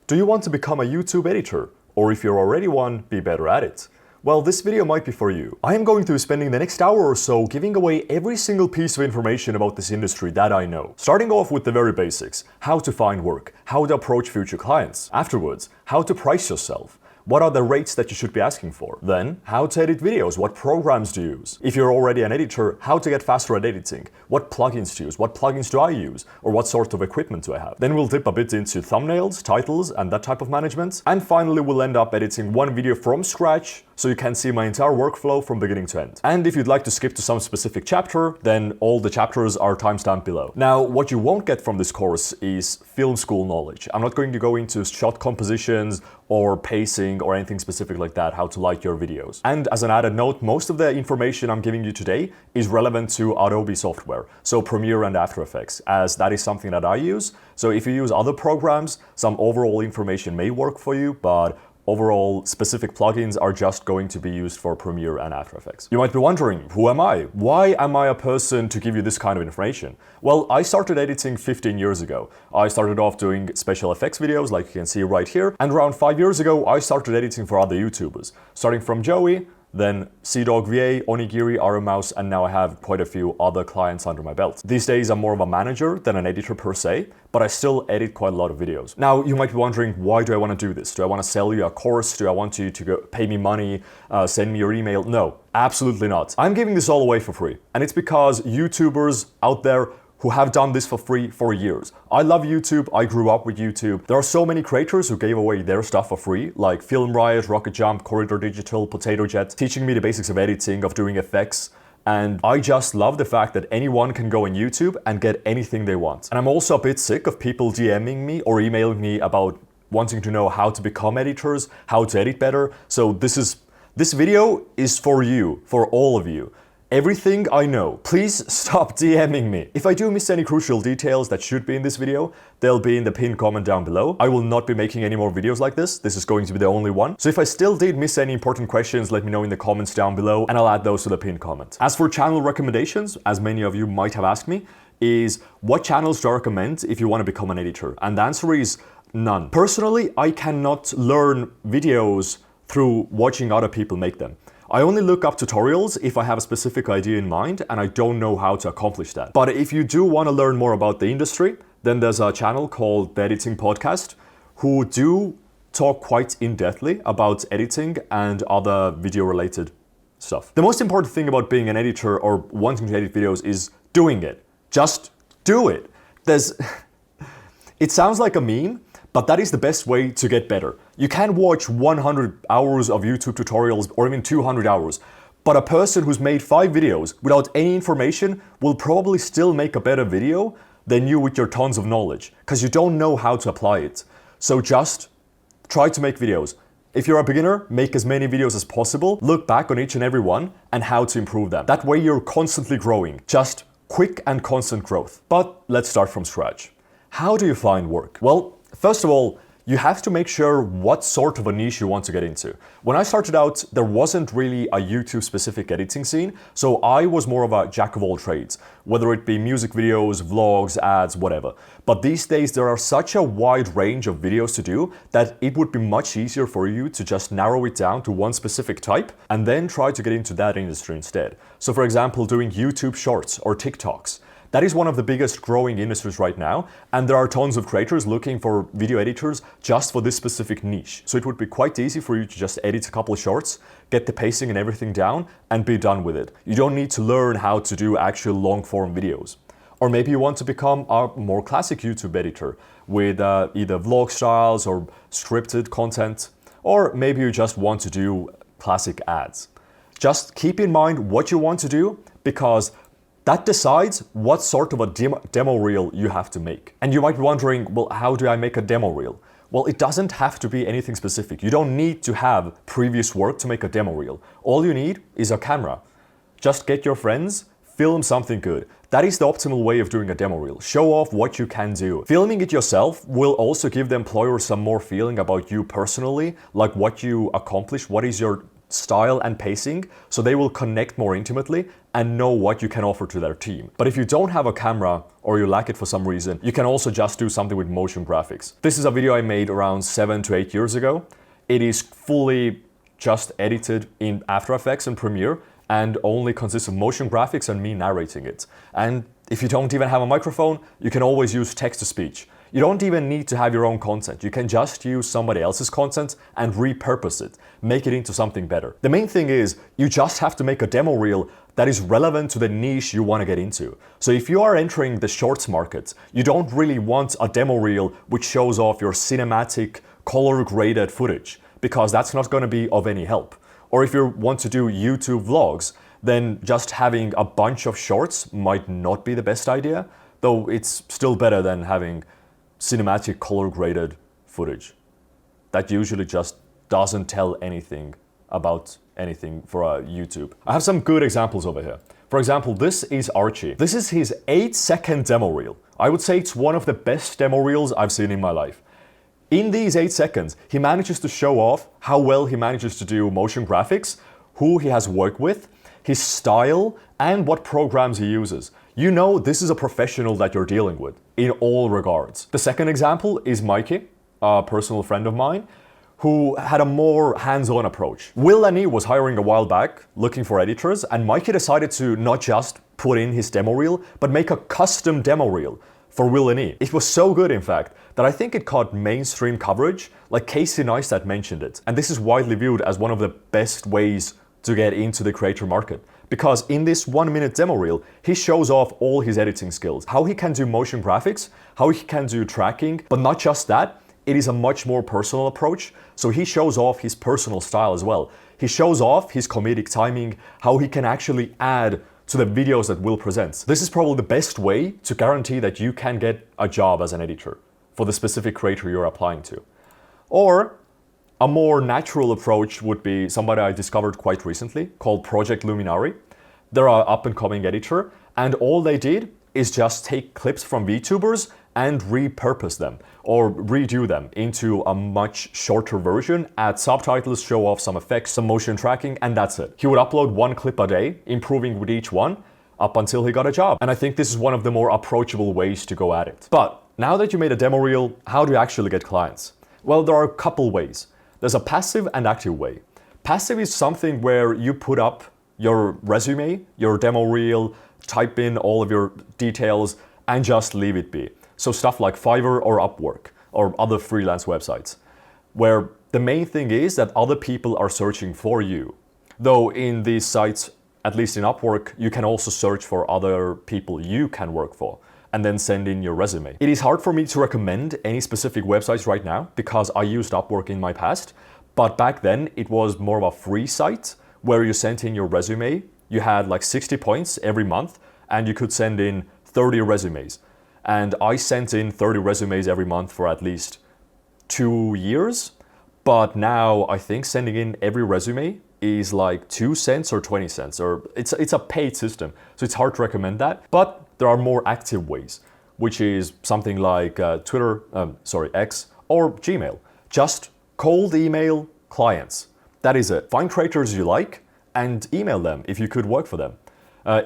Do you want to become a YouTube editor? Or if you're already one, be better at it? Well, this video might be for you. I am going to be spending the next hour or so giving away every single piece of information about this industry that I know. Starting off with the very basics: how to find work, how to approach future clients. Afterwards, how to price yourself. What are the rates that you should be asking for? Then, how to edit videos, what programs to use. If you're already an editor, how to get faster at editing. What plugins to use, what plugins do I use, or what sort of equipment do I have. Then we'll dip a bit into thumbnails, titles, and that type of management. And finally, we'll end up editing one video from scratch, so you can see my entire workflow from beginning to end. And if you'd like to skip to some specific chapter, then all the chapters are timestamped below. Now, what you won't get from this course is film school knowledge. I'm not going to go into shot compositions or pacing or anything specific like that, how to light your videos. And as an added note, most of the information I'm giving you today is relevant to Adobe software, so Premiere and After Effects, as that is something that I use. So if you use other programs, some overall information may work for you, but overall, specific plugins are just going to be used for Premiere and After Effects. You might be wondering, who am I? Why am I a person to give you this kind of information? Well, I started editing 15 years ago. I started off doing special effects videos, like you can see right here, and around 5 years ago, I started editing for other YouTubers, starting from Joey, then CDogVA, Onigiri, Mouse, and now I have quite a few other clients under my belt. These days I'm more of a manager than an editor per se, but I still edit quite a lot of videos. Now you might be wondering, why do I want to do this? Do I want to sell you a course? Do I want you to go pay me money, send me your email? No, absolutely not. I'm giving this all away for free, and it's because YouTubers out there who have done this for free for years. I love YouTube, I grew up with YouTube. There are so many creators who gave away their stuff for free, like Film Riot, Rocket Jump, Corridor Digital, Potato Jet, teaching me the basics of editing, of doing effects. And I just love the fact that anyone can go on YouTube and get anything they want. And I'm also a bit sick of people DMing me or emailing me about wanting to know how to become editors, how to edit better. So this video is for you, for all of you. Everything I know, please stop DMing me. If I do miss any crucial details that should be in this video, they'll be in the pinned comment down below. I will not be making any more videos like this. This is going to be the only one. So if I still did miss any important questions, let me know in the comments down below and I'll add those to the pinned comment. As for channel recommendations, as many of you might have asked me, is what channels do I recommend if you want to become an editor? And the answer is none. Personally, I cannot learn videos through watching other people make them. I only look up tutorials if I have a specific idea in mind and I don't know how to accomplish that. But if you do want to learn more about the industry, then there's a channel called The Editing Podcast who do talk quite in-depthly about editing and other video-related stuff. The most important thing about being an editor or wanting to edit videos is doing it. Just do it. It sounds like a meme, but that is the best way to get better. You can watch 100 hours of YouTube tutorials or even 200 hours, but a person who's made 5 videos without any information will probably still make a better video than you with your tons of knowledge, because you don't know how to apply it. So just try to make videos. If you're a beginner, make as many videos as possible, look back on each and every one and how to improve them. That way you're constantly growing, just quick and constant growth. But let's start from scratch. How do you find work? Well, first of all, you have to make sure what sort of a niche you want to get into. When I started out, there wasn't really a YouTube specific editing scene, so I was more of a jack of all trades, whether it be music videos, vlogs, ads, whatever. But these days there are such a wide range of videos to do that it would be much easier for you to just narrow it down to one specific type and then try to get into that industry instead. So for example, doing YouTube Shorts or TikToks. That is one of the biggest growing industries right now, and there are tons of creators looking for video editors just for this specific niche. So it would be quite easy for you to just edit a couple of shorts, get the pacing and everything down, and be done with it. You don't need to learn how to do actual long-form videos. Or maybe you want to become a more classic YouTube editor with either vlog styles or scripted content, or maybe you just want to do classic ads. Just keep in mind what you want to do, because that decides what sort of a demo reel you have to make. And you might be wondering, well, how do I make a demo reel? Well, it doesn't have to be anything specific. You don't need to have previous work to make a demo reel. All you need is a camera. Just get your friends, film something good. That is the optimal way of doing a demo reel. Show off what you can do. Filming it yourself will also give the employer some more feeling about you personally, like what you accomplished, what is your style and pacing, so they will connect more intimately and know what you can offer to their team. But if you don't have a camera or you lack it for some reason, you can also just do something with motion graphics. This is a video I made around 7 to 8 years ago. It is fully just edited in After Effects and Premiere and only consists of motion graphics and me narrating it. And if you don't even have a microphone, you can always use text-to-speech. You don't even need to have your own content. You can just use somebody else's content and repurpose it, make it into something better. The main thing is you just have to make a demo reel that is relevant to the niche you want to get into. So if you are entering the shorts market, you don't really want a demo reel which shows off your cinematic, color-graded footage, because that's not going to be of any help. Or if you want to do YouTube vlogs, then just having a bunch of shorts might not be the best idea, though it's still better than having cinematic color-graded footage. That usually just doesn't tell anything about anything for YouTube. I have some good examples over here. For example, this is Archie. This is his 8-second demo reel. I would say it's one of the best demo reels I've seen in my life. In these 8 seconds, he manages to show off how well he manages to do motion graphics, who he has worked with, his style, and what programs he uses. You know this is a professional that you're dealing with, in all regards. The second example is Mikey, a personal friend of mine, who had a more hands-on approach. Will and E was hiring a while back, looking for editors, and Mikey decided to not just put in his demo reel, but make a custom demo reel for Will and E. It was so good, in fact, that I think it caught mainstream coverage, like Casey Neistat mentioned it. And this is widely viewed as one of the best ways to get into the creator market. Because in this 1-minute demo reel, he shows off all his editing skills, how he can do motion graphics, how he can do tracking, but not just that, it is a much more personal approach. So he shows off his personal style as well. He shows off his comedic timing, how he can actually add to the videos that Will presents. This is probably the best way to guarantee that you can get a job as an editor for the specific creator you're applying to. Or a more natural approach would be somebody I discovered quite recently called Project Luminari. They're an up-and-coming editor, and all they did is just take clips from VTubers and repurpose them or redo them into a much shorter version, add subtitles, show off some effects, some motion tracking, and that's it. He would upload 1 clip a day, improving with each one, up until he got a job. And I think this is one of the more approachable ways to go at it. But now that you made a demo reel, how do you actually get clients? Well, there are a couple ways. There's a passive and active way. Passive is something where you put up your resume, your demo reel, type in all of your details, and just leave it be. So stuff like Fiverr or Upwork or other freelance websites, where the main thing is that other people are searching for you. Though in these sites, at least in Upwork, you can also search for other people you can work for and then send in your resume. It is hard for me to recommend any specific websites right now because I used Upwork in my past, but back then it was more of a free site where you sent in your resume. You had like 60 points every month and you could send in 30 resumes. And I sent in 30 resumes every month for at least 2 years. But now I think sending in every resume is like 2 cents or 20 cents, or it's a paid system. So it's hard to recommend that. But there are more active ways, which is something like X or Gmail. Just cold email clients. That is it. Find creators you like and email them if you could work for them.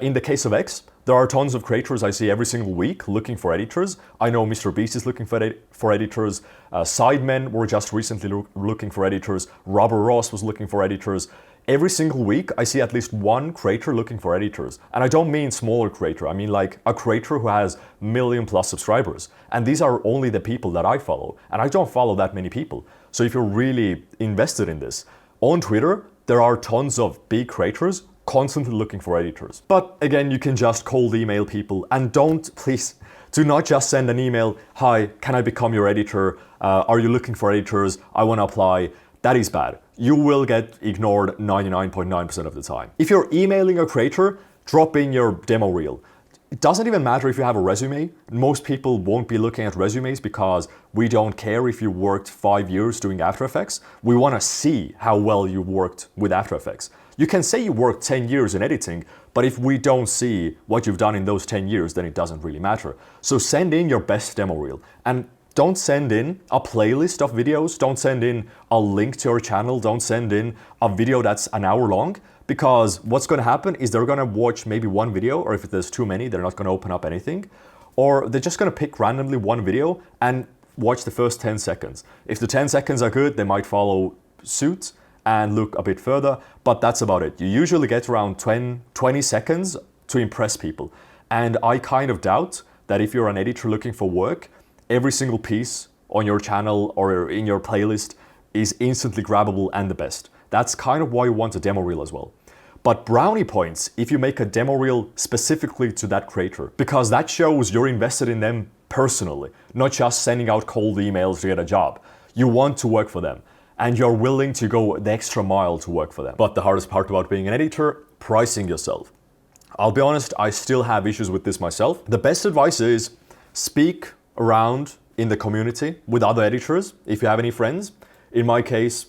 In the case of X, there are tons of creators I see every single week looking for editors. I know Mr. Beast is looking for editors. Sidemen were just recently looking for editors. Robert Ross was looking for editors. Every single week, I see at least one creator looking for editors. And I don't mean smaller creator. I mean like a creator who has 1 million+ subscribers. And these are only the people that I follow. And I don't follow that many people. So if you're really invested in this, on Twitter, there are tons of big creators constantly looking for editors. But again, you can just cold email people, and please, do not just send an email, "Hi, can I become your editor? Are you looking for editors? I want to apply." That is bad. You will get ignored 99.9% of the time. If you're emailing a creator, drop in your demo reel. It doesn't even matter if you have a resume. Most people won't be looking at resumes because we don't care if you worked 5 years doing After Effects. We want to see how well you worked with After Effects. You can say you worked 10 years in editing, but if we don't see what you've done in those 10 years, then it doesn't really matter. So send in your best demo reel. And Don't send in a playlist of videos, don't send in a link to your channel, don't send in a video that's an hour long, because what's going to happen is they're going to watch maybe one video, or if there's too many, they're not going to open up anything, or they're just going to pick randomly one video and watch the first 10 seconds. If the 10 seconds are good, they might follow suit and look a bit further, but that's about it. You usually get around 20 seconds to impress people. And I kind of doubt that if you're an editor looking for work, every single piece on your channel or in your playlist is instantly grabbable and the best. That's kind of why you want a demo reel as well. But brownie points if you make a demo reel specifically to that creator, because that shows you're invested in them personally, not just sending out cold emails to get a job. You want to work for them, and you're willing to go the extra mile to work for them. But the hardest part about being an editor, pricing yourself. I'll be honest, I still have issues with this myself. The best advice is speak around in the community with other editors, if you have any friends. In my case,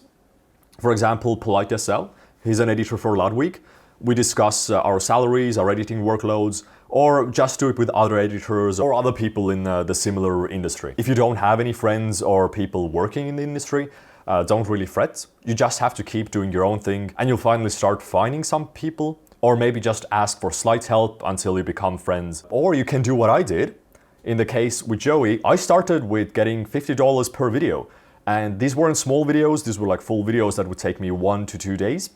for example, Polite SL, he's an editor for Ludwig. We discuss our salaries, our editing workloads, or just do it with other editors or other people in the similar industry. If you don't have any friends or people working in the industry, don't really fret. You just have to keep doing your own thing, and you'll finally start finding some people, or maybe just ask for slight help until you become friends. Or you can do what I did. In the case with Joey, I started with getting $50 per video. And these weren't small videos, these were like full videos that would take me 1 to 2 days,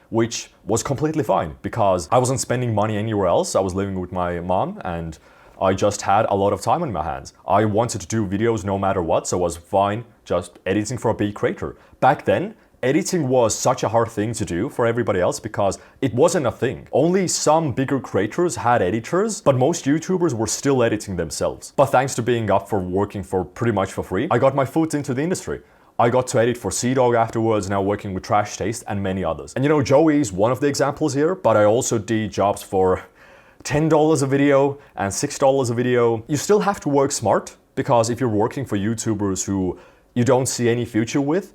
which was completely fine because I wasn't spending money anywhere else. I was living with my mom and I just had a lot of time on my hands. I wanted to do videos no matter what, so I was fine just editing for a big creator. Back then, editing was such a hard thing to do for everybody else because it wasn't a thing. Only some bigger creators had editors, but most YouTubers were still editing themselves. But thanks to being up for working for pretty much for free, I got my foot into the industry. I got to edit for Sea-Dog afterwards, now working with Trash Taste and many others. And you know, Joey's one of the examples here, but I also did jobs for $10 a video and $6 a video. You still have to work smart, because if you're working for YouTubers who you don't see any future with,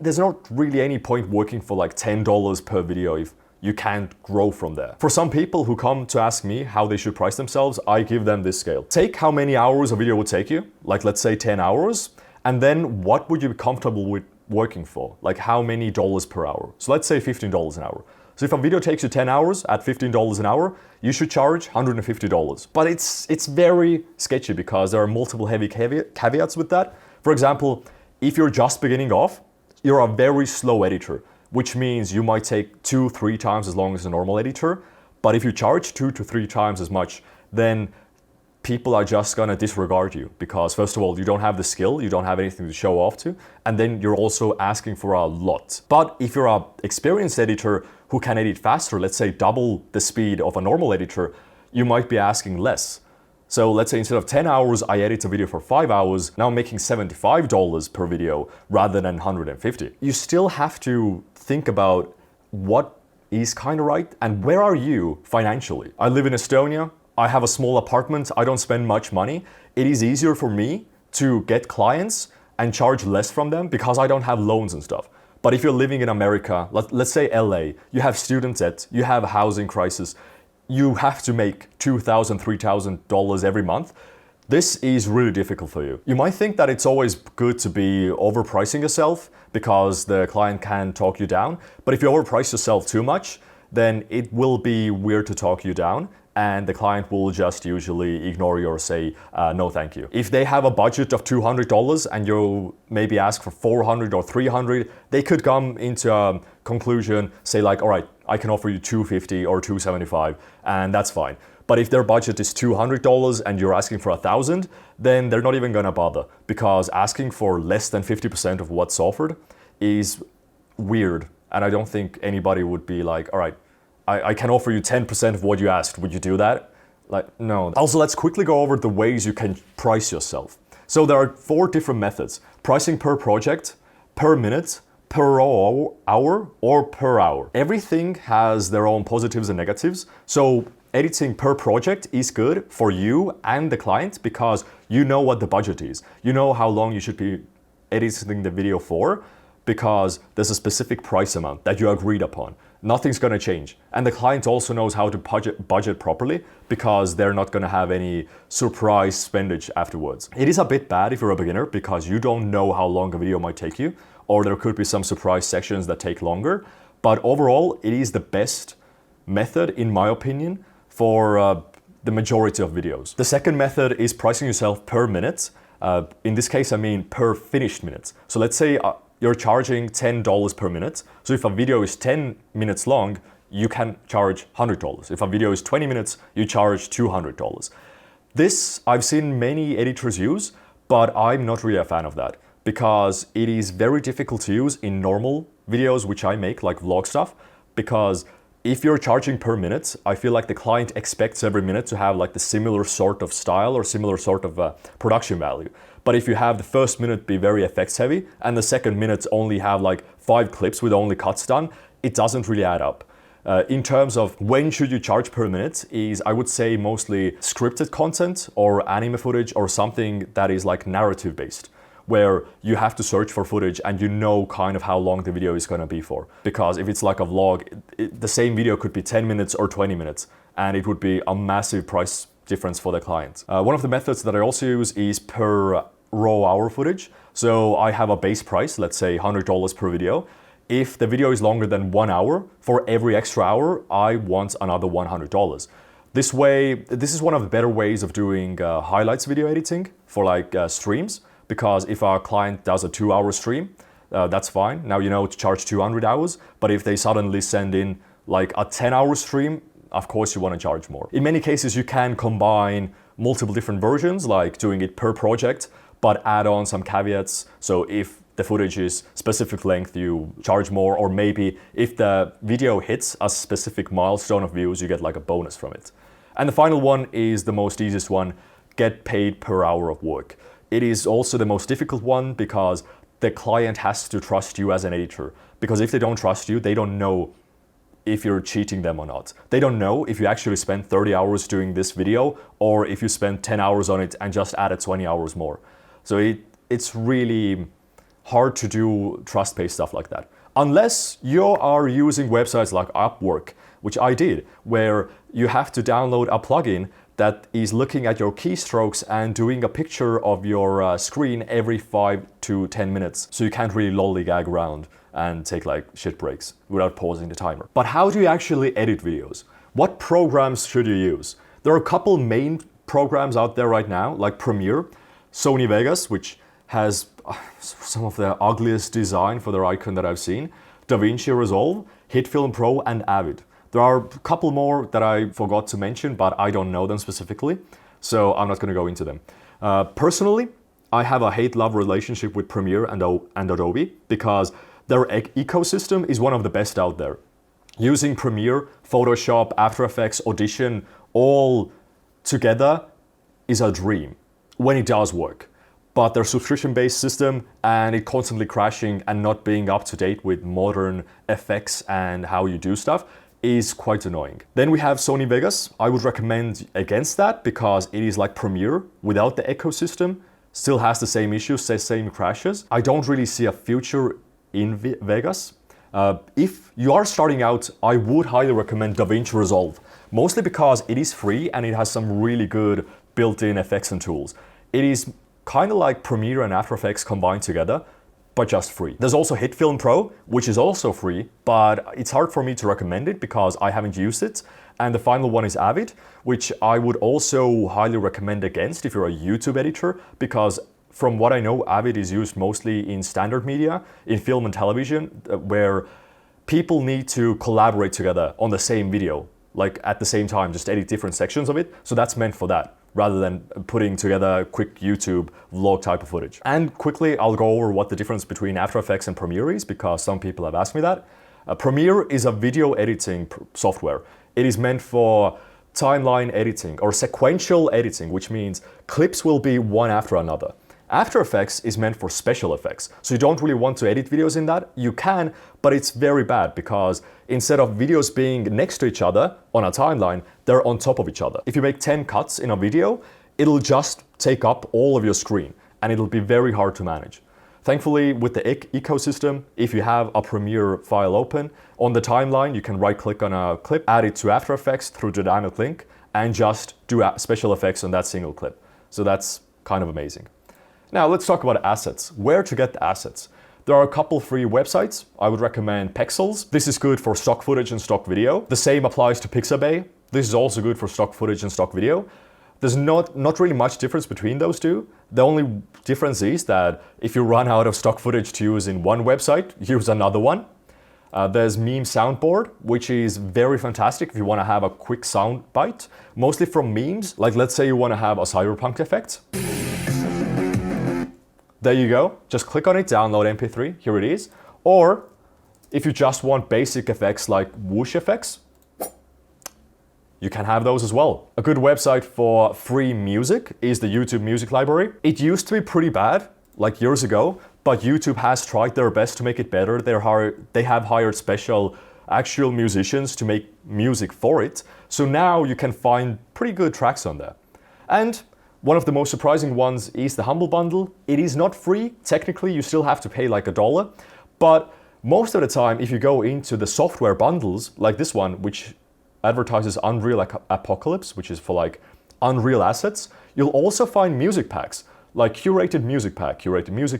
there's not really any point working for like $10 per video if you can't grow from there. For some people who come to ask me how they should price themselves, I give them this scale. Take how many hours a video would take you, like let's say 10 hours, and then what would you be comfortable with working for? Like how many dollars per hour? So let's say $15 an hour. So if a video takes you 10 hours at $15 an hour, you should charge $150. But it's very sketchy because there are multiple heavy caveats with that. For example, if you're just beginning off, you're a very slow editor, which means you might take 2-3 times as long as a normal editor. But if you charge 2 to 3 times as much, then people are just gonna disregard you because first of all, you don't have the skill, you don't have anything to show off to, and then you're also asking for a lot. But if you're an experienced editor who can edit faster, let's say double the speed of a normal editor, you might be asking less. So let's say instead of 10 hours, I edit a video for 5 hours, now I'm making $75 per video rather than $150. You still have to think about what is kind of right and where are you financially. I live in Estonia, I have a small apartment, I don't spend much money. It is easier for me to get clients and charge less from them because I don't have loans and stuff. But if you're living in America, let's say LA, you have student debt, you have a housing crisis, you have to make $2,000, $3,000 every month. This is really difficult for you. You might think that it's always good to be overpricing yourself because the client can talk you down. But if you overprice yourself too much, then it will be weird to talk you down and the client will just usually ignore you or say, no, thank you. If they have a budget of $200 and you maybe ask for $400 or $300, they could come into a conclusion, say like, all right, I can offer you $250 or $275, and that's fine. But if their budget is $200 and you're asking for $1,000, then they're not even gonna bother because asking for less than 50% of what's offered is weird. And I don't think anybody would be like, all right, I can offer you 10% of what you asked. Would you do that? Like, no. Also, let's quickly go over the ways you can price yourself. So there are 4 different methods: pricing per project, per minute, per hour, or per hour. Everything has their own positives and negatives. So editing per project is good for you and the client because you know what the budget is. You know how long you should be editing the video for, because there's a specific price amount that you agreed upon. Nothing's going to change. And the client also knows how to budget properly because they're not going to have any surprise spendage afterwards. It is a bit bad if you're a beginner because you don't know how long a video might take you, or there could be some surprise sections that take longer. But overall, it is the best method, in my opinion, for the majority of videos. The second method is pricing yourself per minute. In this case, I mean per finished minutes. So let's say you're charging $10 per minute. So if a video is 10 minutes long, you can charge $100. If a video is 20 minutes, you charge $200. This I've seen many editors use, but I'm not really a fan of that because it is very difficult to use in normal videos, which I make, like vlog stuff, because if you're charging per minute, I feel like the client expects every minute to have like the similar sort of style or similar sort of production value. But if you have the first minute be very effects heavy and the second minute only have like 5 clips with only cuts done, it doesn't really add up. In terms of when should you charge per minute is, I would say, mostly scripted content or anime footage or something that is like narrative based, where you have to search for footage and you know kind of how long the video is going to be for. Because if it's like a vlog, the same video could be 10 minutes or 20 minutes and it would be a massive price difference for the client. One of the methods that I also use is per raw hour footage. So I have a base price, let's say $100 per video. If the video is longer than 1 hour, for every extra hour, I want another $100. This way, this is one of the better ways of doing highlights video editing for like streams. Because if our client does a 2-hour stream, that's fine. Now you know to charge 200 hours. But if they suddenly send in like a 10-hour stream, of course you want to charge more. In many cases, you can combine multiple different versions, like doing it per project, but add on some caveats. So if the footage is specific length, you charge more, or maybe if the video hits a specific milestone of views, you get like a bonus from it. And the final one is the most easiest one, get paid per hour of work. It is also the most difficult one because the client has to trust you as an editor. Because if they don't trust you, they don't know if you're cheating them or not. They don't know if you actually spent 30 hours doing this video or if you spent 10 hours on it and just added 20 hours more. So it's really hard to do trust-based stuff like that. Unless you are using websites like Upwork, which I did, where you have to download a plugin that is looking at your keystrokes and doing a picture of your screen every 5 to 10 minutes. So you can't really lollygag around and take like shit breaks without pausing the timer. But how do you actually edit videos? What programs should you use? There are a couple main programs out there right now, like Premiere, Sony Vegas, which has some of the ugliest design for their icon that I've seen, DaVinci Resolve, HitFilm Pro, and Avid. There are a couple more that I forgot to mention, but I don't know them specifically, so I'm not going to go into them. Personally, I have a hate-love relationship with Premiere and Adobe because their ecosystem is one of the best out there. Using Premiere, Photoshop, After Effects, Audition, all together is a dream when it does work. But their subscription-based system and it constantly crashing and not being up to date with modern effects and how you do stuff is quite annoying. Then we have Sony Vegas. I would recommend against that because it is like Premiere without the ecosystem, still has the same issues, the same crashes. I don't really see a future in Vegas. If you are starting out, I would highly recommend DaVinci Resolve, mostly because it is free and it has some really good built-in effects and tools. It is kind of like Premiere and After Effects combined together, but just free. There's also HitFilm Pro, which is also free, but it's hard for me to recommend it because I haven't used it. And the final one is Avid, which I would also highly recommend against if you're a YouTube editor, because from what I know, Avid is used mostly in standard media, in film and television, where people need to collaborate together on the same video, like at the same time, just edit different sections of it. So that's meant for that, rather than putting together quick YouTube vlog type of footage. And quickly, I'll go over what the difference between After Effects and Premiere is, because some people have asked me that. Premiere is a video editing software. It is meant for timeline editing or sequential editing, which means clips will be one after another. After Effects is meant for special effects. So you don't really want to edit videos in that. You can, but it's very bad because instead of videos being next to each other on a timeline, they're on top of each other. If you make 10 cuts in a video, it'll just take up all of your screen and it'll be very hard to manage. Thankfully, with the ecosystem, if you have a Premiere file open, on the timeline, you can right-click on a clip, add it to After Effects through the dynamic link, and just do special effects on that single clip. So that's kind of amazing. Now let's talk about assets. Where to get the assets? There are a couple free websites. I would recommend Pexels. This is good for stock footage and stock video. The same applies to Pixabay. This is also good for stock footage and stock video. There's not really much difference between those two. The only difference is that if you run out of stock footage to use in one website, use another one. There's Meme Soundboard, which is very fantastic if you want to have a quick sound bite, mostly from memes. Like let's say you want to have a cyberpunk effect. There you go. Just click on it, download MP3, here it is. Or if you just want basic effects like whoosh effects, you can have those as well. A good website for free music is the YouTube Music Library. It used to be pretty bad, like years ago, but YouTube has tried their best to make it better. They have hired special actual musicians to make music for it. So now you can find pretty good tracks on there. And one of the most surprising ones is the Humble Bundle. It is not free. Technically, you still have to pay like $1. But most of the time, if you go into the software bundles, like this one, which advertises Unreal Apocalypse, which is for like Unreal assets, you'll also find music packs, like curated music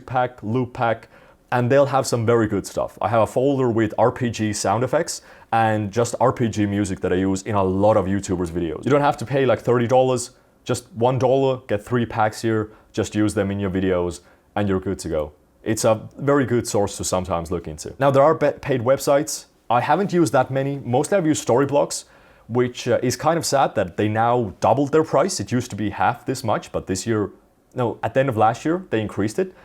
pack, loop pack, and they'll have some very good stuff. I have a folder with RPG sound effects and just RPG music that I use in a lot of YouTubers' videos. You don't have to pay like $30, just $1, get 3 packs here, just use them in your videos, and you're good to go. It's a very good source to sometimes look into. Now there are paid websites. I haven't used that many. Mostly I've used Storyblocks, which is kind of sad that they now doubled their price. It used to be half this much, but this year, no, at the end of last year, they increased it.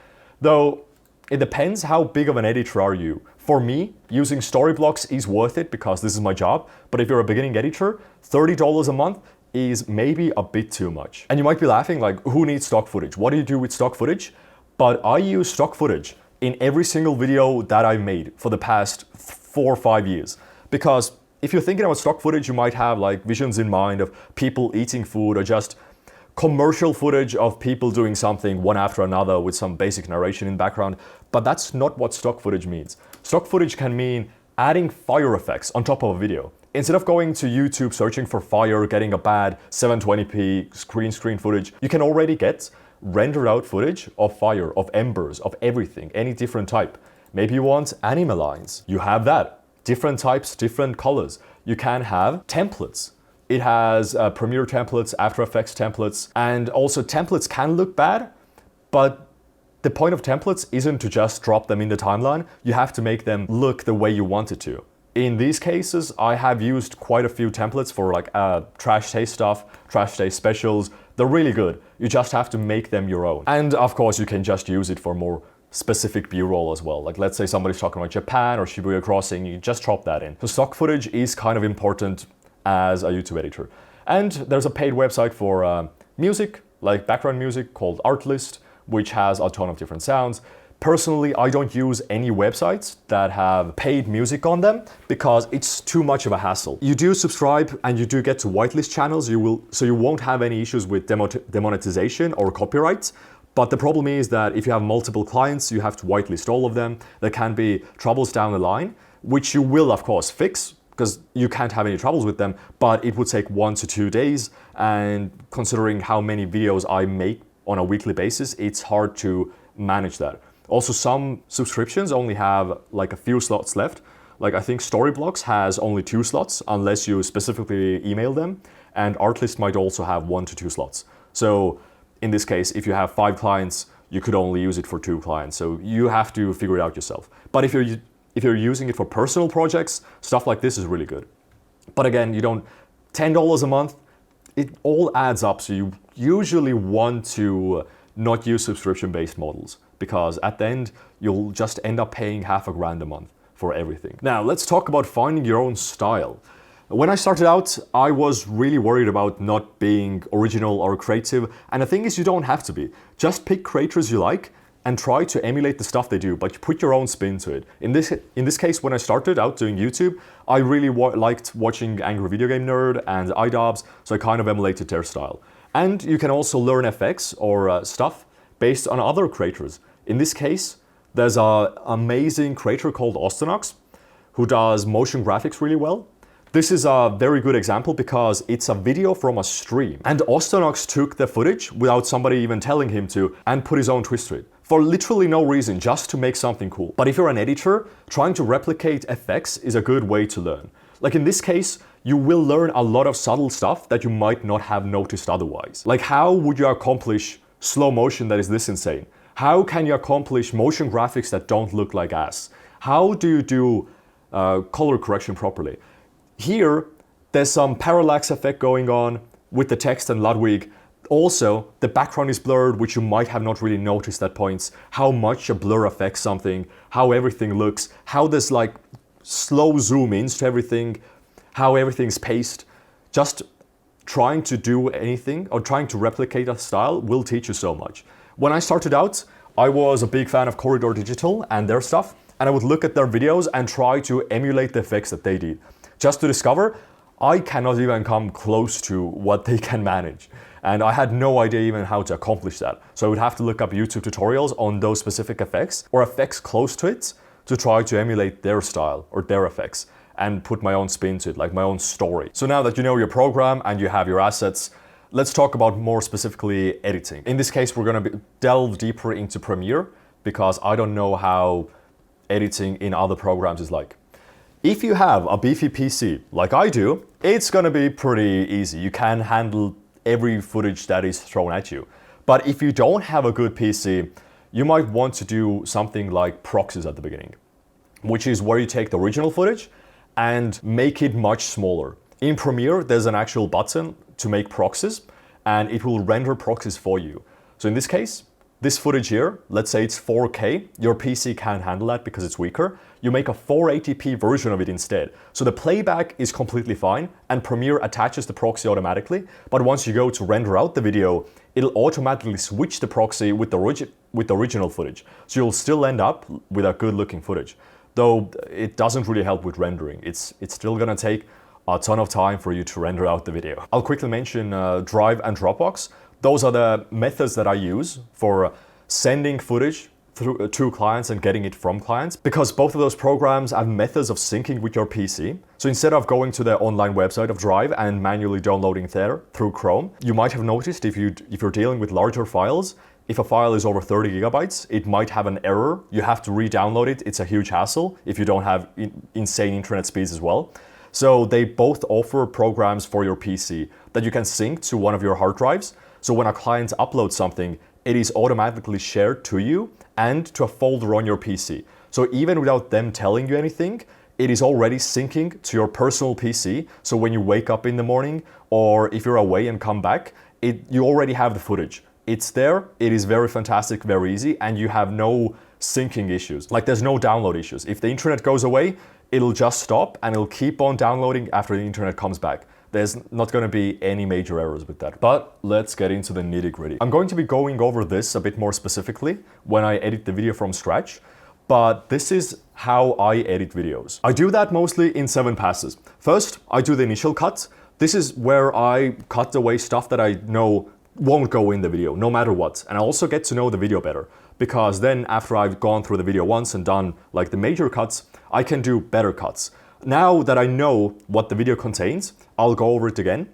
Though it depends how big of an editor are you. For me, using Storyblocks is worth it because this is my job. But if you're a beginning editor, $30 a month is maybe a bit too much. And you might be laughing like, who needs stock footage? What do you do with stock footage? But I use stock footage in every single video that I've made for the past 4 or 5 years. Because if you're thinking about stock footage, you might have like visions in mind of people eating food or just commercial footage of people doing something one after another with some basic narration in the background. But that's not what stock footage means. Stock footage can mean adding fire effects on top of a video. Instead of going to YouTube searching for fire, getting a bad 720p screen footage, you can already get rendered out footage of fire, of embers, of everything, any different type. Maybe you want anime lines. You have that. Different types, different colors. You can have templates. It has Premiere templates, After Effects templates, and also templates can look bad, but the point of templates isn't to just drop them in the timeline. You have to make them look the way you want it to. In these cases, I have used quite a few templates for like trash taste stuff, trash taste specials. They're really good. You just have to make them your own. And of course, you can just use it for more specific B-roll as well. Like let's say somebody's talking about Japan or Shibuya Crossing, you just drop that in. So stock footage is kind of important as a YouTube editor. And there's a paid website for music, like background music called Artlist, which has a ton of different sounds. Personally, I don't use any websites that have paid music on them because it's too much of a hassle. You do subscribe and you do get to whitelist channels, so you won't have any issues with demonetization or copyright. But the problem is that if you have multiple clients, you have to whitelist all of them. There can be troubles down the line, which you will of course fix because you can't have any troubles with them, but it would take 1 to 2 days. And considering how many videos I make on a weekly basis, it's hard to manage that. Also, some subscriptions only have like a few slots left. Like I think Storyblocks has only 2 slots unless you specifically email them, and Artlist might also have 1 to 2 slots. So in this case, if you have 5 clients, you could only use it for 2 clients. So you have to figure it out yourself. But if you're using it for personal projects, stuff like this is really good. But again, you don't, $10 a month, it all adds up. So you usually want to not use subscription-based models, because at the end, you'll just end up paying $500 a month for everything. Now, let's talk about finding your own style. When I started out, I was really worried about not being original or creative, and the thing is, you don't have to be. Just pick creators you like and try to emulate the stuff they do, but you put your own spin to it. In this case, when I started out doing YouTube, I really liked watching Angry Video Game Nerd and iDubbbz, so I kind of emulated their style. And you can also learn effects or stuff based on other creators. In this case, There's an amazing creator called Ostenox who does motion graphics really well. This is a very good example because it's a video from a stream. And Ostenox took the footage without somebody even telling him to and put his own twist to it. For literally no reason, just to make something cool. But if you're an editor, trying to replicate effects is a good way to learn. Like in this case, you will learn a lot of subtle stuff that you might not have noticed otherwise. Like how would you accomplish slow motion that is this insane? How can you accomplish motion graphics that don't look like ass? How do you do color correction properly? Here, there's some parallax effect going on with the text and Ludwig. Also, the background is blurred, which you might have not really noticed at points. How much a blur affects something, how everything looks, how there's like slow zoom ins to everything, how everything's paced. Just trying to do anything or trying to replicate a style will teach you so much. When I started out, I was a big fan of Corridor Digital and their stuff, and I would look at their videos and try to emulate the effects that they did. Just to discover, I cannot even come close to what they can manage. And I had no idea even how to accomplish that. So I would have to look up YouTube tutorials on those specific effects or effects close to it to try to emulate their style or their effects and put my own spin to it, like my own story. So now that you know your program and you have your assets, let's talk about more specifically editing. In this case, we're gonna delve deeper into Premiere because I don't know how editing in other programs is like. If you have a beefy PC, like I do, it's gonna be pretty easy. You can handle every footage that is thrown at you. But if you don't have a good PC, you might want to do something like proxies at the beginning, which is where you take the original footage and make it much smaller. In Premiere, there's an actual button to make proxies, and it will render proxies for you. So in this case, this footage here, let's say it's 4K, your PC can't handle that because it's weaker. You make a 480p version of it instead. So the playback is completely fine and Premiere attaches the proxy automatically, but once you go to render out the video, it'll automatically switch the proxy with the original footage. So you'll still end up with a good looking footage, though it doesn't really help with rendering. It's still gonna take a ton of time for you to render out the video. I'll quickly mention Drive and Dropbox. Those are the methods that I use for sending footage through to clients and getting it from clients, because both of those programs have methods of syncing with your PC. So instead of going to the online website of Drive and manually downloading there through Chrome, you might have noticed if you're dealing with larger files, if a file is over 30 gigabytes, it might have an error. You have to re-download it. It's a huge hassle if you don't have insane internet speeds as well. So they both offer programs for your PC that you can sync to one of your hard drives. So when a client uploads something, it is automatically shared to you and to a folder on your PC. So even without them telling you anything, it is already syncing to your personal PC. So when you wake up in the morning or if you're away and come back, you already have the footage. It's there, it is very fantastic, very easy, and you have no syncing issues. Like there's no download issues. If the internet goes away, it'll just stop and it'll keep on downloading after the internet comes back. There's not going to be any major errors with that. But let's get into the nitty-gritty. I'm going to be going over this a bit more specifically when I edit the video from scratch, but this is how I edit videos. I do that mostly in 7 passes. First, I do the initial cut. This is where I cut away stuff that I know won't go in the video, no matter what. And I also get to know the video better, because then after I've gone through the video once and done like the major cuts, I can do better cuts. Now that I know what the video contains, I'll go over it again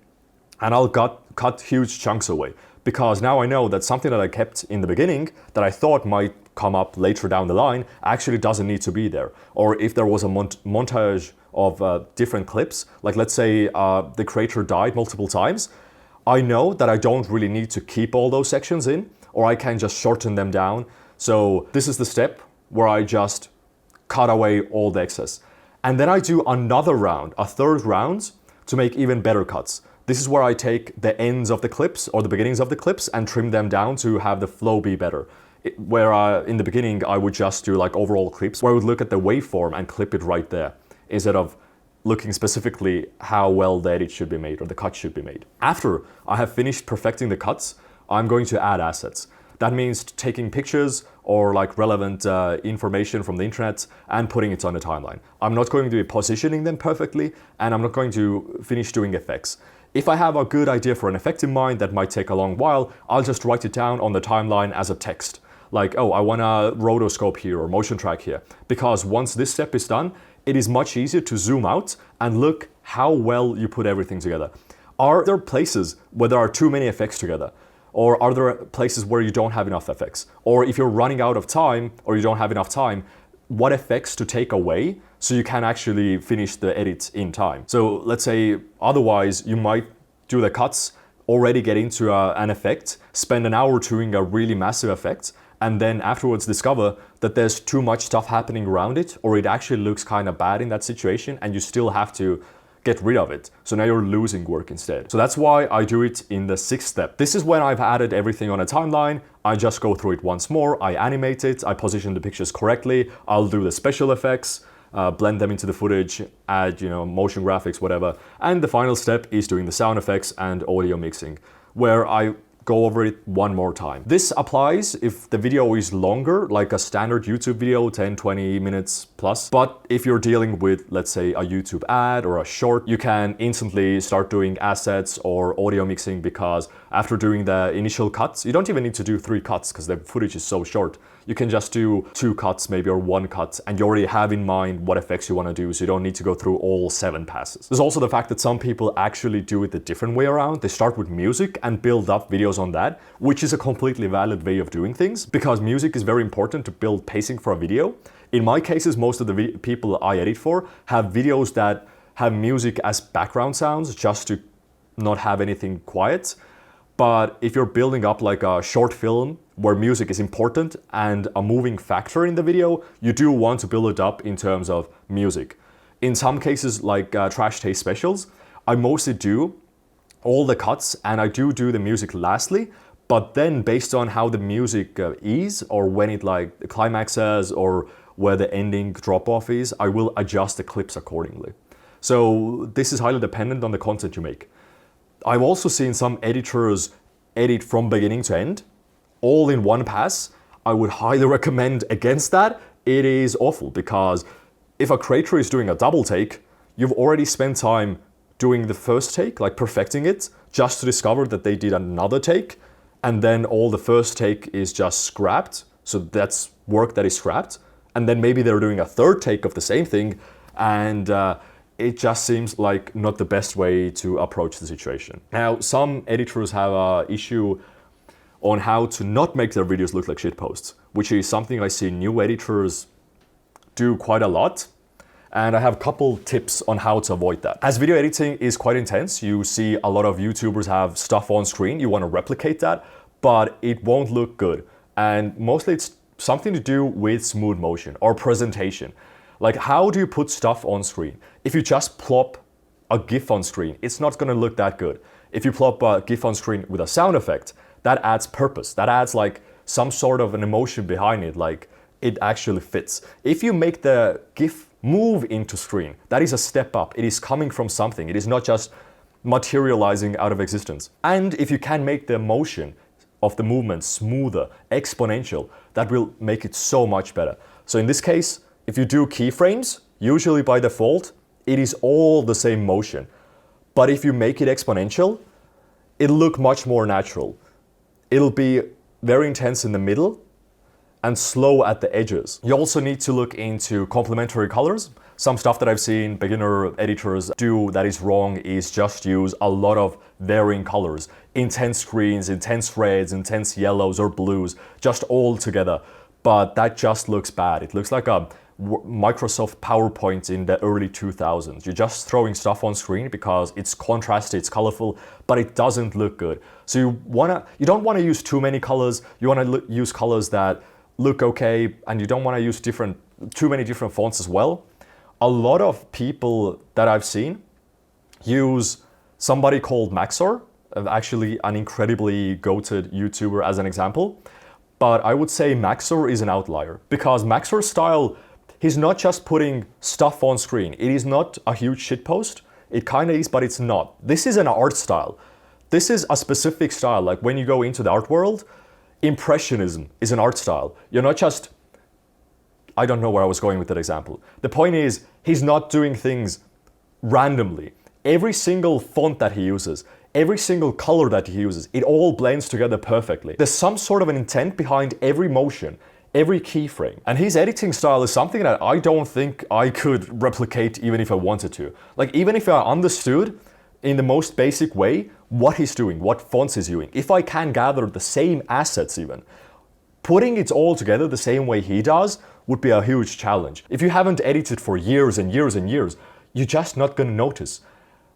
and I'll cut huge chunks away, because now I know that something that I kept in the beginning that I thought might come up later down the line actually doesn't need to be there. Or if there was a montage of different clips, like let's say the creator died multiple times, I know that I don't really need to keep all those sections in, or I can just shorten them down. So this is the step where I just cut away all the excess. And then I do another round, a third round, to make even better cuts. This is where I take the ends of the clips or the beginnings of the clips and trim them down to have the flow be better. Where in the beginning I would just do like overall clips, where I would look at the waveform and clip it right there, instead of looking specifically how well the edit should be made or the cut should be made. After I have finished perfecting the cuts, I'm going to add assets. That means taking pictures or like relevant information from the internet and putting it on the timeline. I'm not going to be positioning them perfectly, and I'm not going to finish doing effects. If I have a good idea for an effect in mind that might take a long while, I'll just write it down on the timeline as a text. Like, oh, I want a rotoscope here or motion track here. Because once this step is done, it is much easier to zoom out and look how well you put everything together. Are there places where there are too many effects together? Or are there places where you don't have enough effects? Or if you're running out of time or you don't have enough time, what effects to take away so you can actually finish the edit in time? So let's say otherwise you might do the cuts, already get into an effect, spend an hour doing a really massive effect, and then afterwards discover that there's too much stuff happening around it, or it actually looks kind of bad in that situation and you still have to get rid of it. So now you're losing work instead. So that's why I do it in the 6th step. This is when I've added everything on a timeline. I just go through it once more, I animate it, I position the pictures correctly, I'll do the special effects, blend them into the footage, add, motion graphics, whatever. And the final step is doing the sound effects and audio mixing, where I go over it one more time. This applies if the video is longer, like a standard YouTube video, 10, 20 minutes plus. But if you're dealing with, let's say, a YouTube ad or a short, you can instantly start doing assets or audio mixing, because after doing the initial cuts, you don't even need to do 3 cuts because the footage is so short. You can just do 2 cuts maybe, or 1 cut, and you already have in mind what effects you want to do, so you don't need to go through all 7 passes. There's also the fact that some people actually do it the different way around. They start with music and build up videos on that, which is a completely valid way of doing things, because music is very important to build pacing for a video. In my cases, most of the people I edit for have videos that have music as background sounds, just to not have anything quiet. But if you're building up like a short film where music is important and a moving factor in the video, you do want to build it up in terms of music. In some cases, like Trash Taste specials, I mostly do all the cuts and I do the music lastly, but then based on how the music is, or when it like climaxes, or where the ending drop off is, I will adjust the clips accordingly. So this is highly dependent on the content you make. I've also seen some editors edit from beginning to end, all in one pass. I would highly recommend against that. It is awful, because if a creator is doing a double take, you've already spent time doing the first take, like perfecting it, just to discover that they did another take, and then all the first take is just scrapped. So that's work that is scrapped. And then maybe they're doing a third take of the same thing, and it just seems like not the best way to approach the situation. Now, some editors have an issue on how to not make their videos look like shitposts, which is something I see new editors do quite a lot. And I have a couple tips on how to avoid that. As video editing is quite intense, you see a lot of YouTubers have stuff on screen. You want to replicate that, but it won't look good. And mostly it's something to do with smooth motion or presentation. Like, how do you put stuff on screen? If you just plop a GIF on screen, it's not gonna look that good. If you plop a GIF on screen with a sound effect, that adds purpose. That adds like some sort of an emotion behind it, like it actually fits. If you make the GIF move into screen, that is a step up. It is coming from something. It is not just materializing out of existence. And if you can make the motion of the movement smoother, exponential, that will make it so much better. So in this case, if you do keyframes, usually by default, it is all the same motion. But if you make it exponential, it'll look much more natural. It'll be very intense in the middle and slow at the edges. You also need to look into complementary colors. Some stuff that I've seen beginner editors do that is wrong is just use a lot of varying colors. Intense greens, intense reds, intense yellows or blues, just all together. But that just looks bad. It looks like a Microsoft PowerPoint in the early 2000s. You're just throwing stuff on screen because it's contrasted, it's colorful, but it doesn't look good. So you don't want to use too many colors. You want to use colors that look okay, and you don't want to use too many different fonts as well. A lot of people that I've seen use somebody called Maxor, actually an incredibly goated YouTuber as an example. But I would say Maxor is an outlier, because Maxor's style, he's not just putting stuff on screen. It is not a huge shitpost. It kind of is, but it's not. This is an art style. This is a specific style. Like when you go into the art world, Impressionism is an art style. You're not just, I don't know where I was going with that example. The point is, he's not doing things randomly. Every single font that he uses every single color that he uses, it all blends together perfectly. There's some sort of an intent behind every motion, every keyframe. And his editing style is something that I don't think I could replicate even if I wanted to. Like, even if I understood in the most basic way what he's doing, what fonts he's using, if I can gather the same assets even, putting it all together the same way he does would be a huge challenge. If you haven't edited for years and years and years, you're just not gonna notice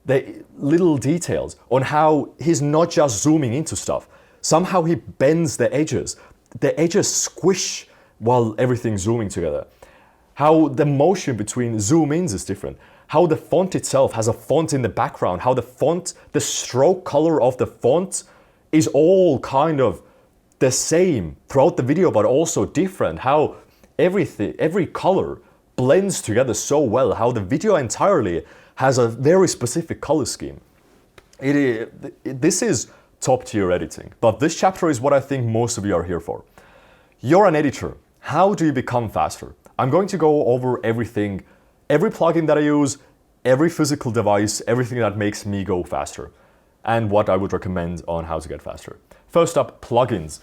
the little details on how he's not just zooming into stuff. Somehow he bends the edges. The edges squish while everything's zooming together. How the motion between zoom ins is different. How the font itself has a font in the background. How the font, the stroke color of the font is all kind of the same throughout the video, but also different. How every color blends together so well. How the video entirely has a very specific color scheme. This is top tier editing. But this chapter is what I think most of you are here for. You're an editor. How do you become faster? I'm going to go over everything, every plugin that I use, every physical device, everything that makes me go faster, and what I would recommend on how to get faster. First up, plugins.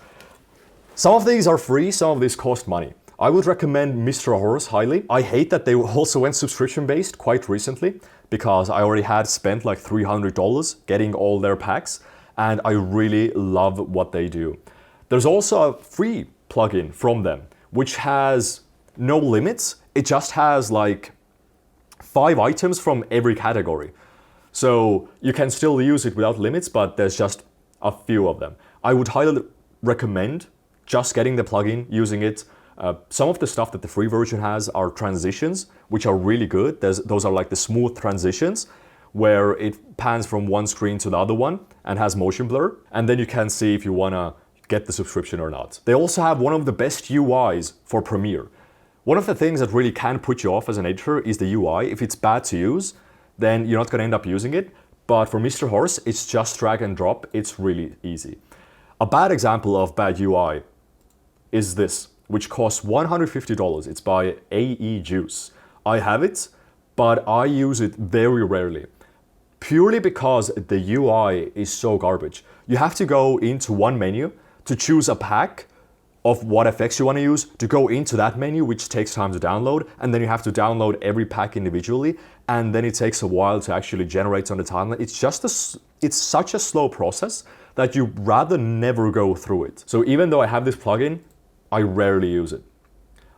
Some of these are free, some of these cost money. I would recommend Mr. Horse highly. I hate that they also went subscription-based quite recently, because I already had spent like $300 getting all their packs, and I really love what they do. There's also a free plugin from them, which has no limits. It just has like 5 items from every category. So you can still use it without limits, but there's just a few of them. I would highly recommend just getting the plugin, using it. Some of the stuff that the free version has are transitions, which are really good. Those are like the smooth transitions where it pans from one screen to the other one and has motion blur. And then you can see if you wanna get the subscription or not. They also have one of the best UIs for Premiere. One of the things that really can put you off as an editor is the UI. If it's bad to use, then you're not gonna end up using it. But for Mr. Horse, it's just drag and drop. It's really easy. A bad example of bad UI is this, which costs $150. It's by AE Juice. I have it, but I use it very rarely. Purely because the UI is so garbage. You have to go into one menu to choose a pack of what effects you want to use, to go into that menu, which takes time to download, and then you have to download every pack individually, and then it takes a while to actually generate on the timeline. It's such a slow process that you rather never go through it. So even though I have this plugin, I rarely use it.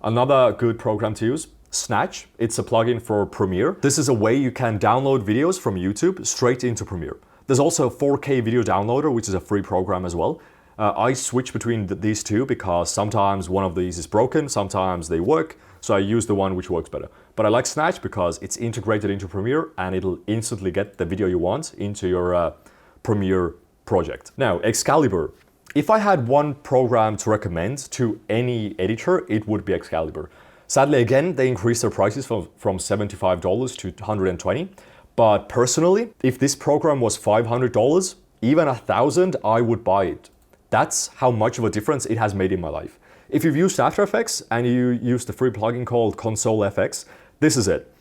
Another good program to use, Snatch. It's a plugin for Premiere. This is a way you can download videos from YouTube straight into Premiere. There's also a 4K video downloader, which is a free program as well. I switch between these two because sometimes one of these is broken, sometimes they work, so I use the one which works better. But I like Snatch because it's integrated into Premiere and it'll instantly get the video you want into your Premiere project. Now, Excalibur. If I had one program to recommend to any editor, it would be Excalibur. Sadly, again, they increased their prices from $75 to $120. But personally, if this program was $500, even $1,000, I would buy it. That's how much of a difference it has made in my life. If you've used After Effects and you use the free plugin called Console FX, this is it.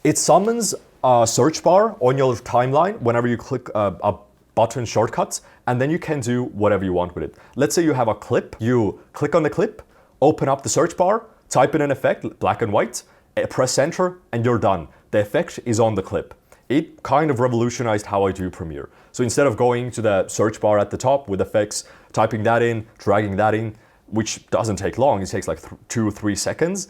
It summons a search bar on your timeline whenever you click a button shortcut, and then you can do whatever you want with it. Let's say you have a clip, you click on the clip, open up the search bar, type in an effect, black and white, press enter, and you're done. The effect is on the clip. It kind of revolutionized how I do Premiere. So instead of going to the search bar at the top with effects, typing that in, dragging that in, which doesn't take long, it takes like 2 or 3 seconds,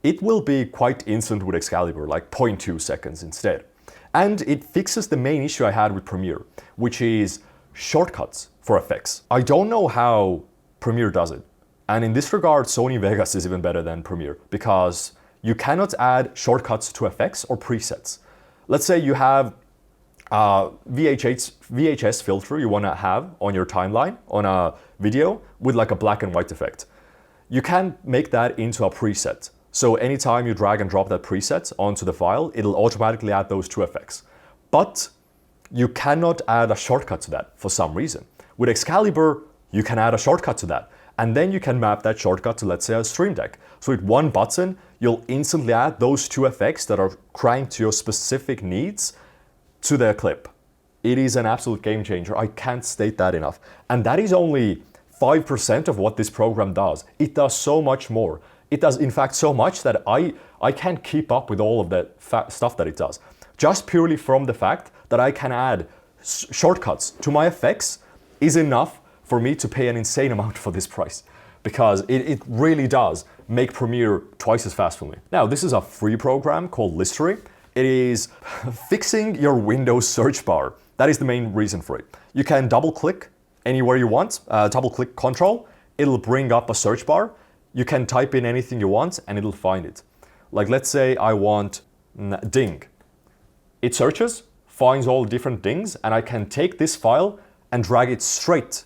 it will be quite instant with Excalibur, like 0.2 seconds instead. And it fixes the main issue I had with Premiere, which is shortcuts for effects. I don't know how Premiere does it. And in this regard, Sony Vegas is even better than Premiere because you cannot add shortcuts to effects or presets. Let's say you have a VHS filter you want to have on your timeline on a video with like a black and white effect. You can make that into a preset. So anytime you drag and drop that preset onto the file, it'll automatically add those 2 effects. But you cannot add a shortcut to that for some reason. With Excalibur, you can add a shortcut to that. And then you can map that shortcut to, let's say, a Stream Deck. So with one button, you'll instantly add those 2 effects that are cranked to your specific needs to the clip. It is an absolute game changer. I can't state that enough. And that is only 5% of what this program does. It does so much more. It does, in fact, so much that I can't keep up with all of that stuff that it does. Just purely from the fact that I can add shortcuts to my effects is enough for me to pay an insane amount for this price, because it really does make Premiere twice as fast for me. Now, this is a free program called Listery. It is fixing your Windows search bar. That is the main reason for it. You can double click anywhere you want, double click Control, it'll bring up a search bar. You can type in anything you want and it'll find it. Like, let's say I want ding. It searches, finds all different dings, and I can take this file and drag it straight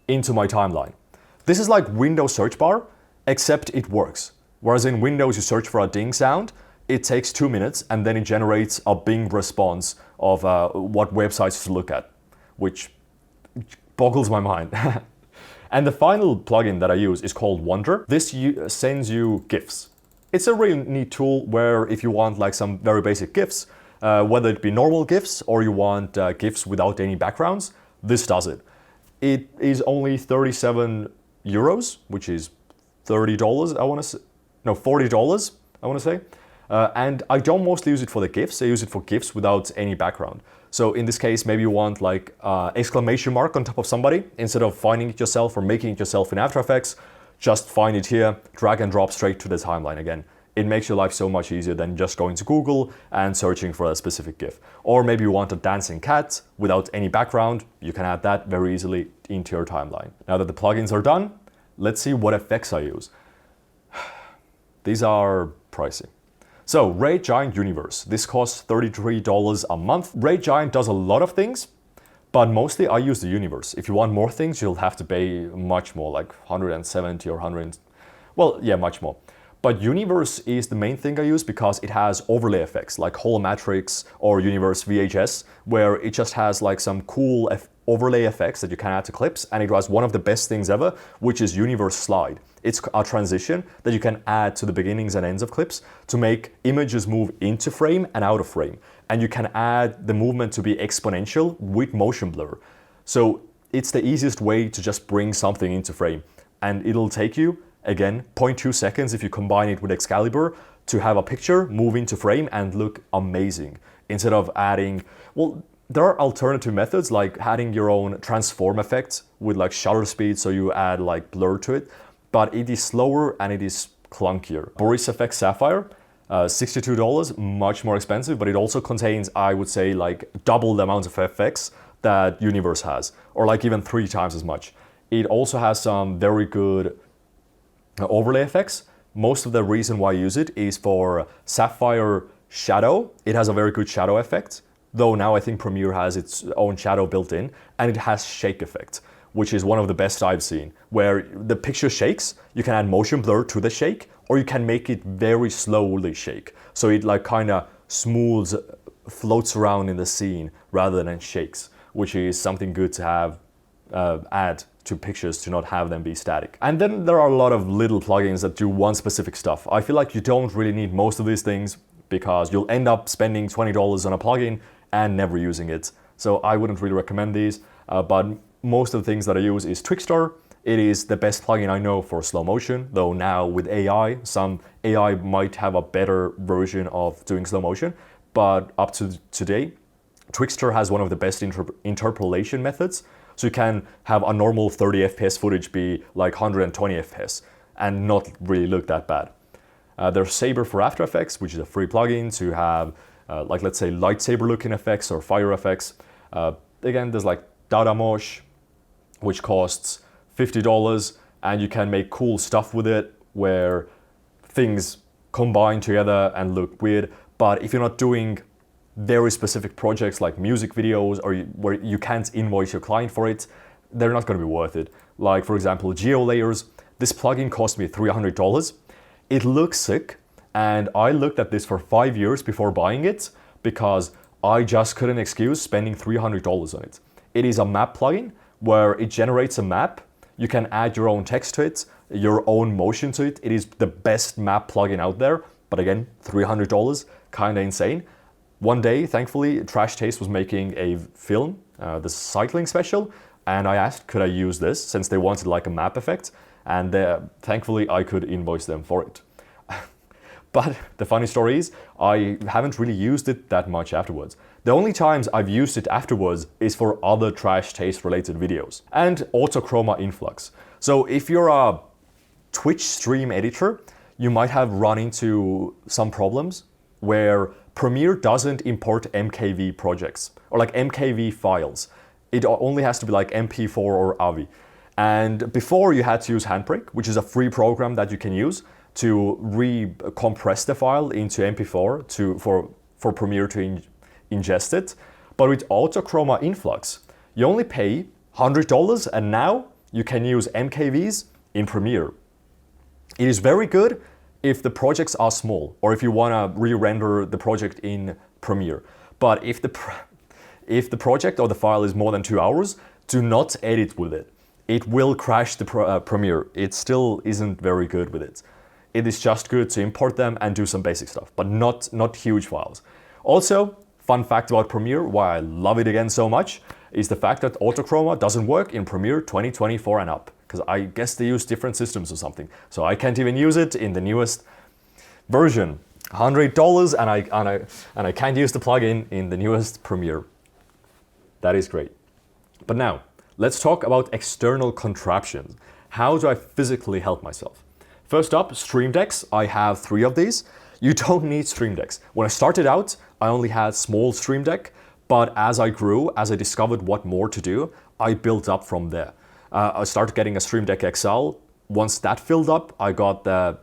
into my timeline. This is like Windows search bar, except it works. Whereas in Windows you search for a ding sound, it takes 2 minutes and then it generates a Bing response of what websites to look at, which boggles my mind. And the final plugin that I use is called Wonder. This sends you GIFs. It's a really neat tool where if you want like some very basic GIFs, whether it be normal GIFs or you want GIFs without any backgrounds, this does it. It is only 37 euros, which is $30, I want to say. No, $40, I want to say. And I don't mostly use it for the GIFs, I use it for GIFs without any background. So in this case, maybe you want like exclamation mark on top of somebody. Instead of finding it yourself or making it yourself in After Effects, just find it here, drag and drop straight to the timeline again. It makes your life so much easier than just going to Google and searching for a specific GIF. Or maybe you want a dancing cat without any background, you can add that very easily into your timeline. Now that the plugins are done, let's see what effects I use. These are pricey. So, Ray Giant Universe. This costs $33 a month. Ray Giant does a lot of things, but mostly I use the Universe. If you want more things, you'll have to pay much more, like 170 or 100, well, yeah, much more. But Universe is the main thing I use because it has overlay effects like Holomatrix or Universe VHS, where it just has like some cool overlay effects that you can add to clips, and it has one of the best things ever, which is Universe Slide. It's a transition that you can add to the beginnings and ends of clips to make images move into frame and out of frame. And you can add the movement to be exponential with motion blur. So it's the easiest way to just bring something into frame. And it'll take you, again, 0.2 seconds if you combine it with Excalibur to have a picture move into frame and look amazing. Instead of adding, well, there are alternative methods like adding your own transform effects with like shutter speed, so you add like blur to it, but it is slower and it is clunkier. Boris FX Sapphire, $62, much more expensive, but it also contains, I would say, like double the amount of FX that Universe has, or like even 3 times as much. It also has some very good overlay effects. Most of the reason why I use it is for Sapphire Shadow. It has a very good shadow effect, though now I think Premiere has its own shadow built in, and it has shake effect, which is one of the best I've seen, where the picture shakes, you can add motion blur to the shake, or you can make it very slowly shake. So it like kind of smooths, floats around in the scene rather than shakes, which is something good to have add to pictures to not have them be static. And then there are a lot of little plugins that do one specific stuff. I feel like you don't really need most of these things because you'll end up spending $20 on a plugin and never using it. So I wouldn't really recommend these, but most of the things that I use is Twixtor. It is the best plugin I know for slow motion, though now with AI, some AI might have a better version of doing slow motion, but up to today, Twixtor has one of the best interpolation methods. So you can have a normal 30 FPS footage be like 120 FPS and not really look that bad. There's Saber for After Effects, which is a free plugin to have like, let's say, lightsaber looking effects or fire effects. Again, there's like Dadamosh, which costs $50, and you can make cool stuff with it where things combine together and look weird. But if you're not doing very specific projects like music videos or where you can't invoice your client for it, they're not going to be worth it. Like, for example, GeoLayers. This plugin cost me $300. It looks sick, and I looked at this for 5 years before buying it because I just couldn't excuse spending $300 on it. It is a map plugin where it generates a map. You can add your own text to it, your own motion to it. It is the best map plugin out there, but again, $300, kind of insane. One day, thankfully, Trash Taste was making a film, the cycling special, and I asked, could I use this since they wanted like a map effect, and thankfully I could invoice them for it. But the funny story is, I haven't really used it that much afterwards. The only times I've used it afterwards is for other Trash Taste related videos. And Autochroma Influx. So if you're a Twitch stream editor, you might have run into some problems where Premiere doesn't import MKV projects or like MKV files. It only has to be like MP4 or AVI. And before you had to use Handbrake, which is a free program that you can use to re-compress the file into MP4 for Premiere to ingest it. But with Autochroma Influx, you only pay $100 and now you can use MKVs in Premiere. It is very good if the projects are small or if you want to re-render the project in Premiere. But if the project or the file is more than 2 hours, do not edit with it. It will crash the Premiere. It still isn't very good with it. It is just good to import them and do some basic stuff, but not huge files. Also, fun fact about Premiere, why I love it again so much, is the fact that Autochroma doesn't work in Premiere 2024 and up, because I guess they use different systems or something. So I can't even use it in the newest version. $100 and I can't use the plugin in the newest Premiere. That is great. But now, let's talk about external contraptions. How do I physically help myself? First up, Stream Decks. I have 3 of these. You don't need Stream Decks. When I started out, I only had small Stream Deck, but as I grew, as I discovered what more to do, I built up from there. I started getting a Stream Deck XL. Once that filled up, I got the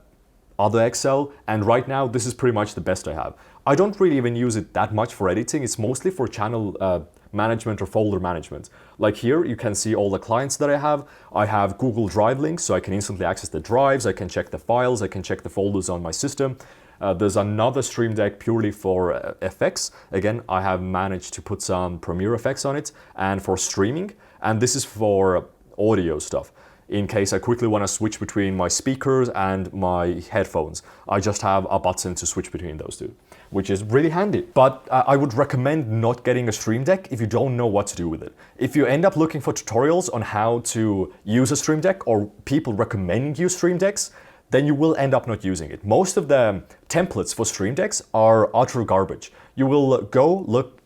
other XL, and right now this is pretty much the best I have. I don't really even use it that much for editing. It's mostly for channel management or folder management. Like here, you can see all the clients that I have. I have Google Drive links, so I can instantly access the drives, I can check the files, I can check the folders on my system. There's another Stream Deck purely for effects. Again, I have managed to put some Premiere effects on it and for streaming, and this is for audio stuff. In case I quickly want to switch between my speakers and my headphones, I just have a button to switch between those two, which is really handy. But I would recommend not getting a Stream Deck if you don't know what to do with it. If you end up looking for tutorials on how to use a Stream Deck or people recommending you Stream Decks, then you will end up not using it. Most of the templates for Stream Decks are utter garbage. You will go look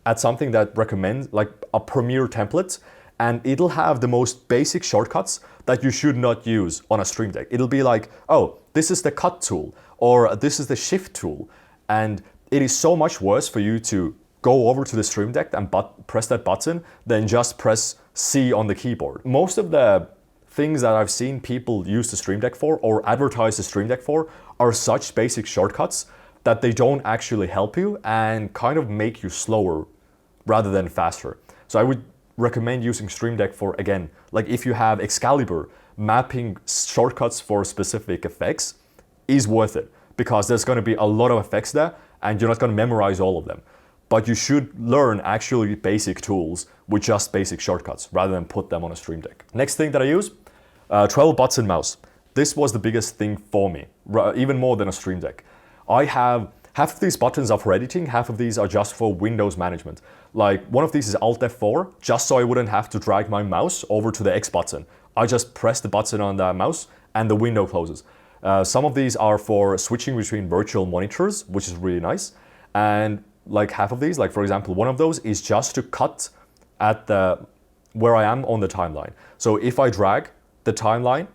at something that recommends like a Premiere template, and it'll have the most basic shortcuts that you should not use on a Stream Deck. It'll be like, oh, this is the cut tool, or this is the shift tool. And it is so much worse for you to go over to the Stream Deck and press that button than just press C on the keyboard. Most of the things that I've seen people use the Stream Deck for or advertise the Stream Deck for are such basic shortcuts that they don't actually help you and kind of make you slower rather than faster. So I would recommend using Stream Deck for, again, like if you have Excalibur, mapping shortcuts for specific effects is worth it because there's going to be a lot of effects there and you're not going to memorize all of them. But you should learn actually basic tools with just basic shortcuts rather than put them on a Stream Deck. Next thing that I use, 12 button mouse. This was the biggest thing for me, even more than a Stream Deck. I have half of these buttons are for editing, half of these are just for Windows management. Like one of these is Alt F4, just so I wouldn't have to drag my mouse over to the X button. I just press the button on the mouse and the window closes. Some of these are for switching between virtual monitors, which is really nice. And like half of these, like for example, one of those is just to cut at where I am on the timeline. So if I drag the timeline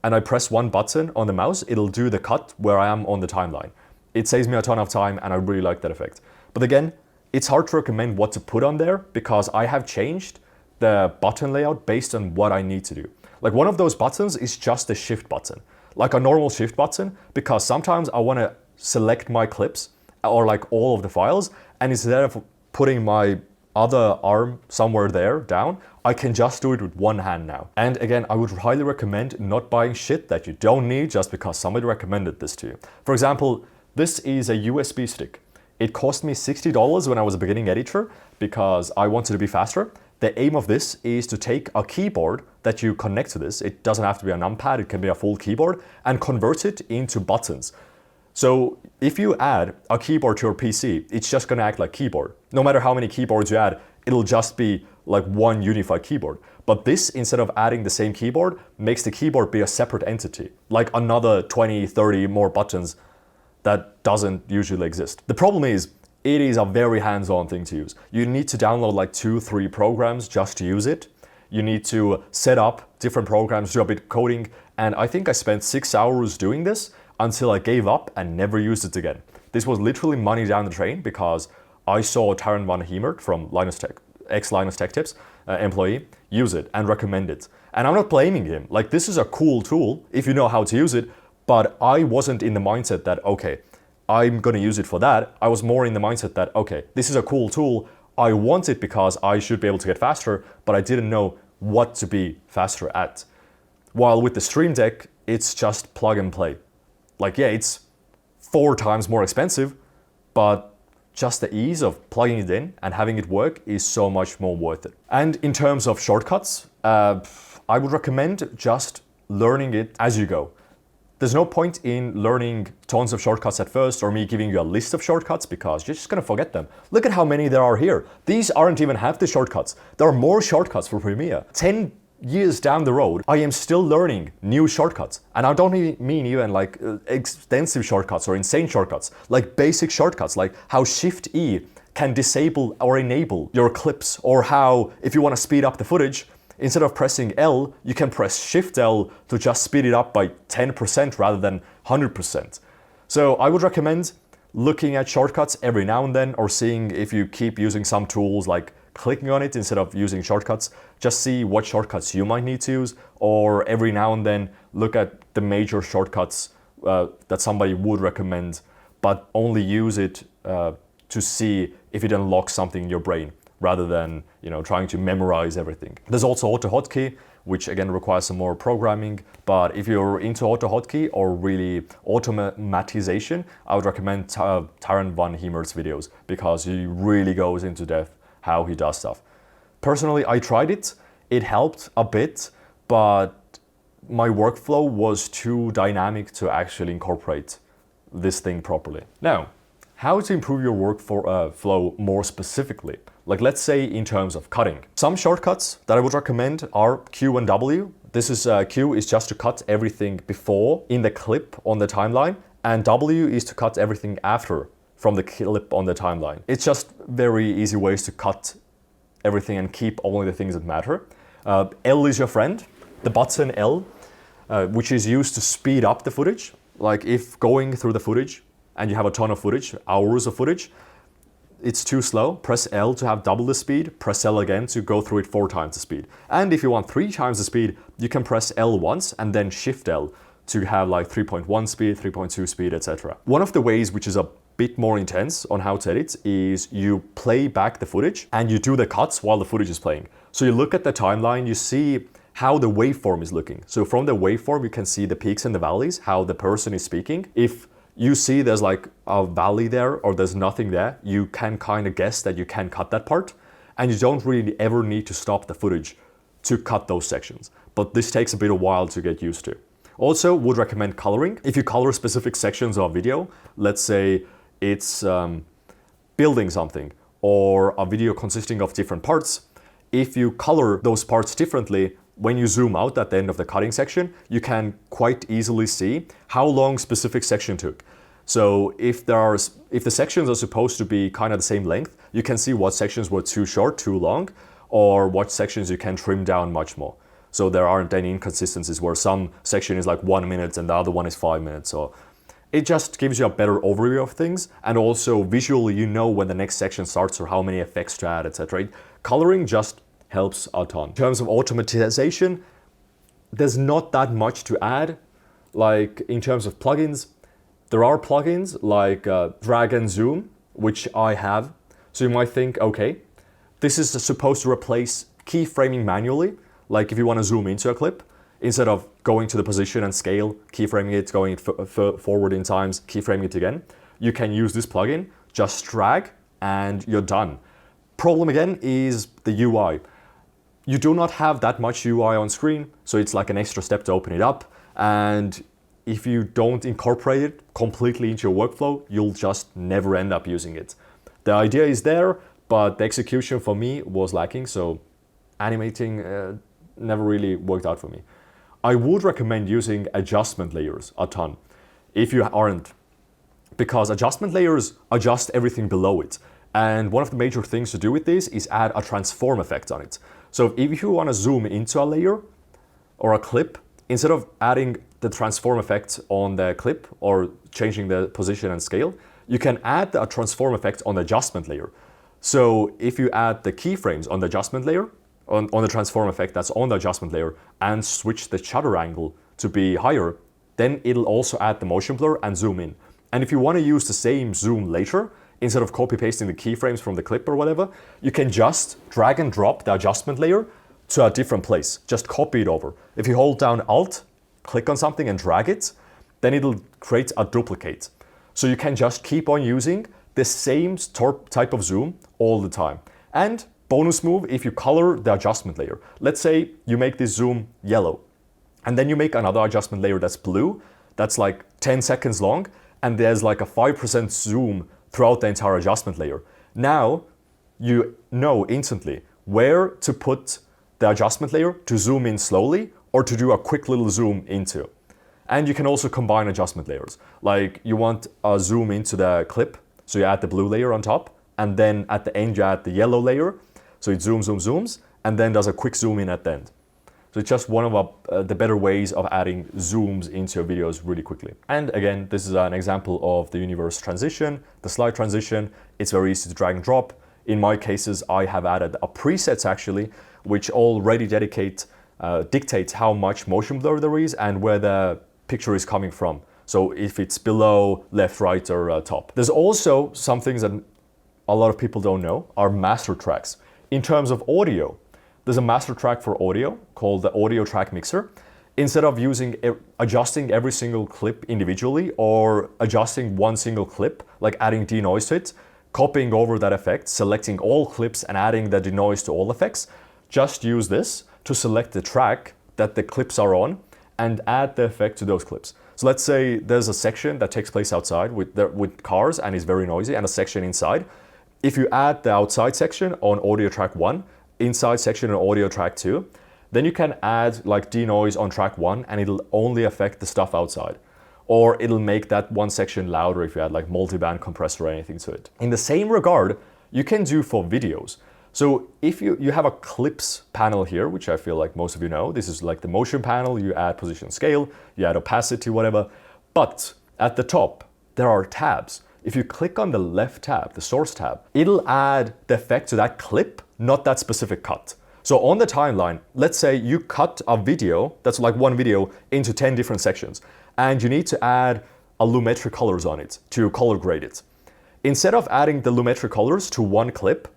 and I press one button on the mouse, it'll do the cut where I am on the timeline. It saves me a ton of time and I really like that effect. But again, it's hard to recommend what to put on there because I have changed the button layout based on what I need to do. Like one of those buttons is just a shift button, like a normal shift button, because sometimes I want to select my clips or like all of the files, and instead of putting my other arm somewhere there down, I can just do it with one hand now. And again, I would highly recommend not buying shit that you don't need just because somebody recommended this to you. For example, this is a USB stick. It cost me $60 when I was a beginning editor because I wanted to be faster. The aim of this is to take a keyboard that you connect to this. It doesn't have to be a numpad, it can be a full keyboard, and convert it into buttons. So If you add a keyboard to your PC, it's just gonna act like keyboard. No matter how many keyboards you add, it'll just be like one unified keyboard. But this, instead of adding the same keyboard, makes the keyboard be a separate entity, like another 20, 30 more buttons that doesn't usually exist. The problem is, it is a very hands-on thing to use. You need to download like 2-3 programs just to use it. You need to set up different programs, do a bit of coding, and I think I spent 6 hours doing this until I gave up and never used it again. This was literally money down the drain because I saw Taran van Hemert from Linus Tech, ex-Linus Tech Tips employee, use it and recommend it. And I'm not blaming him. Like, this is a cool tool if you know how to use it, but I wasn't in the mindset that, okay, I'm gonna use it for that. I was more in the mindset that, okay, this is a cool tool. I want it because I should be able to get faster, but I didn't know what to be faster at. While with the Stream Deck, it's just plug and play. Like, yeah, it's 4 times more expensive, but just the ease of plugging it in and having it work is so much more worth it. And in terms of shortcuts, I would recommend just learning it as you go. There's no point in learning tons of shortcuts at first or me giving you a list of shortcuts because you're just gonna forget them. Look at how many there are here. These aren't even half the shortcuts. There are more shortcuts for Premiere. 10 years down the road, I am still learning new shortcuts. And I don't mean even like extensive shortcuts or insane shortcuts, like basic shortcuts, like how Shift E can disable or enable your clips, or how if you want to speed up the footage, instead of pressing L, you can press Shift L to just speed it up by 10% rather than 100%. So I would recommend looking at shortcuts every now and then, or seeing if you keep using some tools, like clicking on it instead of using shortcuts. Just see what shortcuts you might need to use, or every now and then look at the major shortcuts that somebody would recommend, but only use it to see if it unlocks something in your brain, rather than trying to memorize everything. There's also AutoHotkey, which again requires some more programming, but if you're into AutoHotkey or really automatization, I would recommend Taran van Hemert's videos, because he really goes into depth how he does stuff. Personally, I tried it. It helped a bit, but my workflow was too dynamic to actually incorporate this thing properly. Now, how to improve your workflow more specifically? Like, let's say in terms of cutting. Some shortcuts that I would recommend are Q and W. This is Q is just to cut everything before in the clip on the timeline, and W is to cut everything after from the clip on the timeline. It's just very easy ways to cut everything and keep only the things that matter. L is your friend. The button L, which is used to speed up the footage. Like if going through the footage and you have a ton of footage, hours of footage, it's too slow, press L to have double the speed, press L again to go through it 4 times the speed. And if you want 3 times the speed, you can press L once and then Shift L to have like 3.1 speed, 3.2 speed, etc. One of the ways which is a bit more intense on how to edit is you play back the footage and you do the cuts while the footage is playing. So you look at the timeline, you see how the waveform is looking. So from the waveform, you can see the peaks and the valleys, how the person is speaking. If you see there's like a valley there or there's nothing there, you can kind of guess that you can cut that part, and you don't really ever need to stop the footage to cut those sections. But this takes a bit of a while to get used to. Also, would recommend coloring. If you color specific sections of a video, let's say it's building something or a video consisting of different parts, if you color those parts differently, when you zoom out at the end of the cutting section, you can quite easily see how long specific section took. So if the sections are supposed to be kind of the same length, you can see what sections were too short, too long, or what sections you can trim down much more. So there aren't any inconsistencies where some section is like 1 minute and the other one is 5 minutes. So it just gives you a better overview of things, and also visually you know when the next section starts or how many effects to add, etc. Coloring just helps a ton. In terms of automatization, there's not that much to add. Like in terms of plugins, there are plugins like drag and zoom, which I have. So you might think, okay, this is supposed to replace keyframing manually. Like if you want to zoom into a clip, instead of going to the position and scale, keyframing it, going forward in times, keyframing it again, you can use this plugin, just drag and you're done. Problem again is the UI. You do not have that much UI on screen, so it's like an extra step to open it up. And if you don't incorporate it completely into your workflow, you'll just never end up using it. The idea is there, but the execution for me was lacking, so animating never really worked out for me. I would recommend using adjustment layers a ton if you aren't, because adjustment layers adjust everything below it. And one of the major things to do with this is add a transform effect on it. So if you want to zoom into a layer or a clip, instead of adding the transform effect on the clip or changing the position and scale, you can add a transform effect on the adjustment layer. So if you add the keyframes on the adjustment layer, on the transform effect that's on the adjustment layer, and switch the shutter angle to be higher, then it'll also add the motion blur and zoom in. And if you want to use the same zoom later, instead of copy pasting the keyframes from the clip or whatever, you can just drag and drop the adjustment layer to a different place. Just copy it over. If you hold down Alt, click on something and drag it, then it'll create a duplicate. So you can just keep on using the same type of zoom all the time. And bonus move, if you color the adjustment layer. Let's say you make this zoom yellow, and then you make another adjustment layer that's blue, that's like 10 seconds long, and there's like a 5% zoom throughout the entire adjustment layer. Now you know instantly where to put the adjustment layer to zoom in slowly or to do a quick little zoom into. And you can also combine adjustment layers. Like you want a zoom into the clip, so you add the blue layer on top, and then at the end you add the yellow layer, so it zooms, and then does a quick zoom in at the end. So it's just one of the better ways of adding zooms into your videos really quickly. And again, this is an example of the universe transition, the slide transition. It's very easy to drag and drop. In my cases, I have added a presets actually, which already dictates how much motion blur there is and where the picture is coming from. So if it's below, left, right, or top. There's also some things that a lot of people don't know are master tracks. In terms of audio, there's a master track for audio called the audio track mixer. Instead of adjusting every single clip individually or adjusting one single clip, like adding denoise to it, copying over that effect, selecting all clips and adding the denoise to all effects, just use this to select the track that the clips are on and add the effect to those clips. So let's say there's a section that takes place outside with cars and is very noisy, and a section inside. If you add the outside section on audio track 1, inside section on audio track 2, then you can add like denoise on track 1 and it'll only affect the stuff outside. Or it'll make that one section louder if you add like multi-band compressor or anything to it. In the same regard, you can do for videos. So if you have a clips panel here, which I feel like most of you know, this is like the motion panel, you add position scale, you add opacity, whatever. But at the top, there are tabs. If you click on the left tab, the source tab, it'll add the effect to that clip, not that specific cut. So on the timeline, let's say you cut a video, that's like one video, into 10 different sections, and you need to add a lumetric colors on it to color grade it. Instead of adding the lumetric colors to one clip,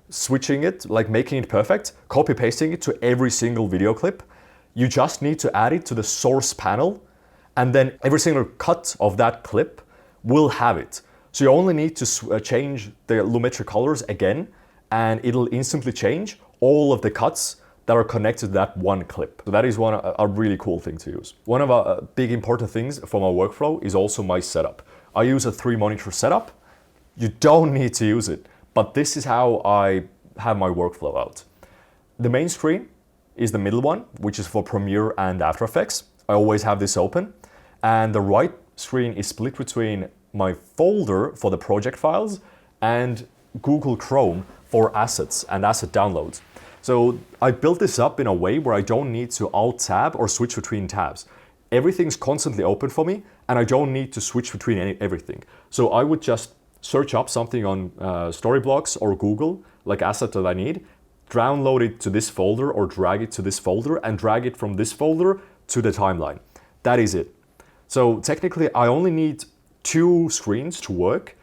switching it, like making it perfect, copy pasting it to every single video clip, you just need to add it to the source panel, and then every single cut of that clip will have it. So you only need to change the lumetric colors again, and it'll instantly change all of the cuts that are connected to that one clip. So that is a really cool thing to use. One of the big important things for my workflow is also my setup. I use a 3-monitor setup. You don't need to use it, but this is how I have my workflow out. The main screen is the middle one, which is for Premiere and After Effects. I always have this open. And the right screen is split between my folder for the project files and Google Chrome for assets and asset downloads. So I built this up in a way where I don't need to Alt-tab or switch between tabs. Everything's constantly open for me, and I don't need to switch between everything. So I would just search up something on Storyblocks or Google, like asset that I need, download it to this folder or drag it to this folder, and drag it from this folder to the timeline. That is it. So technically, I only need 2 screens to work,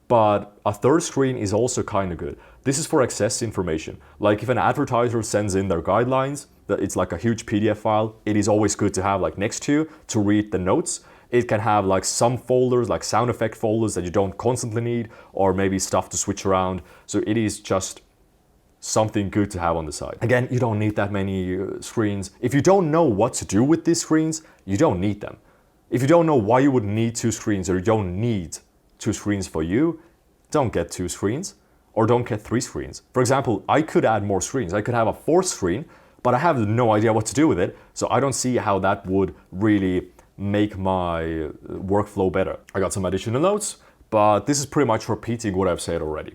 but a third screen is also kind of good. This is for access information. Like if an advertiser sends in their guidelines, it's like a huge PDF file, it is always good to have like next to you to read the notes. It can have like some folders, like sound effect folders that you don't constantly need, or maybe stuff to switch around. So it is just something good to have on the side. Again, you don't need that many screens. If you don't know what to do with these screens, you don't need them. If you don't know why you would need two screens, or you don't need two screens for you, don't get two screens, or don't get three screens. For example, I could add more screens. I could have a fourth screen, but I have no idea what to do with it, so I don't see how that would really make my workflow better. I got some additional notes, but this is pretty much repeating what I've said already.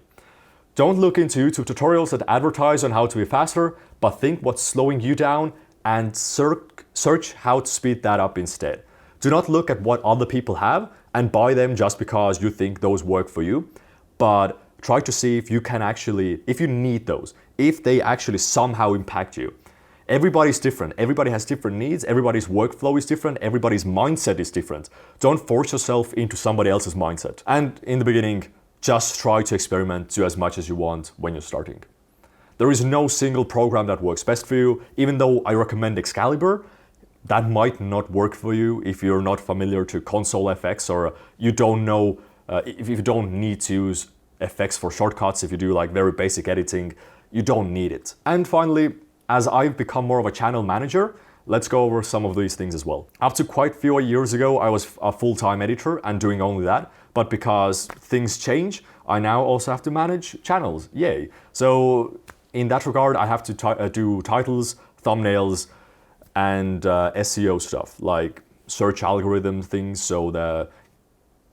Don't look into YouTube tutorials that advertise on how to be faster, but think what's slowing you down and search how to speed that up instead. Do not look at what other people have and buy them just because you think those work for you, but try to see if you can actually, if you need those, if they actually somehow impact you. Everybody's different. Everybody has different needs. Everybody's workflow is different. Everybody's mindset is different. Don't force yourself into somebody else's mindset. And in the beginning, just try to experiment, do as much as you want when you're starting. There is no single program that works best for you. Even though I recommend Excalibur, that might not work for you if you're not familiar to console FX, or you don't know, if you don't need to use FX for shortcuts. If you do like very basic editing, you don't need it. And finally, as I've become more of a channel manager, let's go over some of these things as well. Up to quite a few years ago, I was a full-time editor and doing only that. But because things change, I now also have to manage channels. Yay. So in that regard, I have to do titles, thumbnails, and SEO stuff, like search algorithm things, so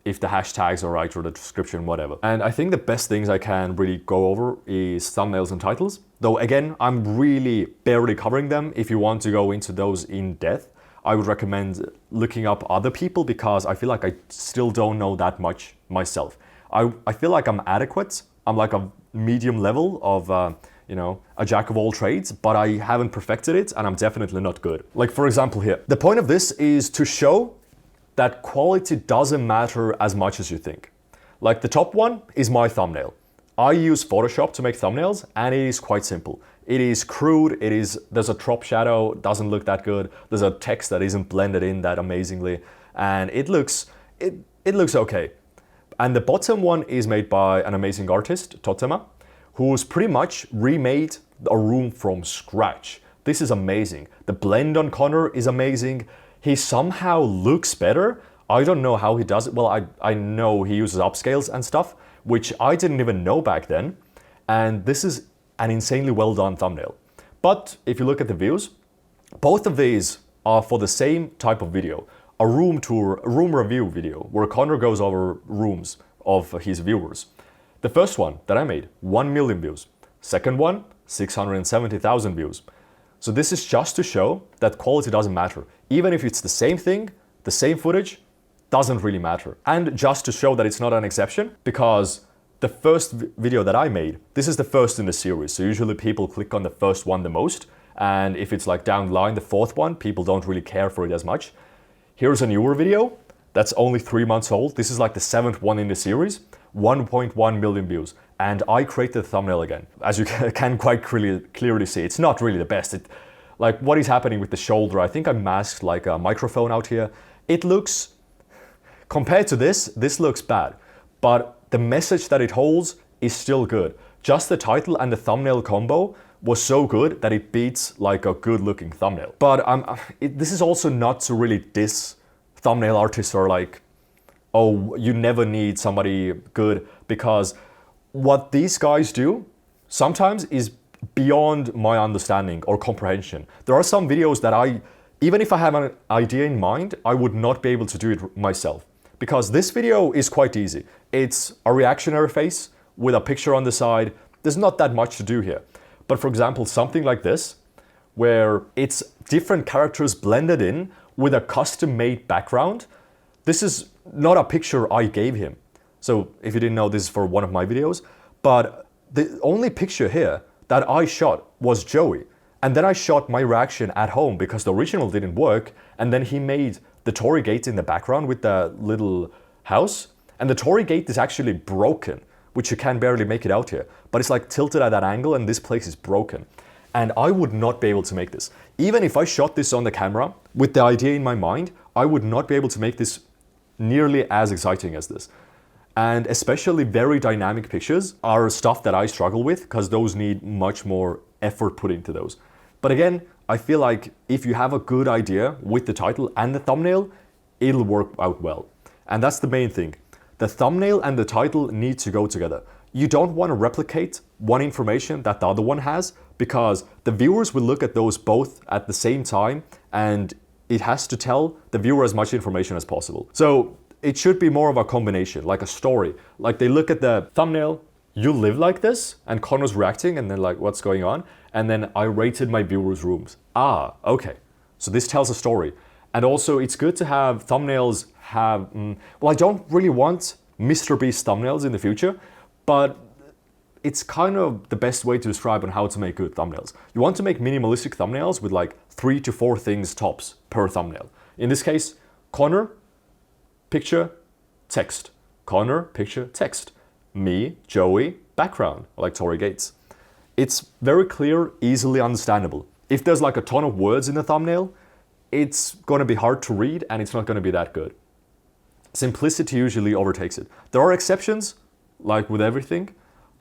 if the hashtags are right or the description, whatever. And I think the best things I can really go over is thumbnails and titles. Though again, I'm really barely covering them. If you want to go into those in depth, I would recommend looking up other people, because I feel like I still don't know that much myself. I feel like I'm adequate. I'm like a medium level of a jack of all trades, but I haven't perfected it, and I'm definitely not good. Like for example here, the point of this is to show that quality doesn't matter as much as you think. Like the top one is my thumbnail. I use Photoshop to make thumbnails, and it is quite simple. It is crude, there's a drop shadow, doesn't look that good. There's a text that isn't blended in that amazingly, and it looks okay. And the bottom one is made by an amazing artist, Totema, who's pretty much remade a room from scratch. This is amazing. The blend on Connor is amazing. He somehow looks better. I don't know how he does it. Well, I know he uses upscales and stuff, which I didn't even know back then. And this is an insanely well done thumbnail. But if you look at the views, both of these are for the same type of video. A room tour, a room review video, where Connor goes over rooms of his viewers. The first one that I made, 1 million views. Second one, 670,000 views. So this is just to show that quality doesn't matter. Even if it's the same thing, the same footage, doesn't really matter. And just to show that it's not an exception, because the first video that I made, this is the first in the series. So usually people click on the first one the most. And if it's like down the line, the fourth one, people don't really care for it as much. Here's a newer video that's only 3 months old. This is like the 7th one in the series, 1.1 million views. And I created the thumbnail again. As you can quite clearly see, it's not really the best. Like what is happening with the shoulder, I think I masked like a microphone out here. It looks, compared to this looks bad. But the message that it holds is still good. Just the title and the thumbnail combo was so good that it beats like a good looking thumbnail. But this is also not to really diss thumbnail artists, or like, oh, you never need somebody good, because what these guys do sometimes is beyond my understanding or comprehension. There are some videos that even if I have an idea in mind, I would not be able to do it myself. Because this video is quite easy. It's a reactionary face with a picture on the side. There's not that much to do here. But for example, something like this, where it's different characters blended in with a custom-made background. This is not a picture I gave him. So if you didn't know, this is for one of my videos. But the only picture here that I shot was Joey. And then I shot my reaction at home because the original didn't work. And then he made the Torii gate in the background with the little house. And the Torii gate is actually broken, which you can barely make it out here. But it's like tilted at that angle, and this place is broken. And I would not be able to make this. Even if I shot this on the camera with the idea in my mind, I would not be able to make this nearly as exciting as this. And especially very dynamic pictures are stuff that I struggle with, because those need much more effort put into those. But again, I feel like if you have a good idea with the title and the thumbnail, it'll work out well. And that's the main thing. The thumbnail and the title need to go together. You don't want to replicate one information that the other one has, because the viewers will look at those both at the same time, and it has to tell the viewer as much information as possible. So it should be more of a combination, like a story. Like they look at the thumbnail, you live like this, and Connor's reacting, and then like, what's going on? And then I rated my viewers' rooms. Ah, okay. So this tells a story. And also it's good to have thumbnails have, well, I don't really want Mr. Beast thumbnails in the future, but it's kind of the best way to describe on how to make good thumbnails. You want to make minimalistic thumbnails with like 3 to 4 things tops per thumbnail. In this case, Connor, picture, text. Connor, picture, text. Me, Joey, background, like Tory Gates. It's very clear, easily understandable. If there's like a ton of words in the thumbnail, it's going to be hard to read and it's not going to be that good. Simplicity usually overtakes it. There are exceptions, like with everything,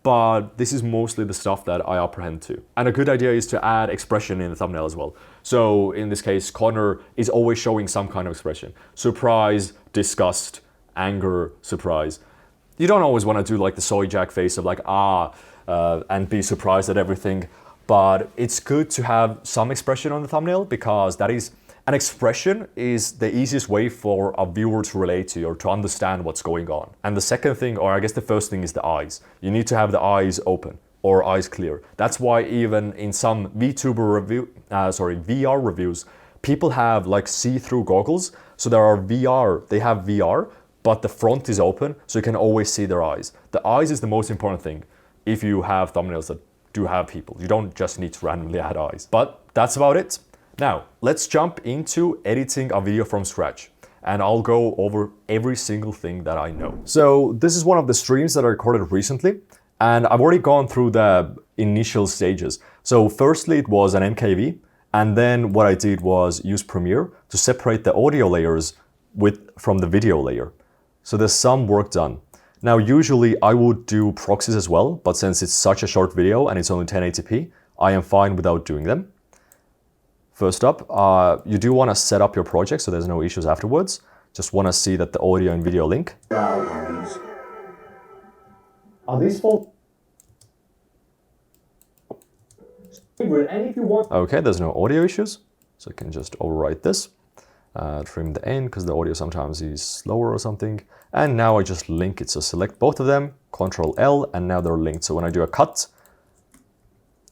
but this is mostly the stuff that I apprehend to. And a good idea is to add expression in the thumbnail as well. So in this case, Connor is always showing some kind of expression. Surprise, disgust, anger, surprise. You don't always want to do like the soy jack face of like, and be surprised at everything. But it's good to have some expression on the thumbnail, because that is, an expression is the easiest way for a viewer to relate to you or to understand what's going on. And the second thing, or I guess the first thing, is the eyes. You need to have the eyes open or eyes clear. That's why even in some VR reviews, people have like see-through goggles. So they have VR, but the front is open, so you can always see their eyes. The eyes is the most important thing if you have thumbnails that do have people. You don't just need to randomly add eyes. But that's about it. Now, let's jump into editing a video from scratch, and I'll go over every single thing that I know. So this is one of the streams that I recorded recently, and I've already gone through the initial stages. So firstly, it was an MKV, and then what I did was use Premiere to separate the audio layers from the video layer. So there's some work done. Now, usually I would do proxies as well, but since it's such a short video and it's only 1080p, I am fine without doing them. First up, you do want to set up your project so there's no issues afterwards. Just want to see that the audio and video link. Are these full? Okay, there's no audio issues, so I can just overwrite this. Trim the end because the audio sometimes is slower or something. And now I just link it. So select both of them, Control L, and now they're linked. So when I do a cut,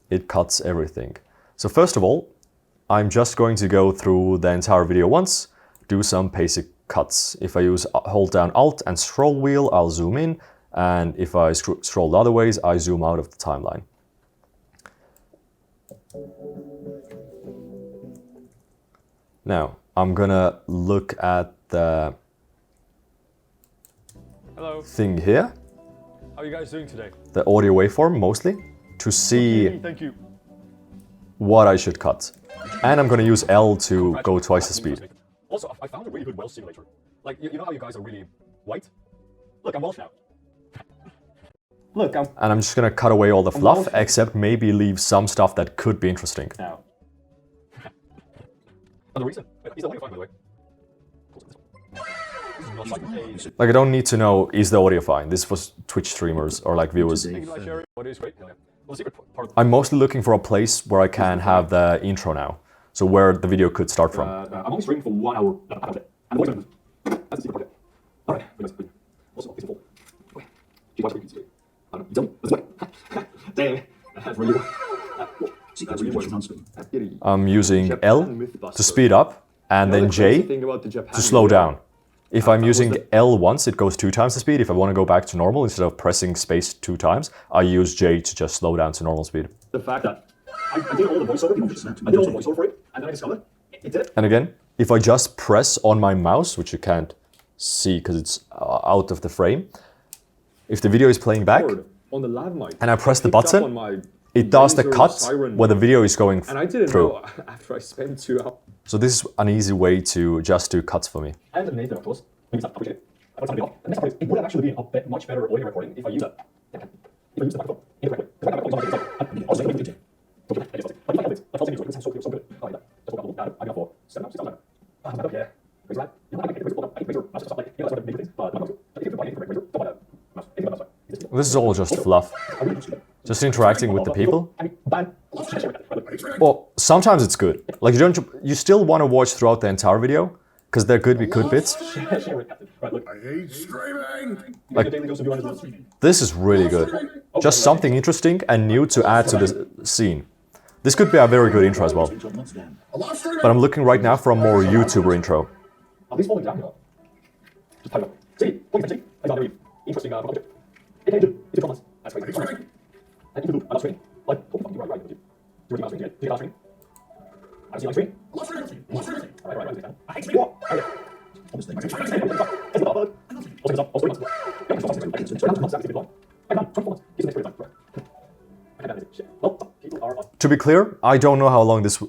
it cuts everything. So first of all, I'm just going to go through the entire video once, do some basic cuts. If I hold down Alt and scroll wheel, I'll zoom in. And if I scroll the other ways, I zoom out of the timeline. Now, I'm gonna look at the thing here. How are you guys doing today? The audio waveform mostly, to see what I should cut. And I'm gonna use L to go twice the speed. Also, I found a really good Welsh simulator. Like, you know how you guys are really white? Look, I'm Welsh now. And I'm just gonna cut away all the fluff, except maybe leave some stuff that could be interesting. Now. Another reason. Is the audio fine, by the way? Like, I don't need to know, is the audio fine? This was Twitch streamers or like viewers. I'm mostly looking for a place where I can have the intro now. So where the video could start from. I'm only streaming for 1 hour. And the voice that's the project. Alright, also, it's full. Okay. She watched me. I don't know. Let's wait. Damn. That's really I'm using L to speed up, and then J to slow down. If I'm using L once, it goes 2 times the speed. If I want to go back to normal, instead of pressing space 2 times, I use J to just slow down to normal speed. The fact that I did all the voiceover, I did all the voiceover for it, and then I discovered it did it. And again, if I just press on my mouse, which you can't see because it's out of the frame, if the video is playing back, on the lav mic, and I press the button, it does the cut where the video is going through. And I didn't know after I spent 2 hours. So this is an easy way to just do cuts for me. And the native, of course. I appreciate it. I put something off. The next part is, it would have actually been a much better audio recording if I use the microphone incorrectly. Because I have a microphone. Also, but if I have it, that's also so good. I like that. That's what I got for 7 hours. Yeah. This is all just fluff. Just interacting with the people. Well, sometimes it's good. Like you still want to watch throughout the entire video, because there could be good bits. I hate streaming. Like, this is really good. Just something interesting and new to add to the scene. This could be a very good intro as well. But I'm looking right now for a more YouTuber intro. At least falling down here. Just type it up. See, what you can see? I got a very interesting project. It came to it's a comments. That's great. And into the loop, I'm not screen. Like, hope you fucking right. Do you want to screen? Do you got screen? I see my screen. Right. I hate screen. To be clear, I don't know how long this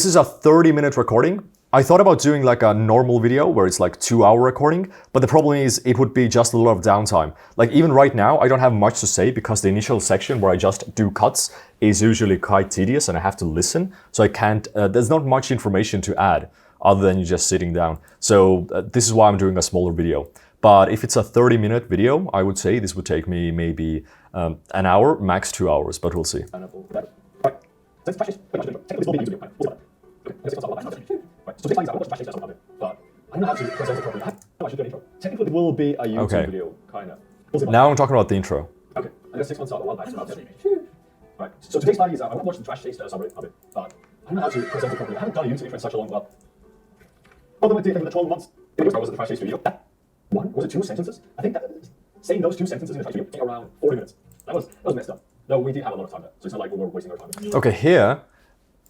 is a 30-minute recording. I thought about doing like a normal video where it's like 2-hour recording, but the problem is it would be just a lot of downtime. Like even right now, I don't have much to say because the initial section where I just do cuts is usually quite tedious and I have to listen. So I can't, there's not much information to add other than you just sitting down. So this is why I'm doing a smaller video. But if it's a 30-minute video, I would say this would take me maybe an hour, max 2 hours, but we'll see. So this line is I don't know but I don't know how to present it properly. How I should do an intro. Technically, it will be a YouTube video, kind of. Now I'm talking about the intro. Okay, I got 6 months out. Right. So today's plan is I want to watch the trash taste summary of it, but I don't know how to present it properly. I haven't done a YouTube intro in such a long while. Well, then the 12 months. I was at the trash taste video. Was it 2 sentences? I think that saying those 2 sentences in the trash video took around 40 minutes. That was messed up. No, we did have a lot of time there, so it's not like we were wasting our time. Okay, here.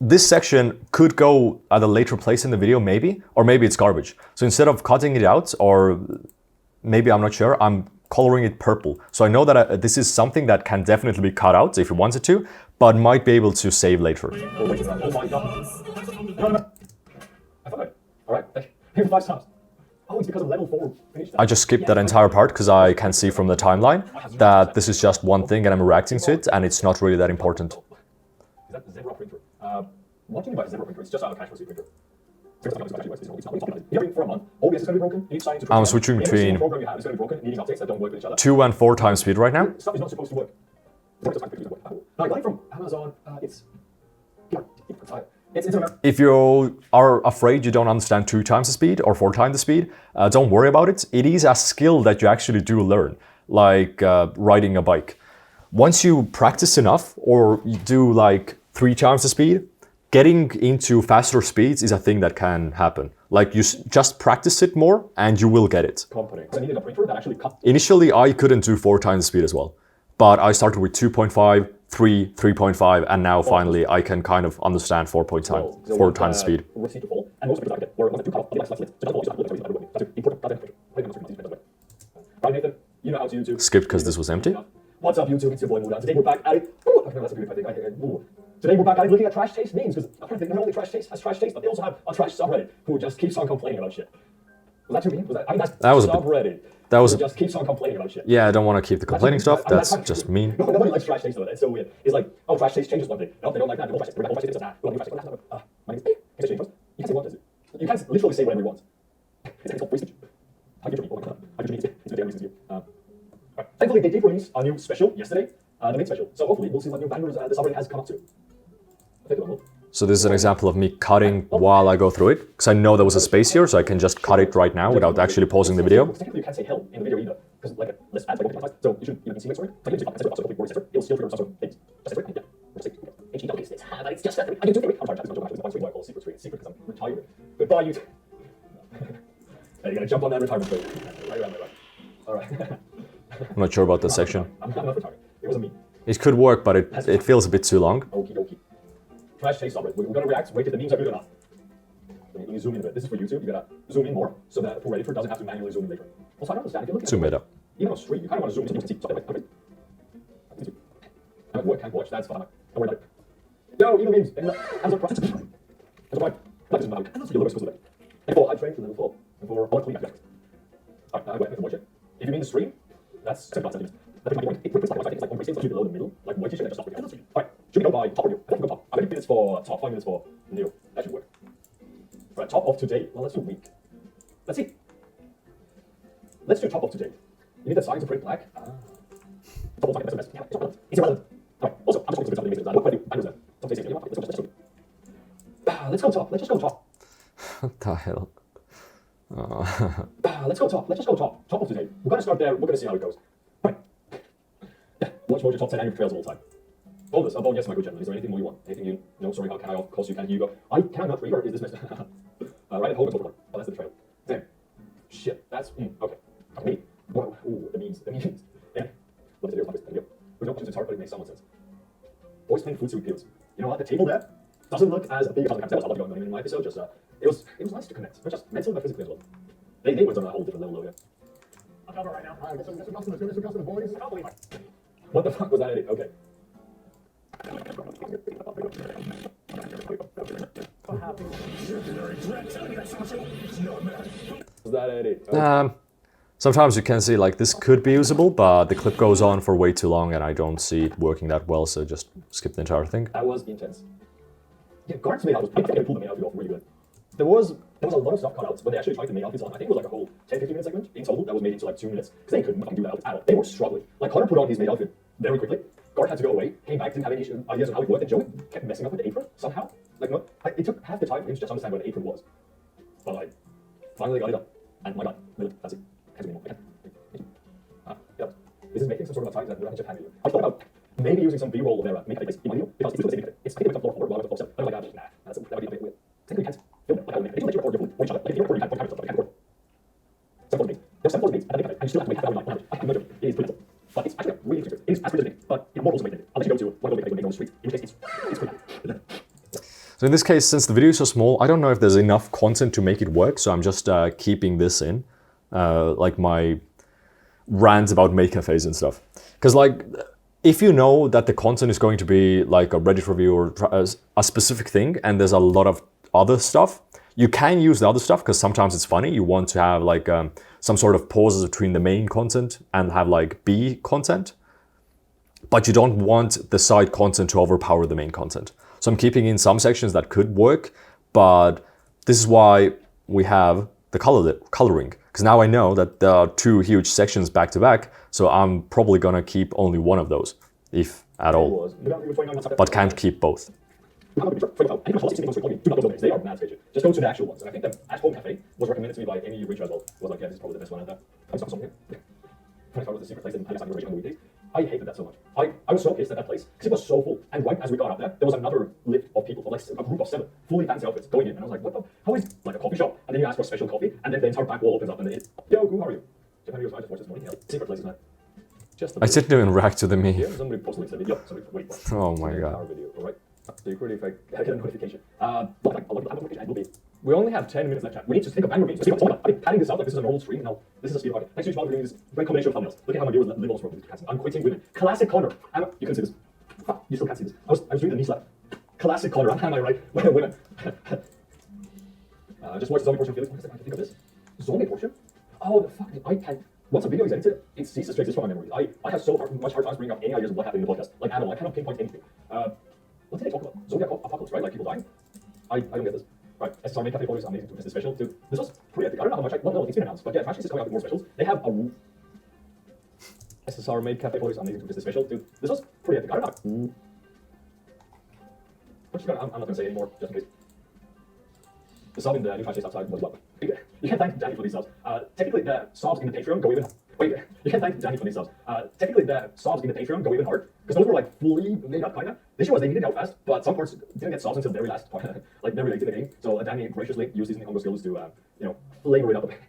This section could go at a later place in the video, maybe, or maybe it's garbage. So instead of cutting it out, or maybe I'm not sure, I'm coloring it purple. So I know that this is something that can definitely be cut out if you wanted to, but might be able to save later. Oh my god. I forgot. Alright, here's 5 times. Oh, it's because of level 4 finished. I just skipped that entire part because I can see from the timeline that this is just one thing and I'm reacting to it and it's not really that important. Is that the zebra printer? What do you mean by zebra printer? It's just a cash receipt printer. For a month, OBS is going to be broken. You need sign to I'm switching between 2 and 4 times speed right now. Stuff is not supposed to work. Now, I got it from Amazon. If you are afraid you don't understand 2 times the speed or 4 times the speed, don't worry about it. It is a skill that you actually do learn, like riding a bike. Once you practice enough or you do like 3 times the speed, getting into faster speeds is a thing that can happen. Like you just practice it more and you will get it. Initially, I couldn't do 4 times the speed as well, but I started with 2.5, 3, 3.5, and now finally I can kind of understand 4 times speed. Right, Nathan? You know how to YouTube. Skipped because this was empty. What's up, YouTube? It's your boy Mudan. Today we're back at it. That's a good thing. Today we're back at it looking at trash taste memes, because apparently not only trash taste has trash taste, but they also have a trash subreddit who just keeps on complaining about shit. Was that too mean? That was a subreddit. That was just keeps on complaining about shit. Yeah, I don't want to keep the complaining stuff. That's just mean. No, nobody likes trash taste though. It's so weird. It's like, oh, trash taste changes one thing. No, they don't like that. They don't like trash taste. Trash taste. My name is you can't say what, does it? You can't literally say whatever you want. It's called free speech. How do you thankfully, they did release a new special yesterday, the main special. So hopefully we'll see what new bangers the subreddit has come up to. So this is an example of me cutting while I go through it, because I know there was a space here, so I can just cut it right now without actually pausing the video. Technically, you can't say hell in the video either, because like let's add like so you should see it. Sorry, it'll steal from some things. It's just I do too. I'm sorry, that's why I call secret because I'm retired. Goodbye, YouTube. Hey, you're gonna jump on that retirement train. Right. All right. I'm not sure about that section. I'm not retired. It wasn't me. It could work, but it feels a bit too long. Okie. Trash taste subreddit. We're gonna react. Wait till the memes are good enough. Let me zoom in a bit. This is for YouTube. You gotta zoom in more so that for Redditor doesn't have to manually zoom in later. Also, I don't understand. If you look at zoom it up. Even on stream, you kind of want to zoom in so you can see something. I'm like, can't watch. That's fine. Don't worry about it. No, even memes. As a process. That's why. That isn't about. You're supposed to be. And for high train to level 4. And for all clean graphics. Alright, wait, watch it. If you mean the stream, that's 7 centimeters. That's like it's like 1 percent below the middle, like white t-shirt and just stop. Alright, should we go by top or new? I think we go top. I'm gonna do this for top, 5 minutes for new. That should work. Right, top of today. Well, let's do week. Let's see. Let's do top of today. You need the sign to print black. Double fucking SMS. Yeah, it's irrelevant. Alright, also, I'm just talking to somebody what do I do? I do that. Don't say anything. Let's go. Let's go talk. Let's just go talk. What the hell? Let's go talk. Let's just go talk. Top of today. We're gonna start there. We're gonna see how it goes. Right. Yeah. Watch more your top 10 anime trails of all time. Bonus. Oh yes, my good gentleman. Is there anything more you want? Anything you? No, sorry. How can I? Of course you can. Here you go. Can I not read or is this messed? Right at home. Oh, that's the trail. Damn. Shit. That's okay. Me. Wow. Ooh, the memes. The memes. Yeah. Love to hear topics. There you go. We don't it's hard, but it makes somewhat sense. Always playing food soup peels. You know what? The table there doesn't look as big as the capital. I love you going in my episode. Just it was nice to connect, but just mentally but physically as well. They went on a whole different level though. Yeah. I'll cover right now. Mr. Customer, boys. What the fuck was that edit? Okay. Was that edit? Okay. Sometimes you can see like this could be usable, but the clip goes on for way too long and I don't see it working that well, so just skip the entire thing. That was intense. Yeah, Garth's main outfit, I think they pulled the main outfit off really good. There was a lot of stuff cut out, but they actually tried to make outfits on. I think it was like a whole 10-15 minute segment in total that was made into like 2 minutes, because they couldn't fucking do that outfit at all. They were struggling. Like Connor put on his main outfit very quickly. Garth had to go away, came back, didn't have any ideas on how it worked, and Joey kept messing up with the apron somehow. Like, no, it took half the time for him to just understand what an apron was. But like, finally got it up. And my god, really, that's it. Can't do anymore. Yeah. This is making some sort of a time that we're just handing you. I thought about maybe using some B-roll of their makeup in my video, because it's the same makeup. It's taking the makeup floor forward, but I'm like, nah, that would be a bit weird. Technically, you can't film it like how we make it. If you let you record your phone, or each other, like if you record, you can't record, you can't record. 740 me. There's 740 me, and you still have to wait half an hour on average. I can't imagine. It is pretty cool. But it's actually really interesting. It is as good as me, but it more also makes it. I'll let you go to one of the makeup we make on the street. In which case, it's pretty cool. So in this case, since the video is so small, I don't know if there's enough content to make it work, so I'm just keeping this in, like my rants about maid cafes and stuff. Because like, if you know that the content is going to be like a Reddit review or a specific thing, and there's a lot of other stuff, you can use the other stuff because sometimes it's funny. You want to have like some sort of pauses between the main content and have like B content, but you don't want the side content to overpower the main content. So I'm keeping in some sections that could work, but this is why we have the coloring, because now I know that there are 2 huge sections back to back, so I'm probably gonna keep only one of those, if at all, but can't keep both. They are mad sketchy. Just go to the actual ones. And I think the At Home Cafe was recommended to me by Amy Rich as well. Was like, yeah, this is probably the best one out there. I saw something here. When I started with the secret place and I decided to on the weekdays, I hated that so much. I was so pissed at that place because it was so full. And right as we got up there was another lift of people, of like a group of 7, fully fancy outfits going in. And I was like, what the? How is like a coffee shop? And then you ask for a special coffee, and then the entire back wall opens up and it's, yo, who are you? Japan News, I just watched this morning. Hell, secret places, man. I didn't even react to the meme. Yeah, somebody posted a video. Somebody, wait, what? Oh my god. Our video, all right. Security if I get a notification. We only have 10 minutes left, chat. We need to think of banger memes. I've been padding this out like this is a normal stream. Now, this is a speed party. Next to each one, we're doing this great combination of thumbnails. Look at how my viewers live on this road. I'm quitting women. Classic Connor. You can see this. You still can't see this. I was doing the knee slap. Classic Connor. Am I right? Women. Just watch the zombie portion of Felix. What is it? I can think of this. Zombie portion? Oh, the fuck. I can't. Once a video is edited, it ceases to exist from my memory. I have so much hard time bringing up any ideas of what happened in the podcast. Like, at all. I cannot pinpoint anything. What did they talk about? Zombie apocalypse, right? Like people dying? I don't get this. Right, SSR Main Cafe Photos Amazing to Business Special. Dude, this was pretty epic. I don't know how much well, no, it's been announced, but yeah, Trash is coming out with more specials. They have a SSR Main Cafe Photos Amazing to Business Special. Dude, this was pretty epic. I don't know. I'm not gonna say anymore, just in case. The sub in the new Trash outside was love. You can't thank Danny for these subs. Technically, the subs in the Patreon go even. Wait, you can't thank Danny for these subs. Technically, the subs in the Patreon go even hard because those were like fully made up, kinda. The issue was they needed out fast, but some parts didn't get subs until very last part, like very late in the game. So Danny graciously used his Nihongo skills to, flavor it up a bit.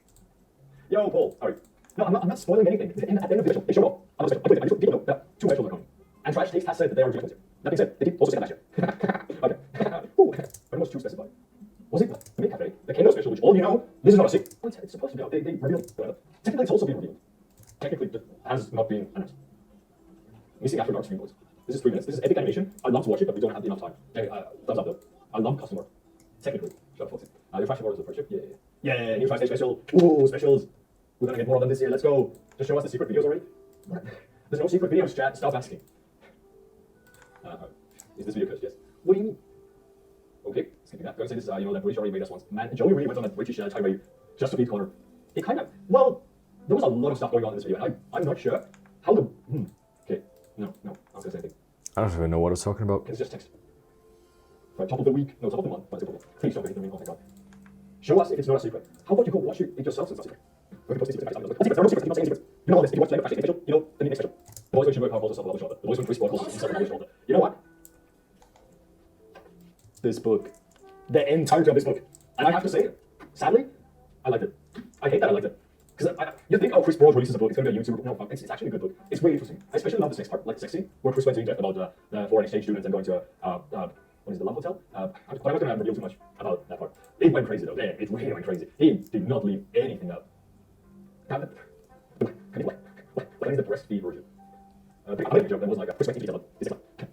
Yo, Paul, sorry. No, I'm not spoiling anything. At the end of the special, they show up. I'm special. I just people know that 2 specials are coming. And Trash Taste has said that they are doing it. That being said, they did also say that last year. Okay. When was 2 specified? Was it the Maid Cafe, the Kendo special, which all you know, this is not a secret. Well, it's supposed to be out. They revealed. Technically, it's also been revealed. Technically, it has not been announced. Missing After Dark stream boys. This is 3 minutes. This is epic animation. I'd love to watch it, but we don't have enough time. Okay, thumbs up though. I love custom art. Technically. Shut up, folks. Your Trash Awards is the first ship. Yeah, new Trash Day special. Ooh, specials. We're gonna get more of them this year. Let's go. Just show us the secret videos already. There's no secret videos, chat. Stop asking. Is this video cursed? Yes. What do you mean? Okay, skipping that. I'm gonna say this, that British already made us once. Man, Joey really went on that British tirade just to beat Connor. It kind of, well, there was a lot of stuff going on in this video, and I'm not sure how the, okay, No, I was gonna say anything. I don't even know what I was talking about. It's just text. Right, top of the week, no, top of the month, but it's please don't anything, oh my god. Show us if it's not a secret. How about you go watch it yourself since it's not a secret? We can post secrets, secrets, there are no secrets, keep on saying secrets. You know all this, if you watch the special, you know the next special. The voice when Sugar calls herself a shoulder. The voice when Chris Boy calls himself a shoulder. You know what? This book. The entirety of this book. And I have to say, sadly, I liked it. I hate that I liked it. Because you think, oh, Chris Broad releases a book, it's going to be a YouTuber. No, it's actually a good book. It's really interesting. I especially love the sex part, like the sex scene, where Chris went in depth about the foreign exchange students and going to, what is the Love Hotel? But I'm not going to reveal too much about that part. It went crazy though. Yeah, it really went crazy. He did not leave anything out. Can you what is the breastfeed version? I made a joke that was like, Chris went in detail about it's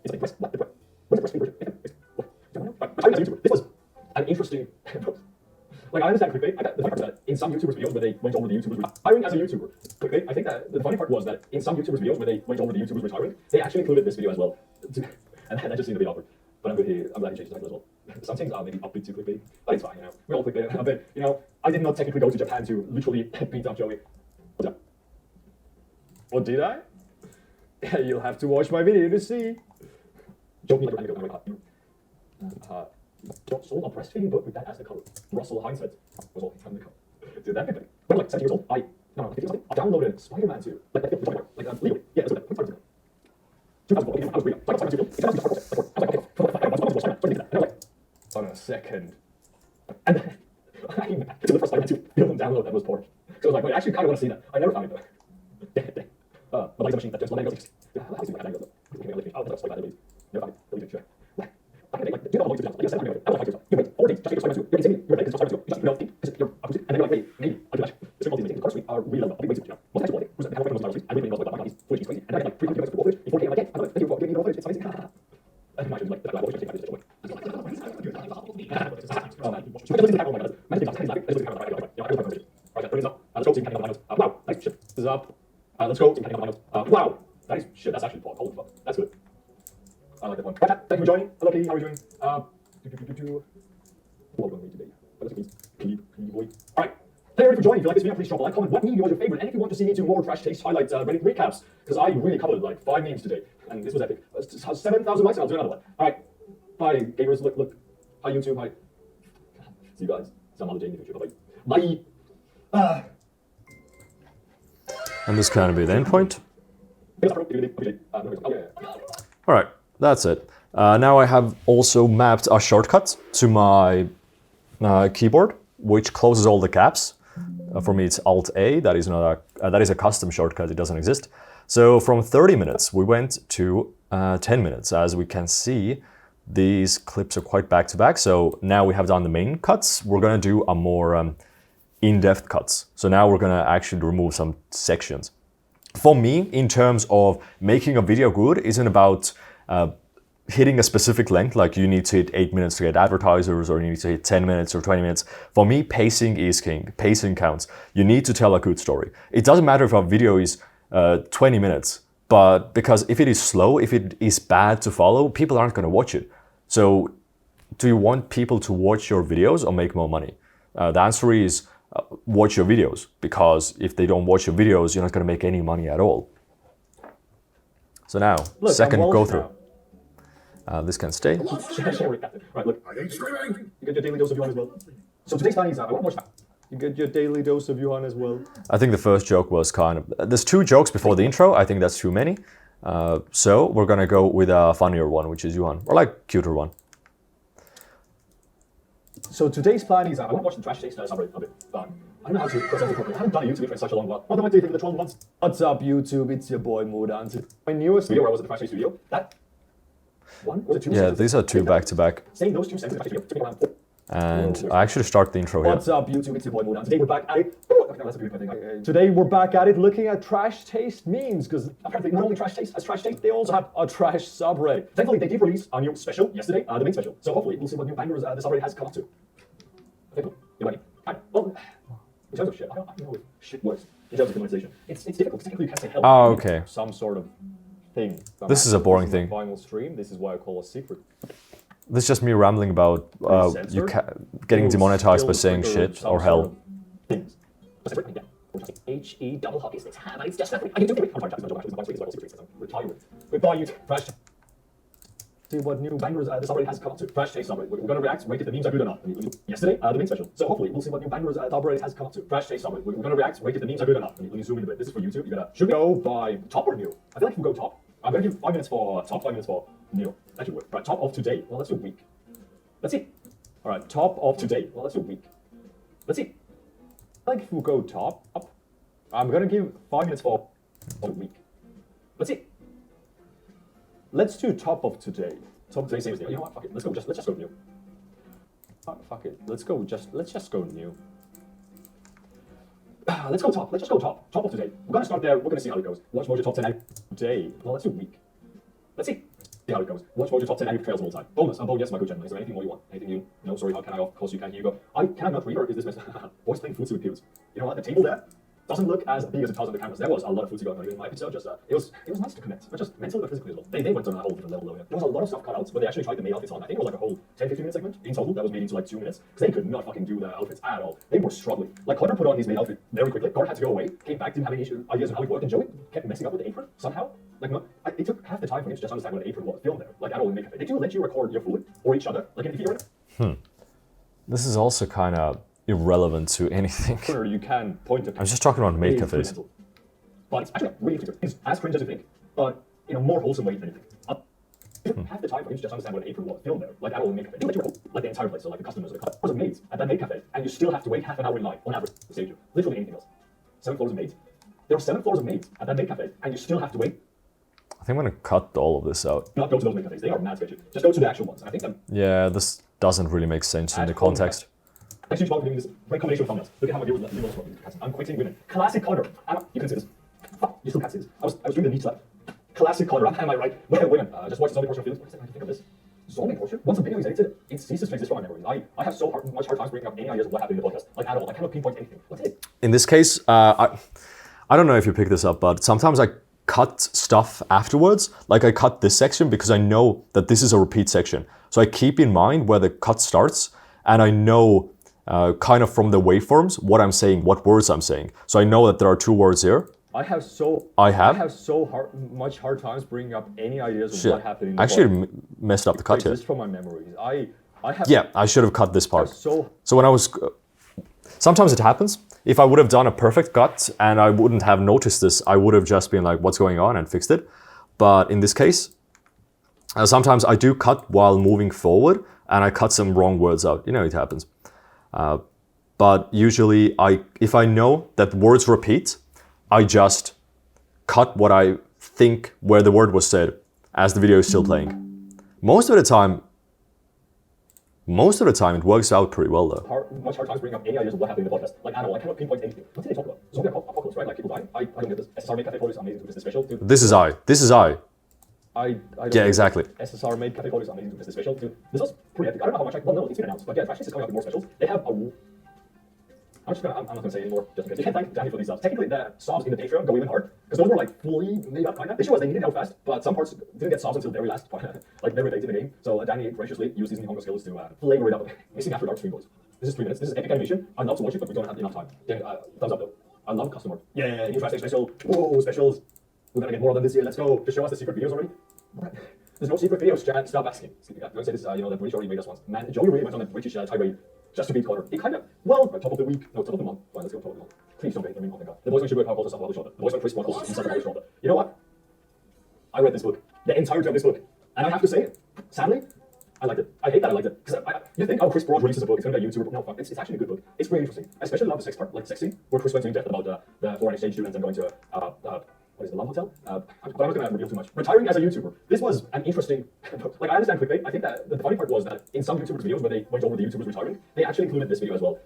like breast, what the breastfeed version? But I was a YouTuber. This was an interesting like, I understand clickbait. I got the funny part that in some YouTubers' videos where they went over the YouTubers retiring as a YouTuber, clickbait, I think that the funny part was that in some YouTubers' videos where they went over the YouTubers retiring, they actually included this video as well. And that just seemed a bit awkward. But I'm glad he changed his title as well. Some things are maybe upbeat to clickbait, but it's fine, you know. We all clickbait a bit, you know. I did not technically go to Japan to literally beat up Joey. What's up? Or did I? You'll have to watch my video to see. Joke me like you're Don't sold a breastfeeding book with that as the cover. Russell Hindsight was all the cover. Dude, that'd be funny. When I'm like 7 years old, I downloaded Spider-Man 2. Legally. Yeah, that's what that. 2000, I was reading. On a second. And then I went to the first Spider-Man 2 film download that was porn. So I was like, wait, I actually kind of want to see that. I never found it though. But like the machine that just one angle. Oh, that's like that. Never found it. Sure. Let's go. Wow, that is shit. That's actually fun. Holy fuck, that's good. I like that one. Thank you for joining. Hello, Katie. How are you doing? Welcome me today. Please, boy. All right. Thank you for joining. If you like this video, please drop a like, comment what meme was your favorite, and if you want to see me do more trash taste highlights, Reddit recaps, because I really covered like 5 memes today, and this was epic. 7,000 likes, and I'll do another one. All right. Bye, gamers. Look. Hi, YouTube. Hi. See you guys some other day in the future. Bye. Bye. And this kind of be the endpoint. Alright, that's it. Now I have also mapped a shortcut to my keyboard, which closes all the caps. For me, it's Alt-A. That is not that is a custom shortcut. It doesn't exist. So from 30 minutes, we went to 10 minutes. As we can see, these clips are quite back-to-back. So now we have done the main cuts. We're going to do a more in-depth cuts. So now we're going to actually remove some sections. For me, in terms of making a video good, isn't about hitting a specific length, like you need to hit 8 minutes to get advertisers, or you need to hit 10 minutes or 20 minutes. For me, pacing is king. Pacing counts. You need to tell a good story. It doesn't matter if a video is 20 minutes, but because if it is slow, if it is bad to follow, people aren't going to watch it. So do you want people to watch your videos or make more money? The answer is watch your videos, because if they don't watch your videos, you're not going to make any money at all. So now, look, second go through. This can stay. Right, look. I ain't streaming. You get your daily dose of Yuan as well. So today's plan is I won't watch that. You get your daily dose of Yuan as well. I think the first joke was kind of... There's 2 jokes before the intro. I think that's too many. So we're going to go with a funnier one, which is Yuan, or like cuter one. So today's plan is I want to watch the trash taste summary of it. I don't know how to present it properly. I haven't done a YouTube video in such a long while. What do you think of the 12 months? What's up, YouTube? It's your boy Mudan. My newest video where I was at the trash taste studio. That one was it 2 Yeah, these are 2 back-to-back. Saying those 2 sentences took me around 4. And I actually start the intro here. What's up, YouTube? It's your boy Mudan. Today we're back at it. Today we're back at it looking at trash taste memes, because apparently not only trash taste has trash taste, they also have a trash subreddit. Thankfully, they did release a new special yesterday, the main special. So hopefully we'll see what new bangers the subreddit has come up to. Okay, cool. Well, in terms of shit, I don't know if shit works in terms of monetization. It's difficult. Technically, you can't say help. Oh, okay. Some sort of thing. This is a boring thing. Final stream. This is why I call a secret. This is just me rambling about getting demonetized by saying shit or hell. H-E double hockey sticks. It's just I can do it. I'm retirement. by YouTube. Crash. See what new bangers this already has come up to. Crash Taste Summary. We're gonna react, rate if the memes are good or not. Yesterday, the main special. So hopefully we'll see what new bangers the already has come up to. Crash Taste Summary. We're gonna react, rate if the memes are good or not. Let me zoom in a bit. This is for YouTube. You gotta should we go by top or new? I feel like we'll go top. I'm gonna give 5 minutes for top, 5 minutes for new. That should work. Right, top of today. Well, let's do week. Let's see. All right, top of today. Well, let's do week. Let's see. I think if we'll go top up. I'm gonna give 5 minutes for a week. Let's see. Let's do top of today. Top of today, same as new. You know what? Fuck it. Let's just go new. Fuck it. Let's just go new. Let's go top. Let's just go top. Top of today. We're gonna start there. We're gonna see how it goes. Watch Mojo top 10 today. Well, let's do week. Let's see how it goes. Watch Mojo top 10 anime trails of all time. Bonus. Oh yes, my good gentlemen. Is there anything more you want? Anything you? No, sorry. How can I? Of course you can. Here you go. Can I not read or is this mess? Boys playing footsie with pews. You know what? The table there doesn't look as big as it does on the cameras. There was a lot of footsie going on in my episode. Just it was nice to connect, not just mentally but physically as well. They went on a whole different level though. Yeah. There was a lot of stuff cut out, but they actually tried to make outfits on. I think it was like a whole 10-15 minute segment in total that was made into like 2 minutes because they could not fucking do the outfits at all. They were struggling. Like Carter put on his main outfit very quickly. Carter had to go away, came back, didn't have any ideas on how it worked, and Joey kept messing up with the apron somehow. Like it took half the time for him to just understand what an apron was filmed there. Like at all in makeup. They do let you record your food or each other. Like in the video. This is also kind of irrelevant to anything. You can point to. I was just talking about maid cafes. But it's actually really interesting. It's as cringe as you think, but in a more wholesome way than anything. Half the time for him to just understand what an apron was filmed there, like at all in maid cafe. They let you record like the entire place, so like the customers, the maids at that maid cafe, and you still have to wait half an hour in line on average to stage you. Literally anything else. 7 floors of maids. There are 7 floors of maids at that maid cafe, and you still have to wait. I think I'm gonna cut all of this out. Not go to those maid cafes. They are mad sketchy. Just go to the actual ones. I think yeah, this doesn't really make sense in the context. Thanks to doing this great combination of thumbnails. Look at how my viewers love. I'm quitting women. Classic Connor. You can see this. You still can't see this. I was doing the neat stuff. Classic Connor. Am I right? Women. Just watch the zombie portion of feelings. What do you think of this? Zombie portion? Once a video is edited, it ceases to exist from my memory. I have much hard time bringing up any ideas of what happened in the podcast. Like at all. I cannot pinpoint anything. What's it? In this case, I don't know if you picked this up, but sometimes I cut stuff afterwards. Like I cut this section because I know that this is a repeat section. So I keep in mind where the cut starts, and I know kind of from the waveforms what I'm saying, what words I'm saying. So I know that there are 2 words here. I have much hard times bringing up any ideas of what happened in the actually messed up the cut here. Just from my memories. I should have cut this part. So when I was sometimes it happens. If I would have done a perfect cut and I wouldn't have noticed this, I would have just been like, what's going on, and fixed it. But in this case, sometimes I do cut while moving forward and I cut some wrong words out. You know, it happens. But usually if I know that words repeat, I just cut what I think where the word was said as the video is still playing. Most of the time it works out pretty well though. Much hard times bringing up any ideas of what happened in the podcast. Like at all, I cannot pinpoint anything. What did they talk about? Zombie apocalypse, right? Like people dying? I don't get this. SSR made cafe photos, amazing to business special. Dude. This is I. Yeah, exactly. SSR made cafe photos, amazing to business special. Dude, this was pretty epic. I don't know how much well, no, it's been announced. But yeah, Trash Taste is coming out with more specials. They have a... I'm not gonna say anymore, just in case. You can't thank Danny for these subs. Technically, the subs in the Patreon go even hard, because those were like fully made up, kinda. The issue was they needed out fast, but some parts didn't get subs until very last, like very late in the game. So Danny graciously used his Nihongo skills to flavor it up. Missing after dark stream boys. This is 3 minutes. This is epic animation. I'd love to watch it, but we don't have enough time. Then, thumbs up though. I love custom art. Yeah, new Trash Taste special. Whoa, specials. We're gonna get more of them this year. Let's go. Just show us the secret videos already. What? There's no secret videos, Jan. Stop asking. I'm gonna say this, the British already made us once. Man, Joey really went on a British tirade just to beat Connor. It kind of, top of the week. No, top of the month. Fine, let's go top of the month. Please don't make me, oh my god. The boys on Sugar Power calls us about the shoulder. The boys on Chris Broad calls us himself about the shoulder. You know what? I read this book, the entirety of this book, and I have to say it. Sadly, I liked it. I hate that I liked it. Because you think, oh, Chris Broad releases a book, it's gonna be a YouTuber book. No, fuck, it's actually a good book. It's really interesting. I especially love the sex part, like the sex scene, where Chris went into depth about the foreign exchange students and going to what is it, the Love Hotel? But I'm not going to reveal too much. Retiring as a YouTuber. This was an interesting... like, I understand clickbait. I think that the funny part was that in some YouTubers' videos where they went over the YouTubers retiring, they actually included this video as well.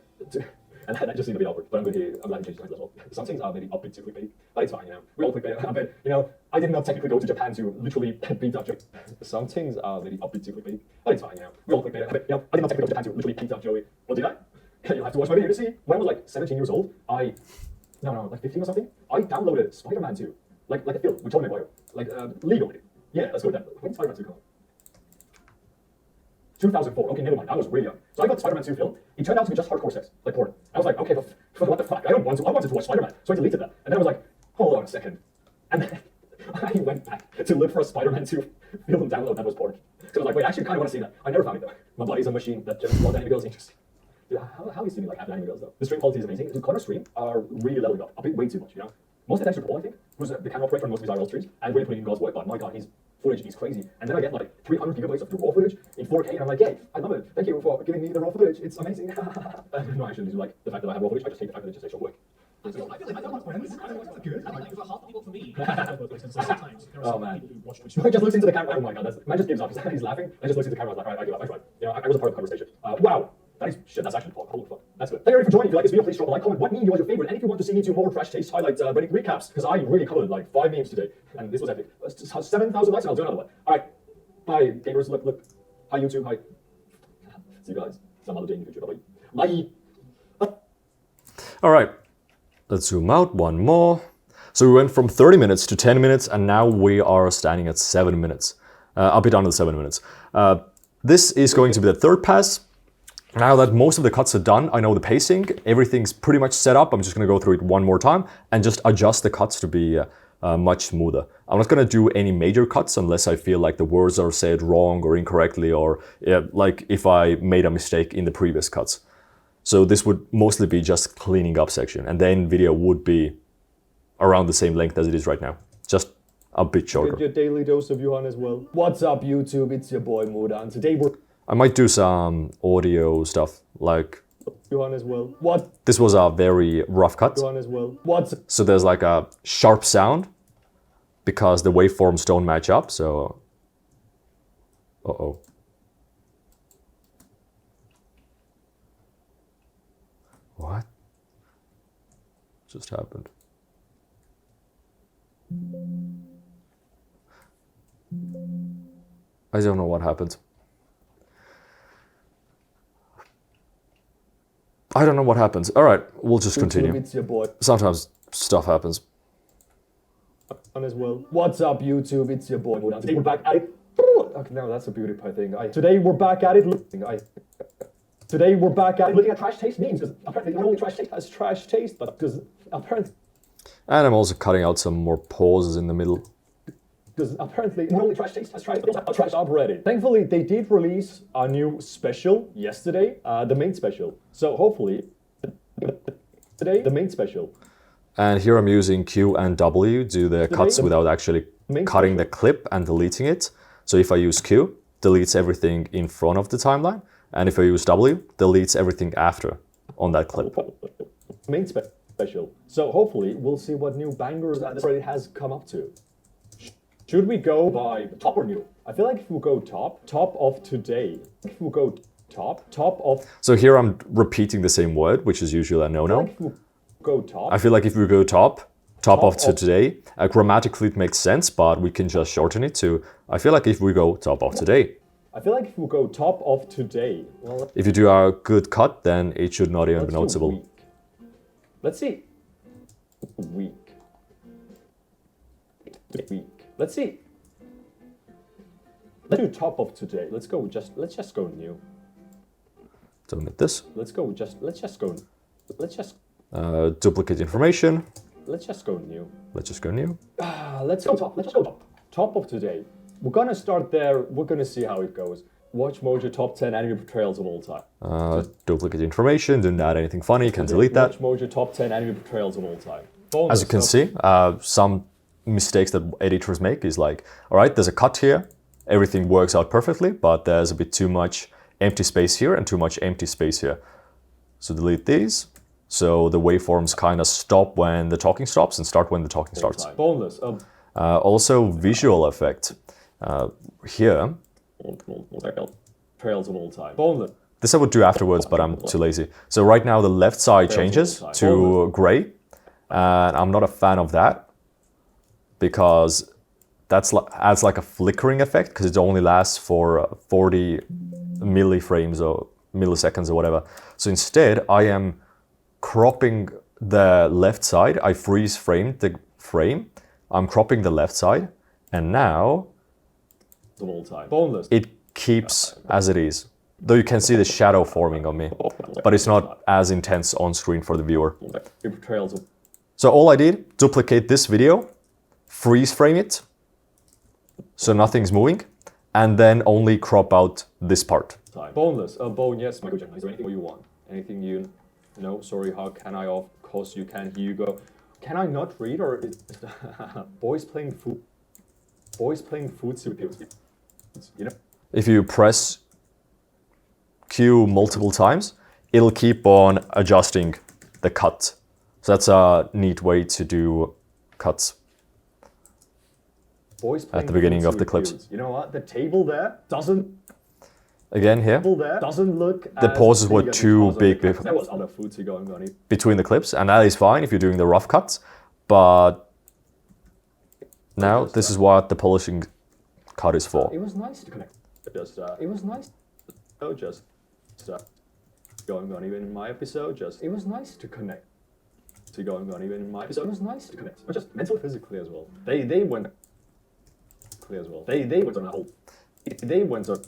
And that just seemed a bit awkward. But I'm glad you changed the title as well. Some things are maybe a bit too clickbait. But it's fine, We all clickbait. I bet, I did not technically go to Japan to literally beat up Joey. Some things are maybe a bit too clickbait. But it's fine, We all clickbait. I bet, I did not technically go to Japan to literally beat up Joey. Well, did I? You'll have to watch my video to see. When I was like 17 years old, like 15 or something, I downloaded Spider-Man 2. Like a film with Tobey Maguire. Legally. Yeah, let's go with that. When did Spider-Man 2 come out? 2004. Okay, never mind. I was really young. So I got the Spider-Man 2 film. It turned out to be just hardcore sex, like porn. I was like, okay, what the fuck? I wanted to watch Spider-Man. So I deleted that. And then I was like, hold on a second. And then I went back to look for a Spider-Man 2 film download that was ported. So I was like, wait, I actually kind of want to see that. I never found it though. My body's a machine that just loves anime girls. Interesting. Dude, how is streaming like half the anime girls though? The stream quality is amazing. The Connor's stream are really leveling up. A bit way too much, you know? Most of the extra Paul, I think, who's the camera operator on most of his IRL streams, and really putting in God's work, but my god, his footage is crazy. And then I get like 300 gigabytes of the raw footage in 4K, and I'm like, yeah, I love it. Thank you for giving me the raw footage. It's amazing. No, actually, this is like the fact that I have raw footage. I just hate the fact that it just takes short work. I feel like I don't want friends. I don't want to good. I like for half the people for me. Sometimes there are Oh some man. people who watch Twitch. He just looks into the camera. Oh my god, man just gives up. He's laughing and just looks into the camera. I was like, alright, I give up. I tried. You know, I was a part of the conversation. Wow. That is shit. That's actually holy fuck. That's good. Thank you everybody for joining. If you like this video, please drop a like, comment what meme was your favorite, and if you want to see me do more trash taste highlight Reddit recaps, because I really covered like 5 memes today, and this was epic. 7,000 likes, and I'll do another one. All right, bye gamers. Look. Hi YouTube. Hi. See you guys some other day in the future. Bye. All right, let's zoom out one more. So we went from 30 minutes to 10 minutes, and now we are standing at 7 minutes. I'll be done with 7 minutes. This is going to be the third pass. Now that most of the cuts are done, I know the pacing, everything's pretty much set up. I'm just going to go through it one more time and just adjust the cuts to be much smoother. I'm not going to do any major cuts unless I feel like the words are said wrong or incorrectly, or like if I made a mistake in the previous cuts. So this would mostly be just cleaning up section, and then video would be around the same length as it is right now, just a bit shorter. Get your daily dose of Yuhan as well. What's up YouTube? It's your boy Mudan. Today we're I might do some audio stuff, like Yuhan as well. What? this was a very rough cut. Yuhan as well. What's So there's like a sharp sound because the waveforms don't match up, so... Uh-oh. What just happened? I don't know what happened. I don't know what happens. All right, we'll just continue. It's your boy Sometimes stuff happens. Yuhan as well. What's up YouTube? It's your boy Mudan. Today we're back at it. Okay, no, that's a beauty pie thing. Today we're back at it. Today we're back at it looking at trash taste memes, because apparently not only trash taste has trash taste, but because apparently And I'm also cutting out some more pauses in the middle. not only trash taste has trash subreddit. Thankfully, they did release a new special yesterday, the main special. So hopefully, today the main special. And here I'm using Q and W to do the cuts without actually cutting the clip and deleting it. So if I use Q, deletes everything in front of the timeline. And if I use W, deletes everything after on that clip. Main special. So hopefully, we'll see what new bangers that Reddit has come up to. Should we go by top or new? I feel like if we go top of today. If we go top of. So here I'm repeating the same word, which is usually a no-no. If we go top. I feel like if we go top of today, grammatically it makes sense, but we can just shorten it to, I feel like if we go top of today. I feel like if we go top of today. Well, If you do a good cut, then it should not even be noticeable. week. Let's see. Week. Let's see. Let's do top of today. Let's just go new. Don't need this. Let's just go Duplicate information. Let's just go new. Let's just go new. Let's go top. Let's just go top. Top of today. We're gonna start there. We're gonna see how it goes. Watch Mojo top 10 anime portrayals of all time. Duplicate information. Didn't add anything funny. Can delete that. Watch Mojo top 10 anime portrayals of all time. As you can see, some mistakes that editors make is like, all right, there's a cut here. Everything works out perfectly, but there's a bit too much empty space here and too much empty space here. So delete these. So the waveforms kind of stop when the talking stops and start when the talking starts. Boneless. Also, visual effect. Here, Trails of all time. Boneless. this I would do afterwards, but I'm too lazy. So right now the left side changes to gray, and I'm not a fan of that because that adds like a flickering effect because it only lasts for 40 milliframes or milliseconds or whatever. So instead, I am cropping the left side. I freeze framed the frame. I'm cropping the left side, and now Of all time. Boneless. it keeps as it is. Though you can see the shadow forming on me, but it's not as intense on screen for the viewer. Trails of So all I did, duplicate this video, freeze frame it, so nothing's moving, and then only crop out this part. Time. Boneless. Bone, yes, Michael Jackson. Is there anything you want? Anything you know? Sorry, how can I? Of course you can. Here you go. Can I not read or is boys playing food? Boys playing food super. You know? If you press Q multiple times, it'll keep on adjusting the cut. So that's a neat way to do cuts Boys at the beginning of the clips. You know what? The table there doesn't. Again here, Doesn't look. the pauses were too big There was other food to go on. between the clips, and that is fine if you're doing the rough cuts, but now this is what the polishing cut is for. It was nice to connect. It was nice. Oh, going on even in my episode. It was nice to connect. To going on even in my episode. It was nice to connect, but just mentally, physically as well. They went. As well. They went on a whole. They went on.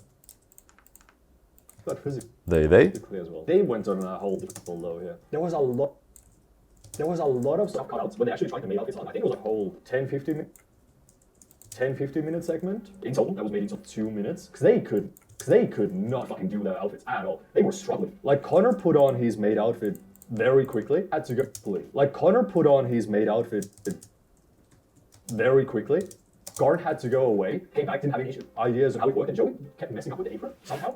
But physically as well. They went on a whole different low here. There was a lot of stuff cutouts when they actually tried to make out this on. I think it was a whole 10-15 minute segment in total that was made into 2 minutes. Because they could not fucking do their outfits at all. They were struggling. Like Connor put on his maid outfit very quickly. Had to go quickly. Like Connor put on his maid outfit very quickly. Guard had to go away. Came back, didn't have any issue. Ideas of how it worked, and Joey kept messing up with the apron somehow.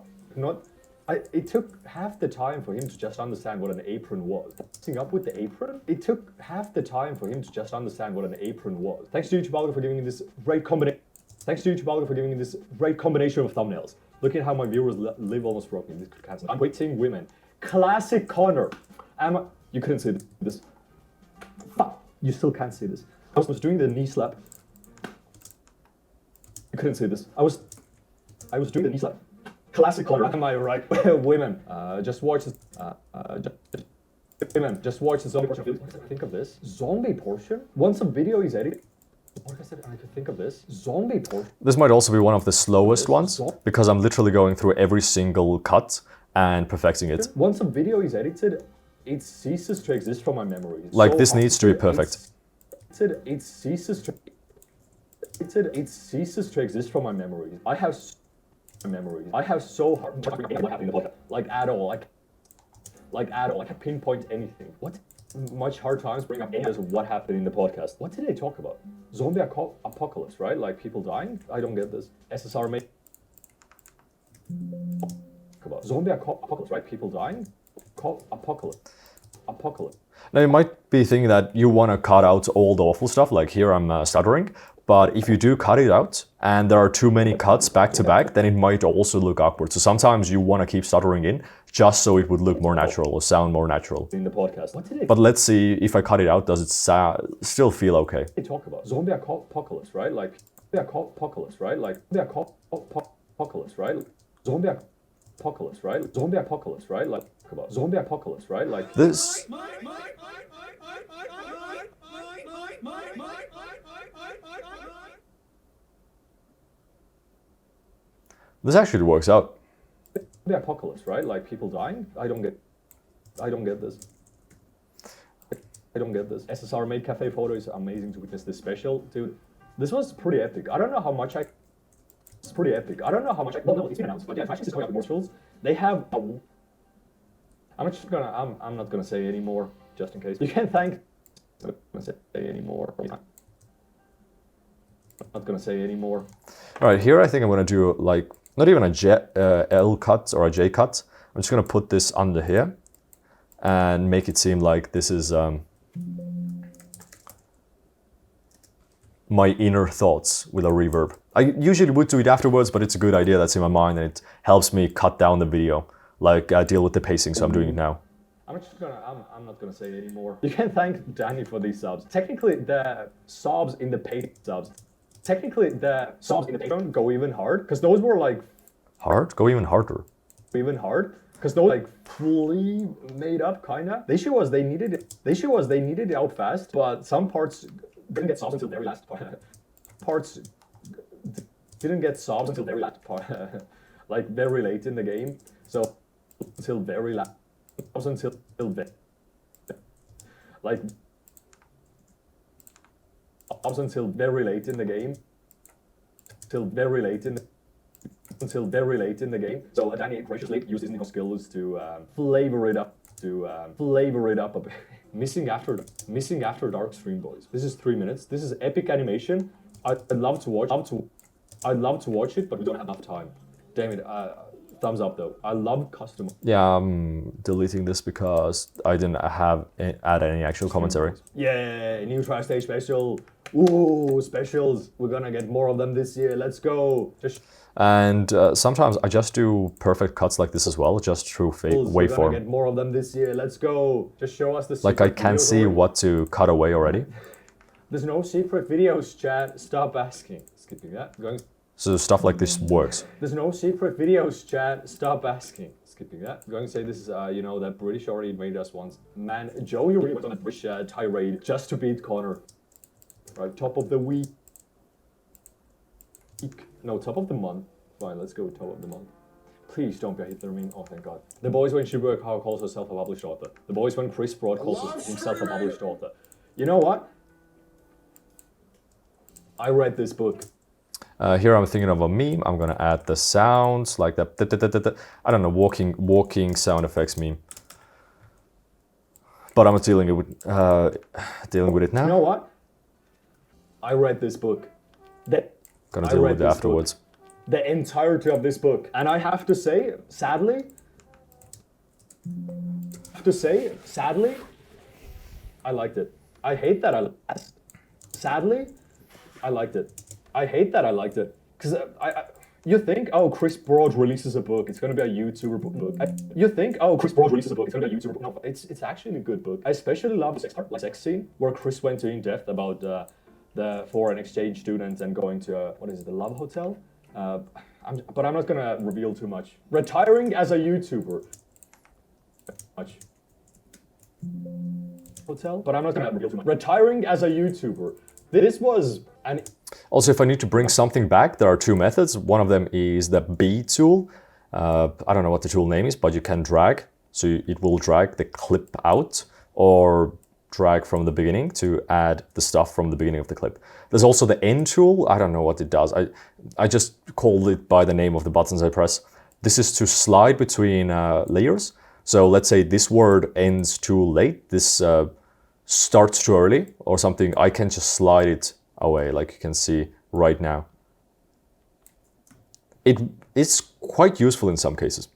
It took half the time for him to just understand what an apron was. Messing up with the apron? It took half the time for him to just understand what an apron was. Thanks to YouTube Algo for giving me this great combination. Thanks to YouTube Algo for giving me this great combination of thumbnails. Look at how my viewers live almost broke me. This could cancel. I'm waiting women. Classic Connor. You couldn't see this. Fuck. You still can't see this. I was doing the knee slap. You couldn't see this. I was doing the knee slap. Classic Connor. Am I right? Women. Just watch this. Women. Just watch the zombie portion. What did I think of this? Zombie portion? Once a video is edited. What I said, I could think of this. Zombie portion. This might also be one of the slowest ones, because I'm literally going through every single cut and perfecting it. Once a video is edited, it ceases to exist from my memory. Like so this needs to be perfect. It ceases to exist from my memory. I have so hard what happened in the podcast. Like at all. Like at all. I can pinpoint anything. What? Much hard times bring up ideas of what happened in the podcast. What did they talk about? Zombie apocalypse, right? Like people dying? I don't get this. SSR made about zombie apocalypse, right? People dying? Apocalypse. Now you might be thinking that you want to cut out all the awful stuff, like here I'm stuttering, but if you do cut it out and there are too many cuts back to back, then it might also look awkward. So sometimes you want to keep stuttering in just so it would look more natural or sound more natural. In the podcast. But let's see if I cut it out, does it still feel okay? They talk about zombie apocalypse, right? Like the apocalypse, right? Like the apocalypse, right? Zombie apocalypse, right? Zombie apocalypse, right? Like about zombie apocalypse, right? Like this. This actually works out. The apocalypse, right? Like people dying? I don't get this. I don't get this. SSR made cafe photo is amazing to witness this special. Dude, this was pretty epic. I don't know how much it's pretty epic. I don't know how much well, no, it's been announced, but yeah, Fashion is coming out with more tools. They have a I'm not gonna say any more, just in case. You can thank I'm not gonna say any more. I'm not gonna say any more. Alright, here I think I'm gonna do like not even a L cut or a J cut. I'm just gonna put this under here and make it seem like this is my inner thoughts with a reverb. I usually would do it afterwards, but it's a good idea that's in my mind and it helps me cut down the video, like deal with the pacing, so I'm doing it now. I'm not gonna say any more. You can thank Danny for these subs. Technically, the subs in the Patreon go even hard, because those were like... Hard? Go even harder. Even hard? Because those like fully made up, kinda. The issue was they needed it out fast, but some parts didn't get subs until very last part. Parts didn't get subs until very last part. Like very late in the game. So until very last. Like up until very late in the game. until very late in the game. So Danny graciously used his skills to flavor it up a bit. Missing after dark stream, boys. This is 3 minutes. This is epic animation. I'd love to watch it, but we don't have enough time. Damn it. Thumbs up though. I love custom. Yeah, I'm deleting this because I didn't add any actual commentary. Yeah, new Trash Day special. Ooh, specials. We're gonna get more of them this year. Let's go. And sometimes I just do perfect cuts like this as well, just through waveform. We're gonna get more of them this year. Let's go. Just show us the like I can see what to cut away already. There's no secret videos, chat. Stop asking. Skipping that. Going. So stuff like this works. There's no secret videos, chat. Stop asking. Skipping that. I'm going to say this is, that British already made us once. Man, Joe, you really went on a British tirade just to beat Connor. Right, top of the week. No, top of the month. Fine, let's go top of the month. Please don't be a Hitler meme. Oh, thank God. The boys when Shibur calls herself a published author. The boys when Chris Broad calls himself a published author. You know what? I read this book. Here I'm thinking of a meme. I'm gonna add the sounds like that. I don't know, walking sound effects meme. But I'm dealing with it now. You know what? I read this book. Gonna deal with it afterwards. The entirety of this book, and I have to say, sadly, I liked it. I hate that I sadly, I liked it. I hate that I liked it. Because you think, oh, Chris Broad releases a book, it's going to be a YouTuber book. You think, oh, Chris Broad releases a book, it's going to be a YouTuber book. No, it's actually a good book. I especially love the sex part, like sex scene, where Chris went in depth about the foreign exchange students and going to, the Love Hotel? But I'm not going to reveal too much. Retiring as a YouTuber. Hotel? But I'm not going to reveal too much. Retiring as a YouTuber. This was an... Also, if I need to bring something back, there are two methods. One of them is the B tool. I don't know what the tool name is, but you can drag. So it will drag the clip out or drag from the beginning to add the stuff from the beginning of the clip. There's also the N tool. I don't know what it does. I just called it by the name of the buttons I press. This is to slide between layers. So let's say this word ends too late. This starts too early or something. I can just slide it away, like you can see right now. It's quite useful in some cases.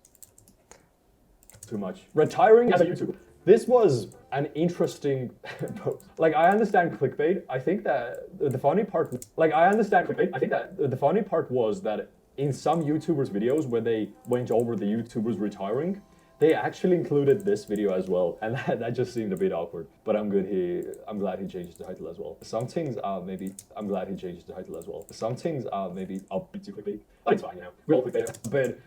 Too much. Retiring as a YouTuber. This was an interesting post. Like, I understand clickbait. I think that the funny part, the funny part was that in some YouTubers' videos where they went over the YouTubers retiring, they actually included this video as well, and that just seemed a bit awkward. But I'm glad he changed the title as well. Some things I'm glad he changed the title as well. Some things maybe I'll be too clickbait. But it's fine, we all clickbait. But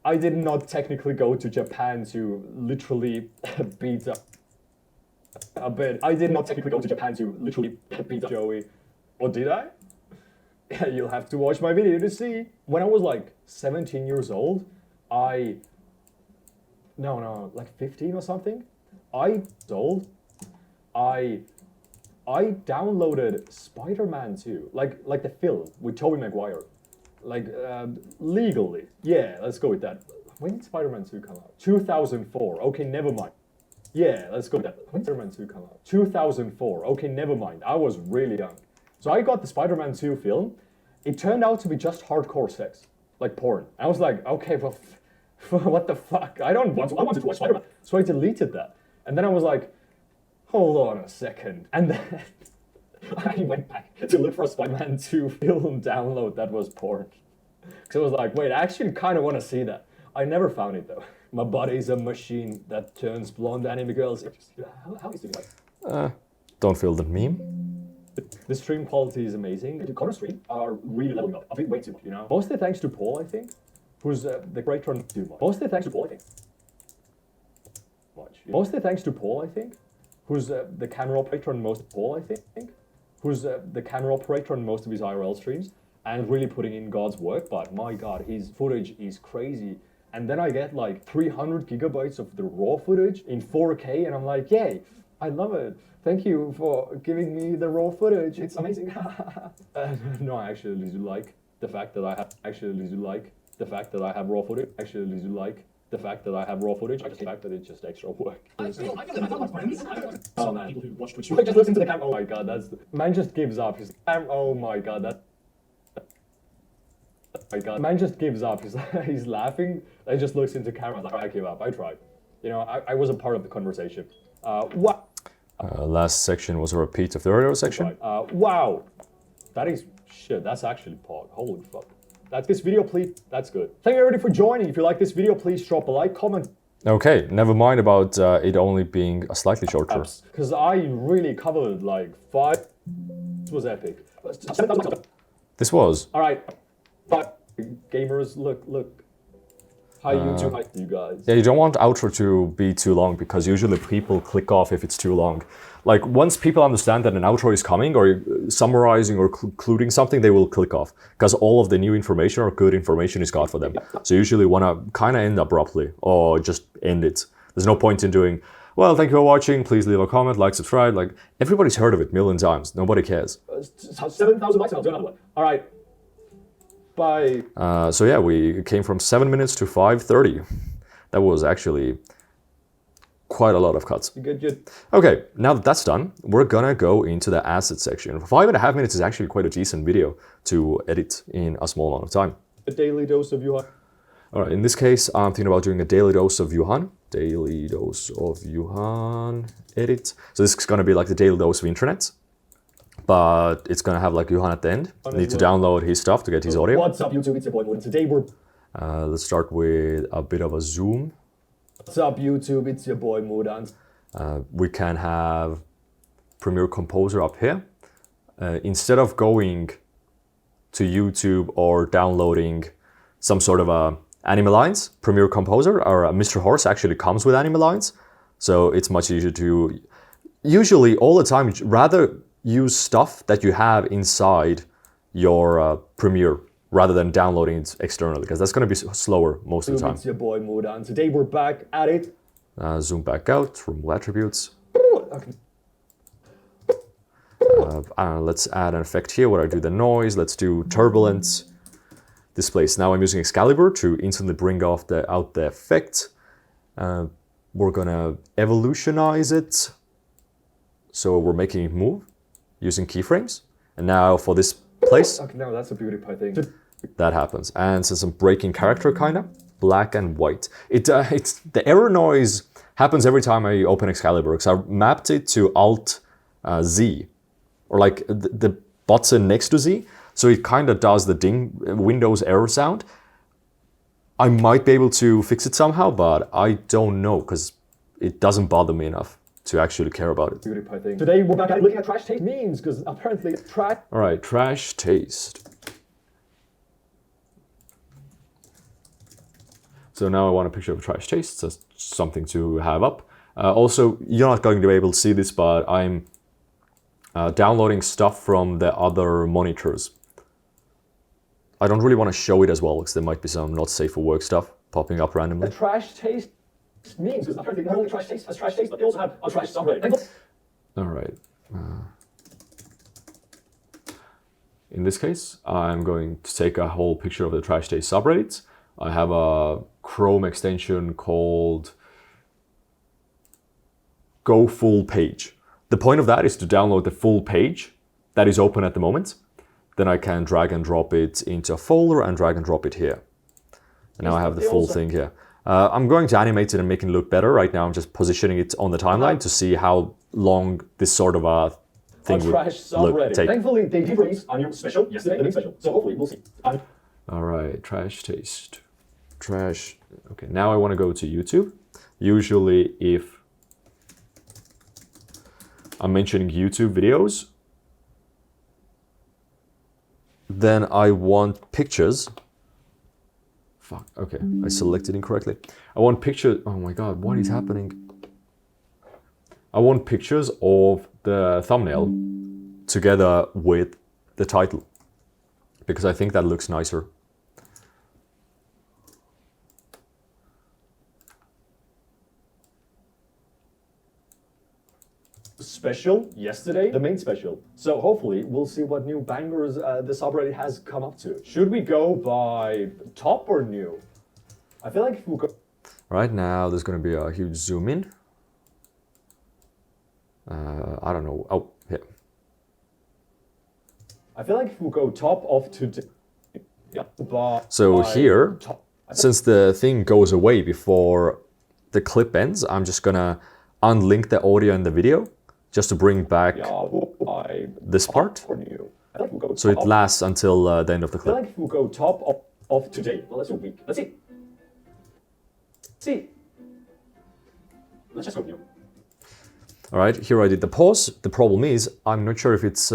I did not technically go to Japan to literally beat up a bit. I did not technically go to Japan to literally beat up Joey. Or did I? You'll have to watch my video to see. When I was like 17 years old, like 15 or something. I downloaded Spider-Man 2, like the film with Tobey Maguire, legally. Yeah, let's go with that. When did Spider-Man 2 come out? 2004. Okay, never mind. Yeah, let's go with that. When did Spider-Man 2 come out? 2004. Okay, never mind. I was really young. So I got the Spider-Man 2 film. It turned out to be just hardcore sex, like porn. I was like, okay, well, what the fuck? I wanted to watch Spider-Man. So I deleted that. And then I was like, hold on a second. And then I went back to look for a Spider-Man 2 film download that was porn. Because I was like, wait, I actually kind of want to see that. I never found it though. My body's a machine that turns blonde anime girls. How is it like? Don't feel the meme. The stream quality is amazing. The Connor stream are really leveling up. I think way too much, Mostly thanks to Paul, I think. Who's the creator on YouTube. Mostly thanks to Paul, I think. Mostly thanks to Paul, I think. Who's the camera operator on most Who's the camera operator on most of his IRL streams and really putting in God's work. But my God, his footage is crazy. And then I get like 300 gigabytes of the raw footage in 4K, and I'm like, yay, I love it. Thank you for giving me the raw footage. It's amazing. No, I actually do like the fact that I have raw footage. Actually do like the fact that I have raw footage. I just the fact that it's just extra work. I feel like I found my friends. I don't know Oh man. people who watch Twitch. Just listen to the camera. Oh my god, that's man just gives up. Oh my god, that. Oh my god, man just gives up. He's laughing. He just looks into camera like I give up. I tried. You know, I was a part of the conversation. What? Last section was a repeat of the earlier section. Wow, that is shit. That's actually pog. Holy fuck. That's this video, please. That's good. Thank you everybody for joining. If you like this video, please drop a like, comment. Okay, never mind about it only being a slightly shorter. Because I really covered like 5. This was epic. This was. All right, but gamers, look. Hi YouTube, hi you guys. Yeah, you don't want outro to be too long because usually people click off if it's too long. Like once people understand that an outro is coming or summarizing or concluding something, they will click off because all of the new information or good information is gone for them. So usually want to kind of end abruptly or just end it. There's no point in doing, well, thank you for watching. Please leave a comment, like, subscribe. Like everybody's heard of it a million times. Nobody cares. 7,000 likes and I'll do another one. All right. Bye. So yeah, we came from 7 minutes to 5:30. That was actually quite a lot of cuts. Good. Okay, now that that's done, we're gonna go into the asset section. 5.5 minutes is actually quite a decent video to edit in a small amount of time. A daily dose of Yuhan. All right, in this case, I'm thinking about doing a daily dose of Yuhan. Daily dose of Yuhan edit. So this is gonna be like the daily dose of internet, but it's gonna have like Yuhan at the end. Need to download his stuff to get his audio. What's up YouTube, it's your boy Mudan. Today we're... Let's start with a bit of a zoom. What's up YouTube, it's your boy Mudan. We can have Premiere Composer up here. Instead of going to YouTube or downloading some sort of a anime lines, Premiere Composer or Mr. Horse actually comes with anime lines. So it's much easier to, usually all the time, rather use stuff that you have inside your Premiere rather than downloading it externally, because that's going to be slower most of the time. It's your boy Mudan. Today we're back at it. Zoom back out, remove attributes. Okay. Let's add an effect here where I do the noise. Let's do turbulence. Displace. Now I'm using Excalibur to instantly bring out the effect. We're gonna evolutionize it. So we're making it move using keyframes. And now for this place, Okay, now that's a beauty pie thing. that happens. And since I'm breaking character kinda, black and white. It's the error noise happens every time I open Excalibur because I mapped it to Alt Z, or like the button next to Z. So it kind of does the ding Windows error sound. I might be able to fix it somehow, but I don't know because it doesn't bother me enough to actually care about it. Beauty pie thing. Today we're back at it looking at trash taste memes because apparently trash. All right, trash taste. So now I want a picture of trash taste. That's something to have up. Also, you're not going to be able to see this, but I'm downloading stuff from the other monitors. I don't really want to show it as well because there might be some not safe for work stuff popping up randomly. The trash taste memes because apparently not only trash taste has trash taste, but they also have a trash subreddit. All right. In this case, I'm going to take a whole picture of the trash taste subreddit. I have a Chrome extension called Go Full Page. The point of that is to download the full page that is open at the moment. Then I can drag and drop it into a folder and drag and drop it here. And now I have the full thing here. I'm going to animate it and make it look better. Right now I'm just positioning it on the timeline to see how long this sort of a thing would take. Thankfully, they did release a new special yesterday, the new special. So hopefully we'll see. All right, trash taste. Trash. Okay, now I want to go to YouTube. Usually if I'm mentioning YouTube videos, then I want pictures. Fuck, okay, I selected incorrectly. I want pictures, oh my God, what is happening? I want pictures of the thumbnail together with the title, because I think that looks nicer. special yesterday, the main special. So hopefully we'll see what new bangers this subreddit has come up to. Should we go by top or new? I feel like if we go... Right now, there's going to be a huge zoom in. I don't know. Oh, here. I feel like if we go top of today... Yeah, so here, since the thing goes away before the clip ends, I'm just gonna unlink the audio and the video just to bring back this part. So it lasts until the end of the clip. I feel like if we go top of today, well, let's do week. Let's see. Let's just go new. All right, here I did the pause. The problem is, I'm not sure if it's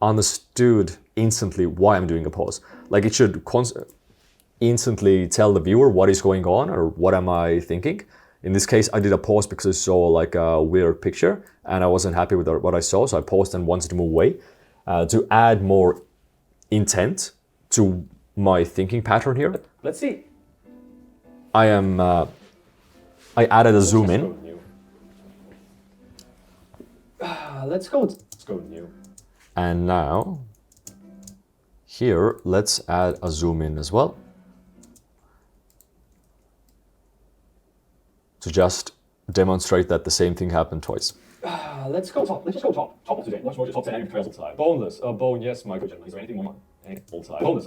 understood instantly why I'm doing a pause. Like it should instantly tell the viewer what is going on or what am I thinking. In this case, I did a pause because I saw like a weird picture and I wasn't happy with what I saw, so I paused and wanted to move away. To add more intent to my thinking pattern here. Let's see. I added a zoom in. Let's go new. And now, here, let's add a zoom in as well. To just demonstrate that the same thing happened twice. Let's go top. Let's just go top. Top of today. Let's go to top 10 anime trails all time. Boneless. Bone, yes, Michael Is there anything more? All time. Boneless.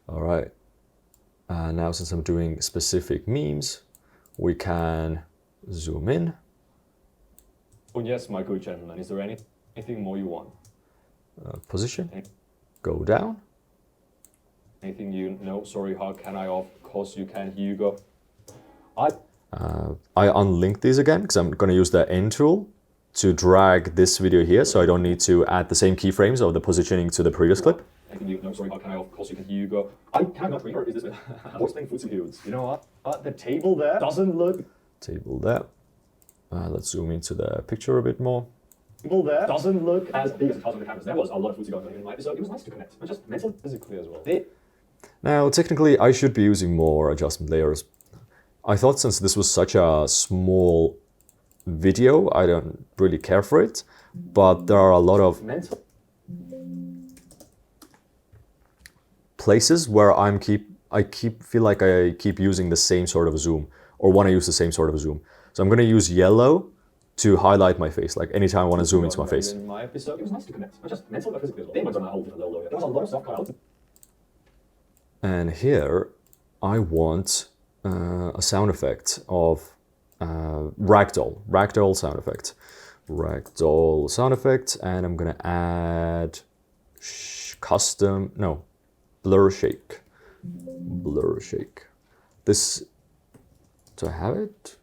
All right. Now, since I'm doing specific memes, we can zoom in. Oh, yes, my good gentleman. Is there anything more you want? Position. Go down. Anything you know? Sorry, how can I? Of course you can. Here you go. I unlinked these again because I'm going to use the N tool to drag this video here, so I don't need to add the same keyframes of the positioning to the previous clip. Anything you know? Sorry, how can I? Of course you can. Here you go. I cannot read her. Is this what's playing footsie dudes? You know what? The table there doesn't look. Table there. Let's zoom into the picture a bit more. Table there doesn't look as big as it does on the cameras. There was a lot of footsie going on in my episode. It was nice to connect, but just mentally, physically as well. Now, technically, I should be using more adjustment layers. I thought since this was such a small video, I don't really care for it, but there are a lot of places where I feel like I keep using the same sort of zoom or want to use the same sort of zoom. So I'm going to use yellow to highlight my face, like anytime I want to zoom into my face. In my episode, it was nice to connect, but just mentally, but physically as well. They went on a whole different level though. There was a lot of stuff cut out. And here, I want a sound effect of ragdoll sound effect. Ragdoll sound effect, and I'm gonna add blur shake. Blur shake. This, do I have it?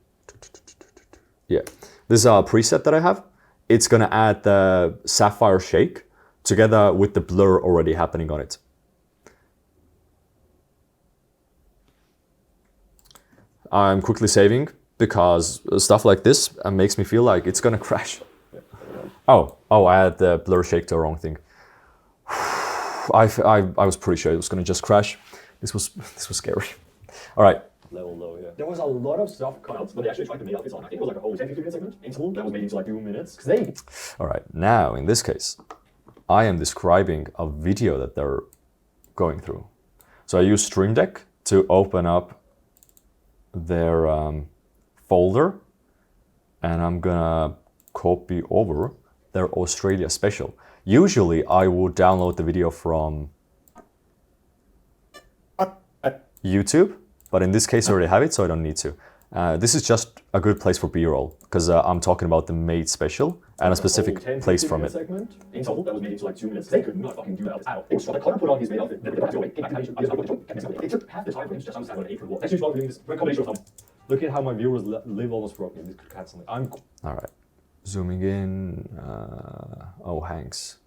Yeah, this is a preset that I have. It's gonna add the sapphire shake together with the blur already happening on it. I'm quickly saving because stuff like this makes me feel like it's gonna crash. Oh, I had the blur shake to the wrong thing. I was pretty sure it was gonna just crash. This was scary. All right. Level low, yeah. There was a lot of stuff cut out, but they actually tried to make outfits on. I think it was like a whole 10-15 minute segment interval that was made into like 2 minutes. All right, now in this case, I am describing a video that they're going through. So I use Stream Deck to open up their folder, and I'm gonna copy over their Australia special. Usually I would download the video from YouTube, but in this case I already have it, so I don't need to. This is just a good place for B-roll, because I'm talking about the made special and a specific place from it. Segment in total that was made into like 2 minutes. They could not fucking do that at all. It was what Connor put on his made outfit. It took half the time for him to just understand what an apron was. That's usually why we're doing this combination of them. Look at how my viewers live almost broken. This could cancel it. All right, zooming in. Oh, Hanks.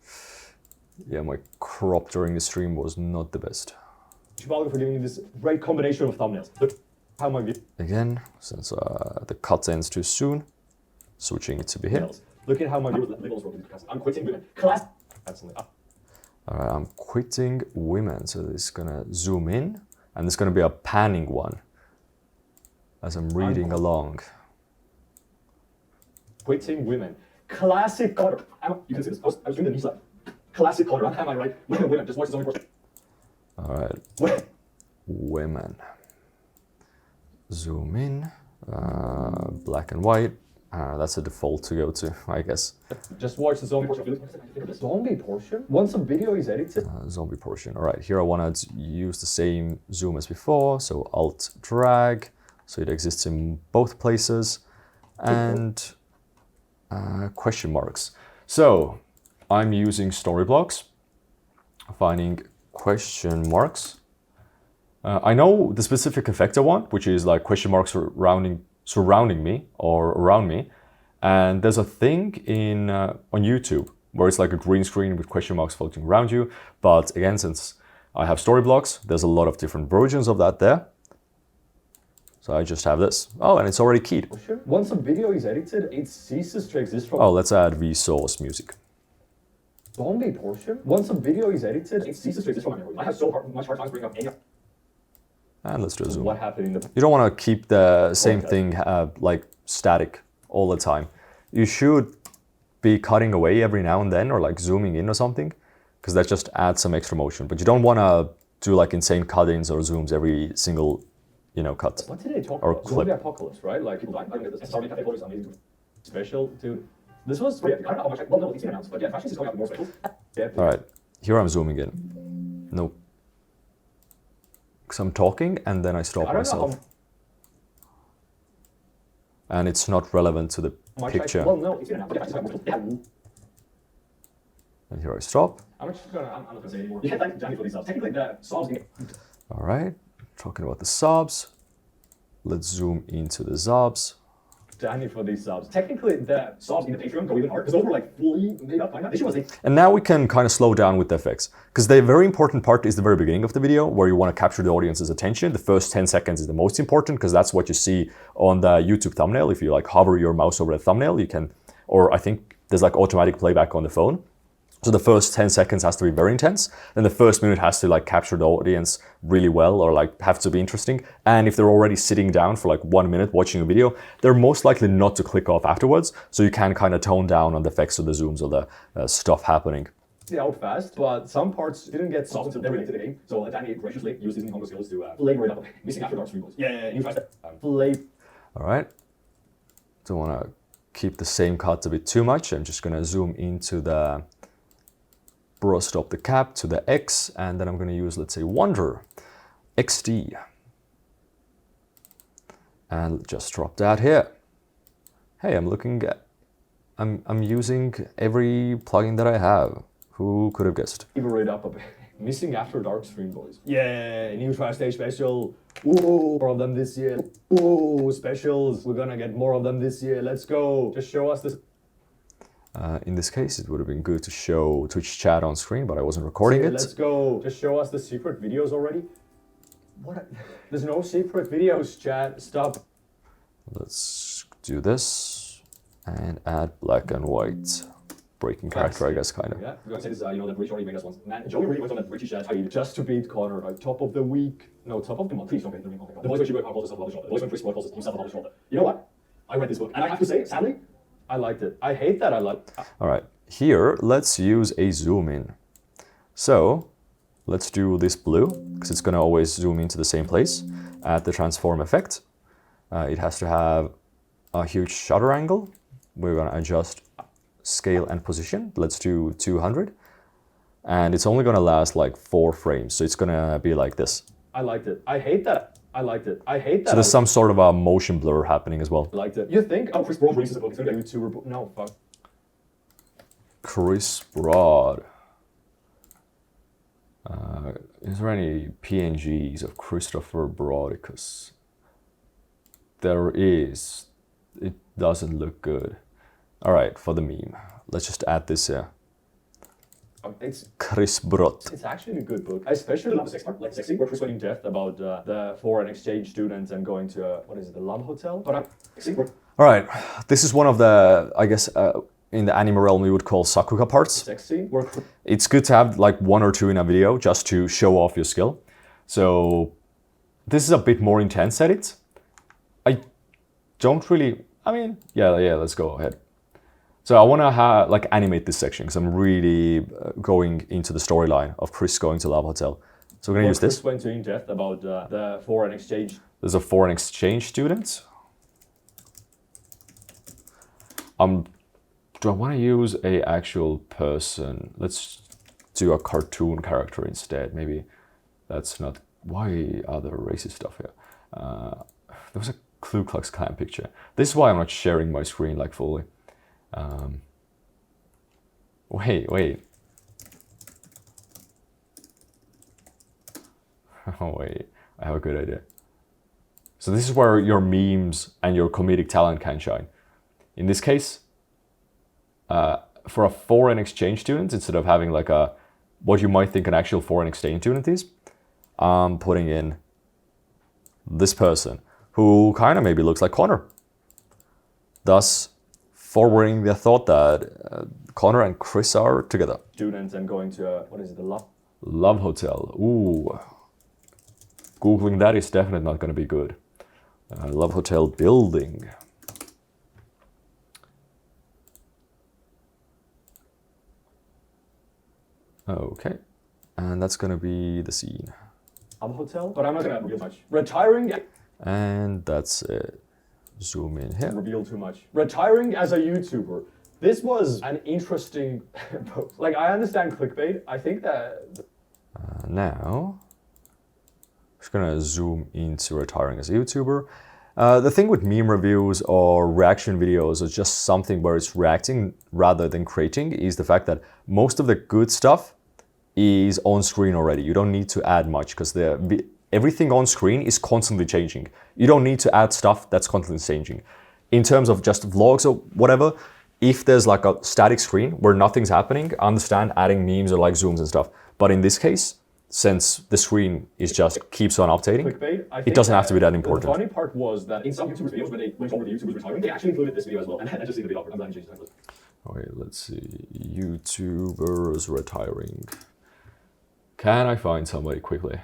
Yeah, my crop during the stream was not the best. For doing this great combination of thumbnails. Look how my again, since the cut ends too soon, switching it to be here. Look at how my viewers live almost broken. I'm quitting women. Class. All right, I'm quitting women. So this is gonna zoom in, and this is gonna be a panning one as I'm reading along. Quitting women. Classic color. You can see this. I was doing the knee slap. Classic color. Am I right? Women, just watch this only portion. All right. Wait. Women. Zoom in. Black and white. That's a default to go to, I guess. Just watch the zombie portion. Zombie portion? Once a video is edited? Zombie portion. All right, here I want to use the same zoom as before. So Alt drag, so it exists in both places. And question marks. So I'm using Storyblocks, finding question marks. I know the specific effect I want, which is like question marks surrounding me or around me. And there's a thing in on YouTube where it's like a green screen with question marks floating around you. But again, since I have Storyblocks, there's a lot of different versions of that there. So I just have this. Oh, and it's already keyed. Once a video is edited, it ceases to exist from... Oh, let's add Vsauce music. Zombie portion? Once a video is edited, it ceases to exist from my memory. I have much hard time bringing up any... And let's do a zoom. What happened in the... You don't want to keep the same thing like static all the time. You should be cutting away every now and then or like zooming in or something, because that just adds some extra motion. But you don't want to do like insane cut-ins or zooms every single, you know, cut. What did they talk or about? clip. Zombie apocalypse, right? Like people dying. Sorry, Cafe Photos amazing. Special, dude. This was... I don't know how much... Well, no, it's been announced, but yeah, Fashion is coming out with more specials. Yeah. All right, here I'm zooming in. Nope. Because I'm talking and then I stop myself. And it's not relevant to the picture. Well, no, it's been announced. Yeah. And here I stop. I'm not gonna say anymore. Yeah, thank Johnny for these subs. Technically, the subs. All right, talking about the subs. Let's zoom into the subs. Danny for these subs. Technically, the subs in the Patreon go even harder because those were like fully made up. The issue was and now we can kind of slow down with the effects, because the very important part is the very beginning of the video where you want to capture the audience's attention. The first 10 seconds is the most important because that's what you see on the YouTube thumbnail. If you like hover your mouse over the thumbnail, you can, or I think there's like automatic playback on the phone. So the first 10 seconds has to be very intense. Then the first minute has to like capture the audience really well, or like have to be interesting. And if they're already sitting down for like 1 minute watching a video, they're most likely not to click off afterwards. So you can kind of tone down on the effects of the zooms or the stuff happening. Out fast, but some parts didn't get solved until they related to the game. So Danny graciously used his Nintendo skills to flavor it up. Missing after dark stream. Yeah, you try that. All right. Don't want to keep the same cut a bit too much. I'm just going to zoom into the brush up the cap to the X, and then I'm going to use, let's say, Wonder XD, and just drop that here. Hey, I'm using every plugin that I have. Who could have guessed? Flavor it up a bit. Missing after dark stream, boys. Yeah, new Trash Day special. Ooh, more of them this year. Ooh, specials. We're gonna get more of them this year. Let's go. Just show us this. In this case, it would have been good to show Twitch chat on screen, but I wasn't recording it. Let's go. Just show us the secret videos already. What? There's no secret videos, chat. Stop. Let's do this and add black and white. Breaking character, I guess, kind of. Yeah, I'm gonna say this, you know, that Rich already made us once. Man, Joey really went on that Richie chat just to beat Connor, right? Top of the week. No, top of the month. Please don't get the ring. Oh my god. The voice when she calls herself a the voice when Chris Boy calls himself a shoulder. You know what? I read this book, and I have to say, sadly, I liked it. I hate that I liked it. All right, here, let's use a zoom in. So, let's do this blue, because it's gonna always zoom into the same place. Add the transform effect. It has to have a huge shutter angle. We're gonna adjust scale and position. Let's do 200. And it's only gonna last like 4 frames. So it's gonna be like this. I liked it. I hate that. I liked it. I hate that. So there's some sort of a motion blur happening as well. I liked it. You think, oh, Chris Broad releases a book. It's gonna be a YouTuber book. No, fuck. Chris Broad. Is there any PNGs of Christopher Broad? Because there is. It doesn't look good. All right, for the meme, let's just add this here. It's Chris Broad. It's actually a good book. I especially love the sex part, like sexy, where Chris went in depth about the foreign exchange students and going to what is it, the Love Hotel? But all right, this is one of the, I guess, in the anime realm we would call Sakuga parts. Sexy. It's good to have like 1 or 2 in a video just to show off your skill. So this is a bit more intense at it. I don't really. I mean, yeah, let's go ahead. So I want to like animate this section because I'm really going into the storyline of Chris going to Love Hotel. So we're going to use this. Chris went in depth about the foreign exchange. There's a foreign exchange student. Do I want to use a actual person? Let's do a cartoon character instead. Maybe that's not. Why are there racist stuff here? There was a Ku Klux Klan picture. This is why I'm not sharing my screen like fully. Wait. Oh wait, I have a good idea. So this is where your memes and your comedic talent can shine. In this case, for a foreign exchange student, instead of having like what you might think an actual foreign exchange student is, I'm putting in this person who kind of maybe looks like Connor. Thus, forwarding the thought that Connor and Chris are together. Students and going to, what is it, the Love Hotel. Ooh. Googling that is definitely not going to be good. Love Hotel building. Okay. And that's going to be the scene. Hotel, but I'm not going to reveal much. Retiring. And that's it. Zoom in here. Reveal too much. Retiring as a YouTuber. This was an interesting post. Like, I understand clickbait. I think that... Now, I'm just gonna zoom into retiring as a YouTuber. The thing with meme reviews or reaction videos or just something where it's reacting rather than creating is the fact that most of the good stuff is on screen already. You don't need to add much because everything on screen is constantly changing. You don't need to add stuff that's constantly changing. In terms of just vlogs or whatever, if there's like a static screen where nothing's happening, I understand adding memes or like zooms and stuff. But in this case, since the screen is just keeps on updating, it doesn't have to be that important. The funny part was that in some YouTubers' videos, when they went over the YouTubers retiring, they actually included this video as well. And that just seemed a bit awkward. I'm glad you changed the title. Okay, let's see. YouTubers retiring. Can I find somebody quickly?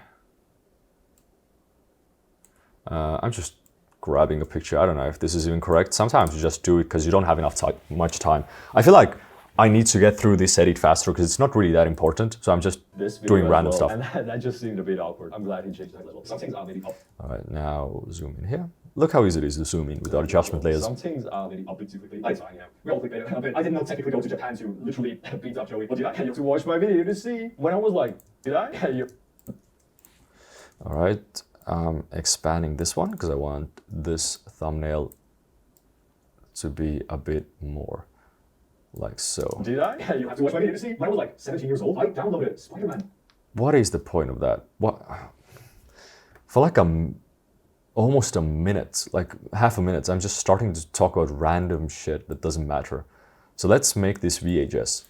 I'm just grabbing a picture. I don't know if this is even correct. Sometimes you just do it because you don't have much time. I feel like I need to get through this edit faster because it's not really that important. So I'm just doing random stuff. And that just seemed a bit awkward. I'm glad he changed that level. Some things are maybe up. All right, now zoom in here. Look how easy it is to zoom in without adjustment layers. Some things are maybe up too quickly. That's fine, yeah. We all clickbait. I did not technically go to Japan to literally beat up Joey. But did I? To watch my video to see. When I was like, did I? All right. Expanding this one because I want this thumbnail to be a bit more like so. Did I? You have to watch my video to see. When I was like 17 years old, I downloaded Spider-Man. What is the point of that? What? For like almost a minute, like half a minute, I'm just starting to talk about random shit that doesn't matter. So let's make this VHS.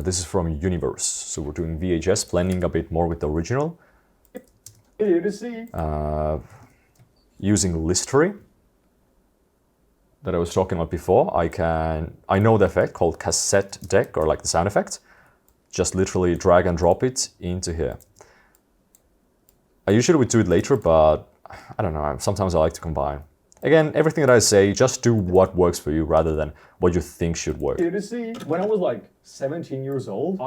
This is from Universe, so we're doing VHS, blending a bit more with the original. Here to see. Using Listery that I was talking about before, I know the effect called cassette deck, or like the sound effect. Just literally drag and drop it into here. I usually would do it later, but I don't know, sometimes I like to combine. Again, everything that I say, just do what works for you rather than what you think should work. Here to see. When I was like 17 years old,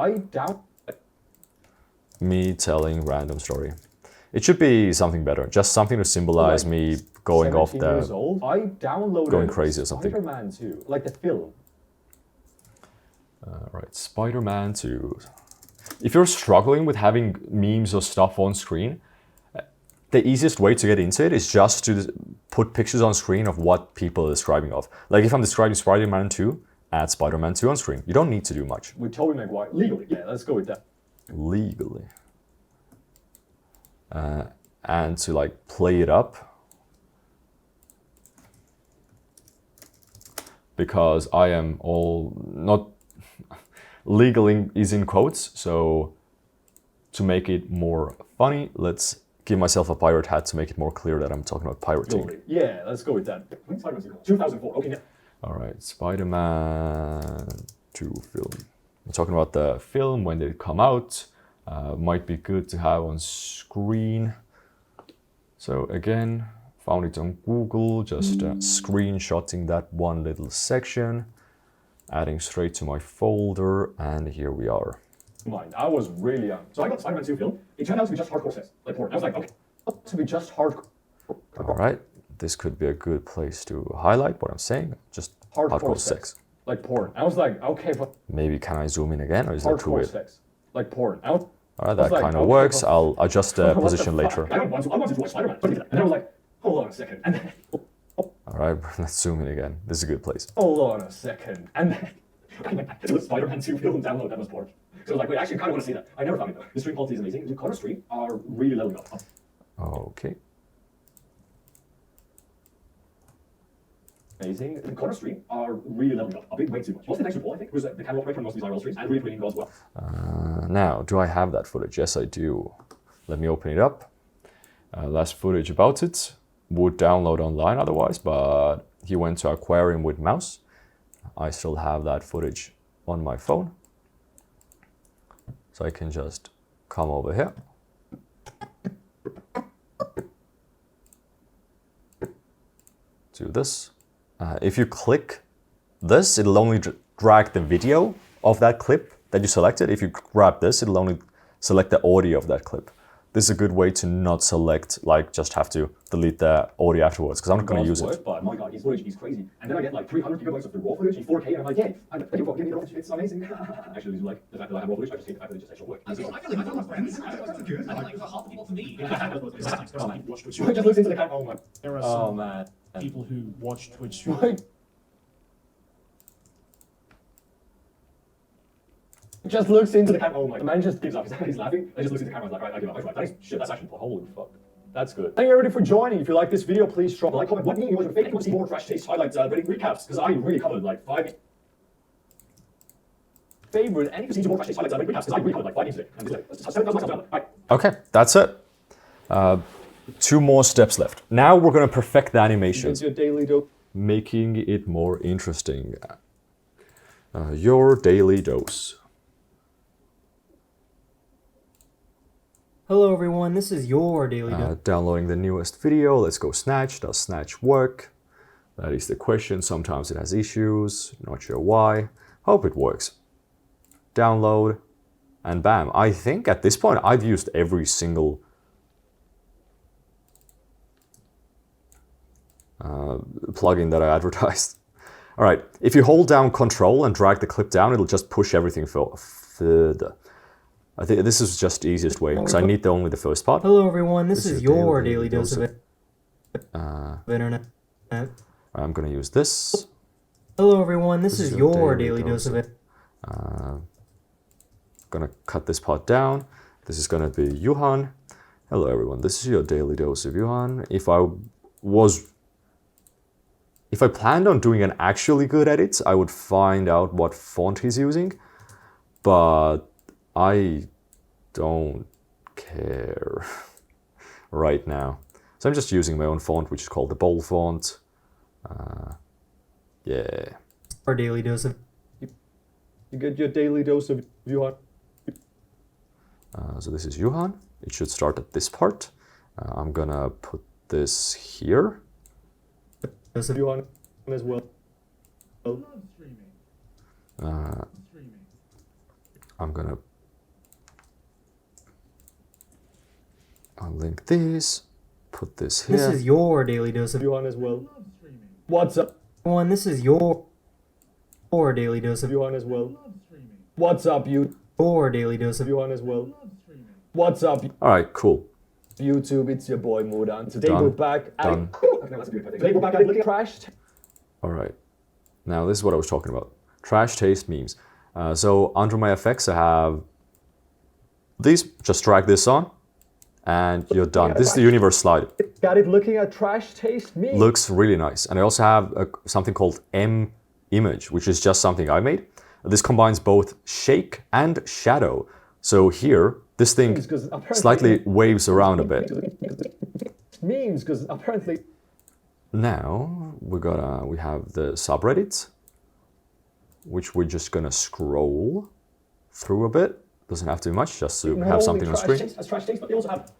Me telling random story. It should be something better, just something to symbolize like me going off the... years old, I downloaded going crazy or something. Spider-Man 2, like the film. Right, Spider-Man 2. If you're struggling with having memes or stuff on screen, the easiest way to get into it is just to put pictures on screen of what people are describing of. Like if I'm describing Spider-Man 2, add Spider-Man 2 on screen. You don't need to do much. With Tobey Maguire, legally. Yeah, let's go with that. Legally. And to like play it up. Because I am all not... Legally is in quotes, so to make it more funny, let's give myself a pirate hat to make it more clear that I'm talking about pirating. Yeah, let's go with that. 2004, okay, yeah. All right, Spider-Man 2 film. I'm talking about the film, when did it come out? Might be good to have on screen. So again, found it on Google, just screenshotting that one little section, adding straight to my folder, and here we are. Mind, I was really young. So I got Spider-Man 2 film. It turned out to be just hardcore sex, like porn. I was like, okay, to be just hardcore. All right, this could be a good place to highlight what I'm saying. Just hardcore sex. Like porn. I was like, okay, but Maybe can I zoom in again, or is that too hardcore weird? sex, like porn. All right, was that like, kind of okay, works. but- I'll adjust the What position fuck? later. I wanted to watch Spider-Man. And then I was like, hold on a second. And then, All right, let's zoom in again. This is a good place. hold on a second. And then I went back to the Spider-Man 2 film download that was porn. So I was like, wait, actually, I kind of want to see that. I never found it though. The stream quality is amazing. The color stream are really leveling up. Okay. Amazing. The color stream are really leveling up. A bit way too much. What's the texture pool, I think? Was the camera operator on most of these IRL streams and retweeting as well. Now, do I have that footage? Yes, I do. Let me open it up. Last footage about it would download online otherwise, but he went to aquarium with mouse. I still have that footage on my phone. So I can just come over here. Do this. If you click this, it'll only drag the video of that clip that you selected. If you grab this, it'll only select the audio of that clip. This is a good way to not select, like just have to delete the audio afterwards, because I'm not going to use it. But my god, his footage is crazy. And then I get like 300 gigabytes of the raw footage in 4K, and I'm like, yeah, give me the raw footage, it's amazing. Actually, this is like the fact that I have raw footage, I just hate the fact that it's just extra work. I feel like I found my friends. That's good. I like for half the people for me. Just looks into the camera, oh man. There are Oh some man. people who watch Twitch Right. Just looks into the camera. Oh my! The man just gives up. He's laughing. And just looks into the camera. He's like, right, I give up. Right. That is shit. That's actually holy fuck. That's good. Thank you everybody for joining. If you like this video, please drop a like, comment. What meme was your favorite? You want to see more Crash Taste highlights, Reddit recaps? Because I really covered like 5 favorite, and you can see more Crash Taste highlights, Reddit recaps. Because I really covered like 5 today. And this day. Right. Okay, that's it. 2 more steps left. Now we're going to perfect the animation, It's your daily dose. making it more interesting. Your daily dose. Hello everyone, this is your daily dose. Downloading the newest video. Let's go Snatch. Does Snatch work? That is the question. Sometimes it has issues. Not sure why. Hope it works. Download. And bam. I think at this point I've used every single plugin that I advertised. All right. If you hold down Control and drag the clip down, it'll just push everything further. I think this is just the easiest way, because I need only the first part. Hello everyone, this is your daily daily dose of internet. I'm going to use this. Hello everyone, this is your daily dose of it. Going to cut this part down. This is going to be Johan. Hello everyone, this is your daily dose of Johan. If I planned on doing an actually good edit, I would find out what font he's using, but I don't care right now. So I'm just using my own font, which is called the bold font. Yeah. Our daily dose of. You get your daily dose of Johan. So this is Johan. It should start at this part. I'm gonna put this here. Dose of Johan as well. I'm gonna link these. Put this here. This is your daily dose of. Johan as well. What's up? Everyone, this is your daily dose of. Johan as well. What's up, you? Your daily dose of. Johan as well. What's up, All right, cool. YouTube? It's your boy Mudan. Today Done. we're back at Done. Today we're back at it looking at Crash. All right. Now this is what I was talking about. Trash taste memes. So under my effects, I have these. Just drag this on, and you're done. This is the universe slide. Got it looking at Trash Taste Me. Looks really nice. And I also have something called M image, which is just something I made. This combines both shake and shadow. So here, this thing slightly waves around a bit. Memes, because apparently. Now we have the subreddit, which we're just gonna scroll through a bit. Doesn't have to be much, just to have something on screen. As Trash Taste, but they also have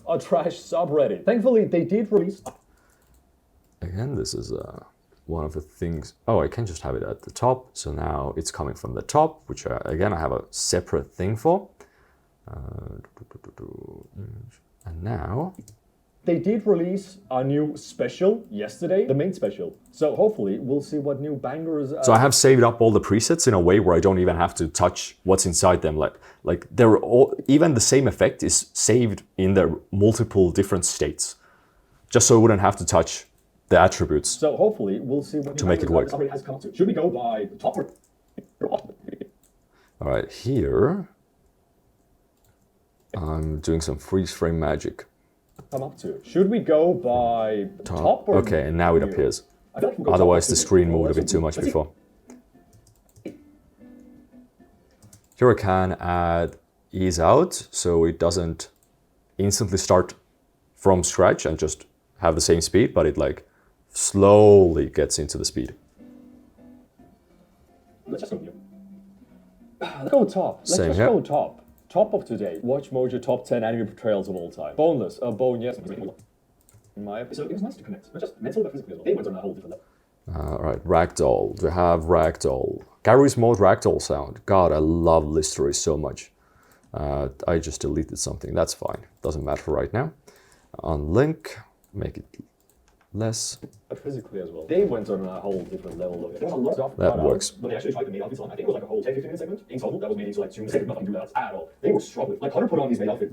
a trash subreddit. Thankfully, they did release again, this is one of the things. Oh, I can just have it at the top. So now it's coming from the top, which again, I have a separate thing for. And now They did release a new special yesterday, the main special. So hopefully we'll see what new bangers. So I have saved up all the presets in a way where I don't even have to touch what's inside them. Like they're all, even the same effect is saved in their multiple different states, just so I wouldn't have to touch the attributes. So hopefully we'll see what To make it work. Somebody has come up to. Should we go by the top or? All right, here I'm doing some freeze frame magic. Come up to. Should we go by the top or? Okay, and now it new? appears. I feel like we can go Otherwise, top the or screen two. moved a bit too much Let's see. before. Here I can add ease out, so it doesn't instantly start from scratch and just have the same speed, but it like slowly gets into the speed. Let's just go new. Let's go top. Let's Same just here. go top. Top of today. Watch Mojo top 10 anime portrayals of all time. Boneless. Bone, yes. In my episode, it was nice to connect. Not just mentally, but physically as well. They went on a whole different level. Right, ragdoll. Do I have ragdoll? Gary's Mode ragdoll sound. God, I love Listery so much. I just deleted something. That's fine. Doesn't matter right now. Unlink. Make it less. But physically as well. They went on a whole different level of it. There was a lot of stuff That cut out, works. But they actually tried to make outfits on. I think it was like a whole 10-15 minute segment in total that was made into like 2 minutes. They could not do that at all. They were struggling. Like Hunter put on his main outfit.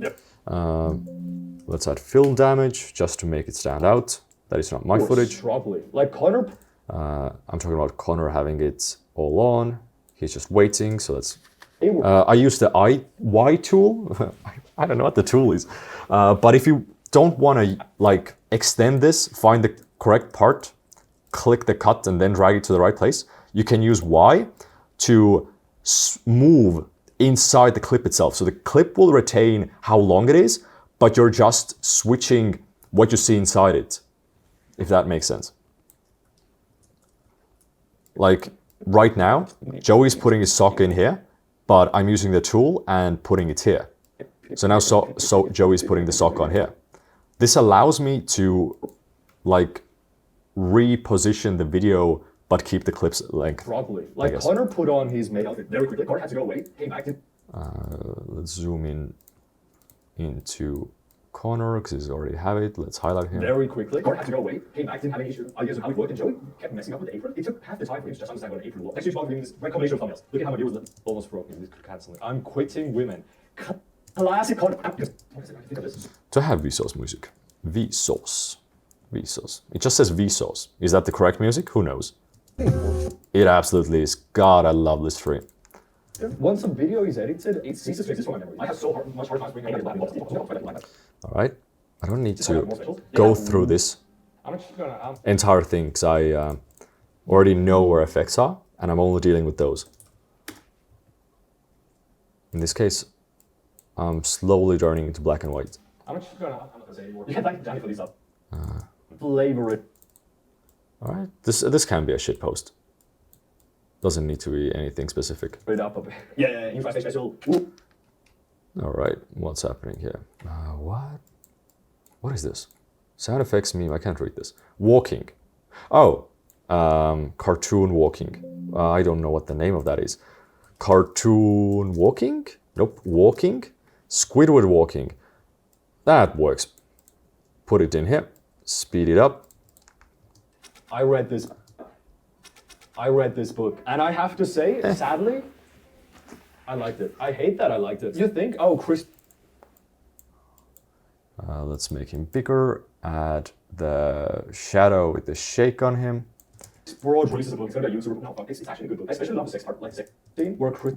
Let's add film damage just to make it stand out. That is not my They were footage. struggling. Like Connor. I'm talking about Connor having it all on. He's just waiting, so that's... They were I use the Y tool. I don't know what the tool is. But if you don't want to like extend this, find the correct part, click the cut and then drag it to the right place. You can use Y to move inside the clip itself. So the clip will retain how long it is, but you're just switching what you see inside it, if that makes sense. Like right now, Joey's putting his sock in here, but I'm using the tool and putting it here. So now so Joey's putting the sock on here. This allows me to like reposition the video but keep the clip's length. struggling. Like guess. Connor put on his main outfit very quickly. Connor had to go away. Came back to. Let's zoom in into Connor because he's already have it. Let's highlight him. Very quickly. Connor had to go away. Came back, didn't have any ideas of how it worked, and Joey kept messing up with the apron. It took half the time for him to just understand what an apron was. Next week's about doing this great combination of thumbnails. Look at how my viewers almost broke me. This could cancel it. I'm quitting women. Classic Connor. What is it? I think of this. To have Vsauce music. Vsauce. Vsauce. It just says Vsauce. Is that the correct music? Who knows? It absolutely is. God, I love this tree. Once a video is edited, it ceases to exist from my memory. I have so much hard time bringing it. All right. I don't need to go through this I'm just gonna. entire thing because I already know where effects are and I'm only dealing with those. In this case, I'm slowly turning into black and white. I'm not gonna say anymore. You can thank Johnny for these up. Flavor it. All right. This can be a shit post. Doesn't need to be anything specific. It up a bit. Yeah, you guys special. Woo. All right. What's happening here? What? What is this? Sound effects meme. I can't read this. Walking. Oh, cartoon walking. I don't know what the name of that is. Cartoon walking? Nope. Walking. Squidward walking. That works. Put it in here. Speed it up. I read this book, and I have to say, sadly, I liked it. I hate that I liked it. You think, oh, Chris. Let's make him bigger. Add the shadow with the shake on him. Broad releases a book. It's gonna be a YouTuber. No, it's actually a good book. I especially love the sex part, like sex scene where Chris.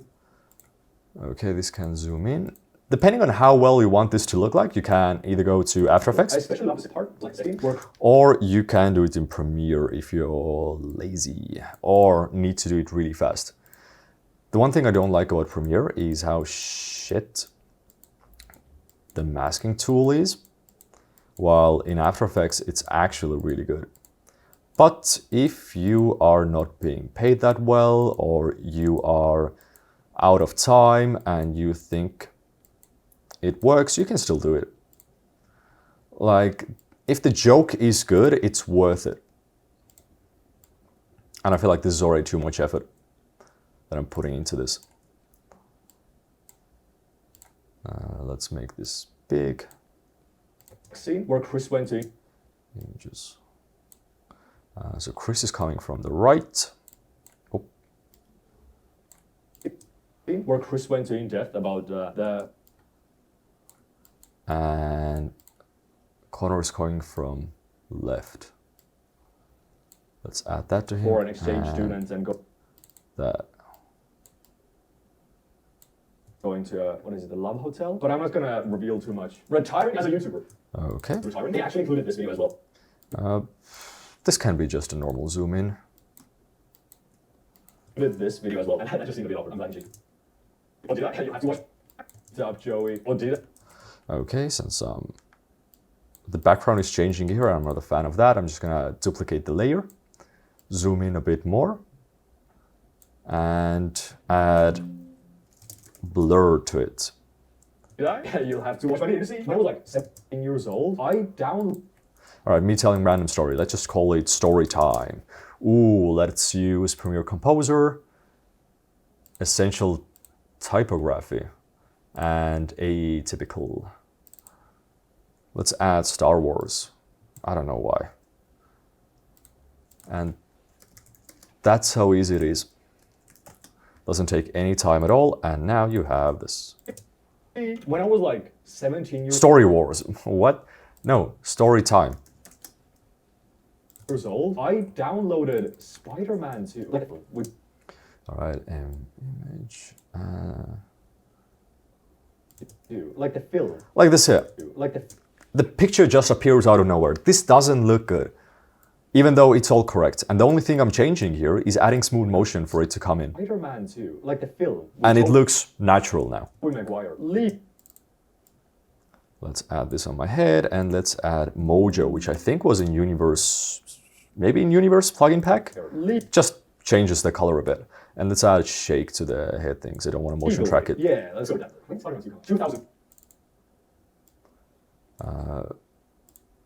Okay, this can zoom in. Depending on how well you want this to look like, you can either go to After I Effects especially love the sex part, like sex scene where. or you can do it in Premiere if you're lazy or need to do it really fast. The one thing I don't like about Premiere is how shit the masking tool is, while in After Effects it's actually really good. But if you are not being paid that well or you are out of time and you think it works, you can still do it. Like, if the joke is good, it's worth it. And I feel like this is already too much effort that I'm putting into this. Let's make this big. Scene where Chris went to. Images. So Chris is coming from the right. Oh. Where Chris went in depth about the. And Connor is coming from left. Let's add that to him. Foreign exchange students and That. going to what is it, the Love Hotel? But I'm not gonna reveal too much. Retiring as a YouTuber. Okay. Retiring. They actually included this video as well. This can be just a normal zoom in. Included this video as well, and that just seemed a bit awkward. I'm glad you did. What did I? You have to watch. What's up, Joey? What did it? Okay, since the background is changing here, I'm not a fan of that. I'm just gonna duplicate the layer, zoom in a bit more, and add blur to it. Did I? You'll have to watch my video. You see, when I was like 17 years old, I downloaded. All right, me telling random story. Let's just call it story time. Ooh, let's use Premiere Composer, Essential Typography, and Atypical. Let's add Star Wars. I don't know why. And that's how easy it is. Doesn't take any time at all, and now you have this. When I was like 17 Story Wars. What? No, story time. years old, I downloaded Spider-Man 2. Like, with All right, image. like the film. Like this here. Like the The picture just appears out of nowhere. This doesn't look good, even though it's all correct. And the only thing I'm changing here is adding smooth motion for it to come in. Spider-Man 2. Like the film. And it looks natural now. Tobey Maguire. Leap. Let's add this on my head, and let's add Mojo, which I think was in Universe, maybe in Universe plugin pack. Leap. Just changes the color a bit. And let's add shake to the head things. I don't want to motion track it. Yeah, let's go with that. When Spider-Man 2 comes? 2000.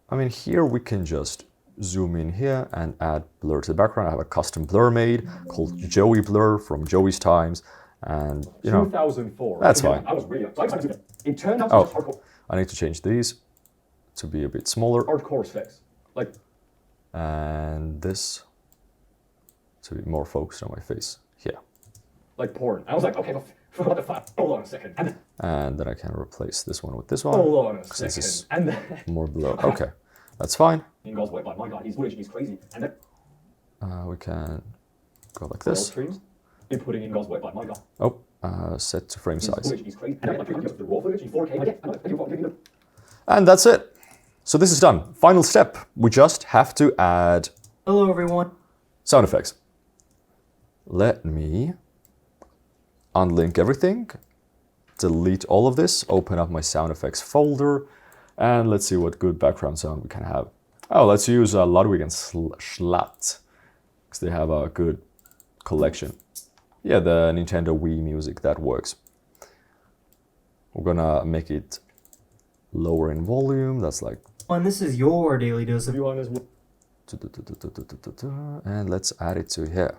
I mean, here we can just zoom in here and add blur to the background. I have a custom blur made called Joey Blur from Joey's Times. And, you know, 2004. that's fine. I was really young. So I decided to do that. It turned out Oh. to be hardcore. I need to change these to be a bit smaller. Hardcore sex. Like, And this to be more focused on my face here. like porn. I was like, okay, what the fuck? Hold on a second. And then I can replace this one with this one. Hold on a This second. is And then more below. Okay, that's fine. in God's way, my God, he's foolish, he's crazy. And then We can go like all this. streams, you're putting in God's way, my God, Oh, set to frame he's size. foolish, he's crazy. And then like the raw footage in 4K. Like, yeah, I know. And that's it. So this is done. Final step. We just have to add Hello, everyone. sound effects. Let me unlink everything, delete all of this, open up my sound effects folder, and let's see what good background sound we can have. Oh, let's use Ludwig and Schlatt, because they have a good collection. Yeah, the Nintendo Wii music, that works. We're gonna make it lower in volume, that's like... And this is your daily dose of. You want as well? And let's add it to here.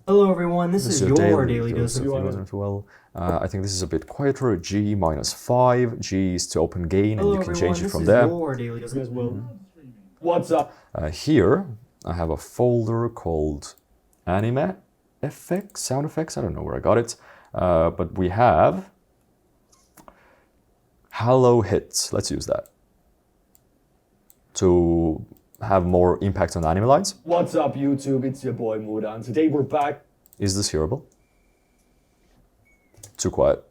Hello, everyone. This is your daily dose if of. you want as well. I think this is a bit quieter. G -5. G is to open gain, Hello, and you can everyone. change it This from is there. your daily dose As of. well. What's up? Here, I have a folder called Anime Effects, Sound Effects. I don't know where I got it. But we have Halo Hits. Let's use that to have more impact on anime lines. What's up, YouTube? It's your boy Mudan. Today we're back. Is this hearable? Too quiet.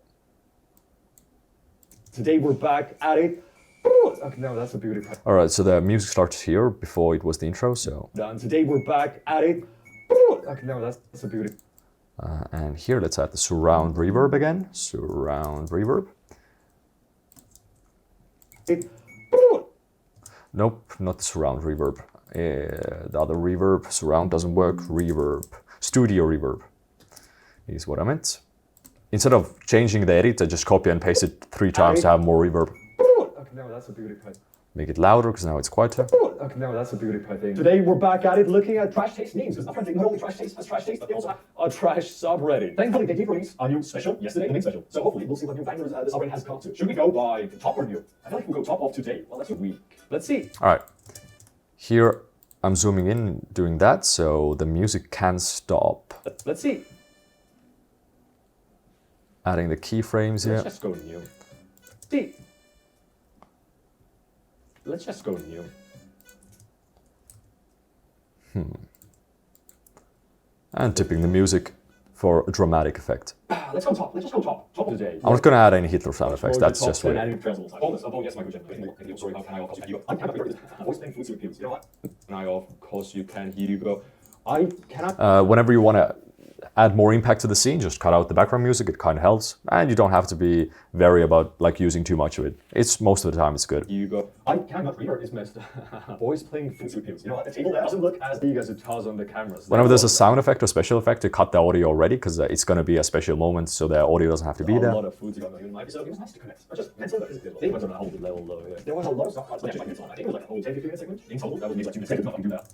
Today we're back at it. Ooh, okay, no, that's a beauty. All right, so the music starts here before it was the intro, so... Done. Today we're back at it. Ooh, okay, no, that's a beauty. And here, let's add the surround reverb again. Surround reverb. Ooh. Nope, not the surround reverb. The other reverb, surround doesn't work. Reverb, studio reverb is what I meant. Instead of changing the edit, I just copy and paste it 3 times to have more reverb. Ooh, okay, no, that's a beauty. make it louder because now it's quieter. Okay, no, that's a beauty pie thing. Today we're back at it looking at trash taste memes, because apparently not only trash taste has trash taste, but they also have a trash subreddit. Thankfully, they did release a new special yesterday, the main special. So hopefully we'll see what new bangers the subreddit has come to. Should we go by top or new? I feel like we'll go top of today. Well, that's a week. Let's see. All right. Here I'm zooming in doing that, so the music can stop. Let's see. Adding the keyframes here. Let's just go new. See. Let's just go new. And tipping the music for a dramatic effect. Let's go top. Let's just go top. Top of today. I'm not gonna add any Hitler sound effects, that's just weird. Yes, my question. Sorry, how can I of course you? I cannot hear this. Voice thing foods with pills. You know what? And I of course you can hear you go. I cannot. Whenever you want to add more impact to the scene, just cut out the background music, it kind of helps. And you don't have to be wary about like using too much of it. It's most of the time it's good. You go. I cannot read is messed. Voice playing foods with pills. You know what? The table doesn't look as big as it does on the cameras. Whenever there's a sound effect or special effect, to cut the audio already because it's going to be a special moment, so the audio doesn't have to be there. A lot of foods going on in my episode. It was nice to connect. But just mental, they went on a whole level though. Yeah. There was a lot of stuff. I think it was like a whole 10-15 segment in total. That would be like 2 minutes. Nothing do that.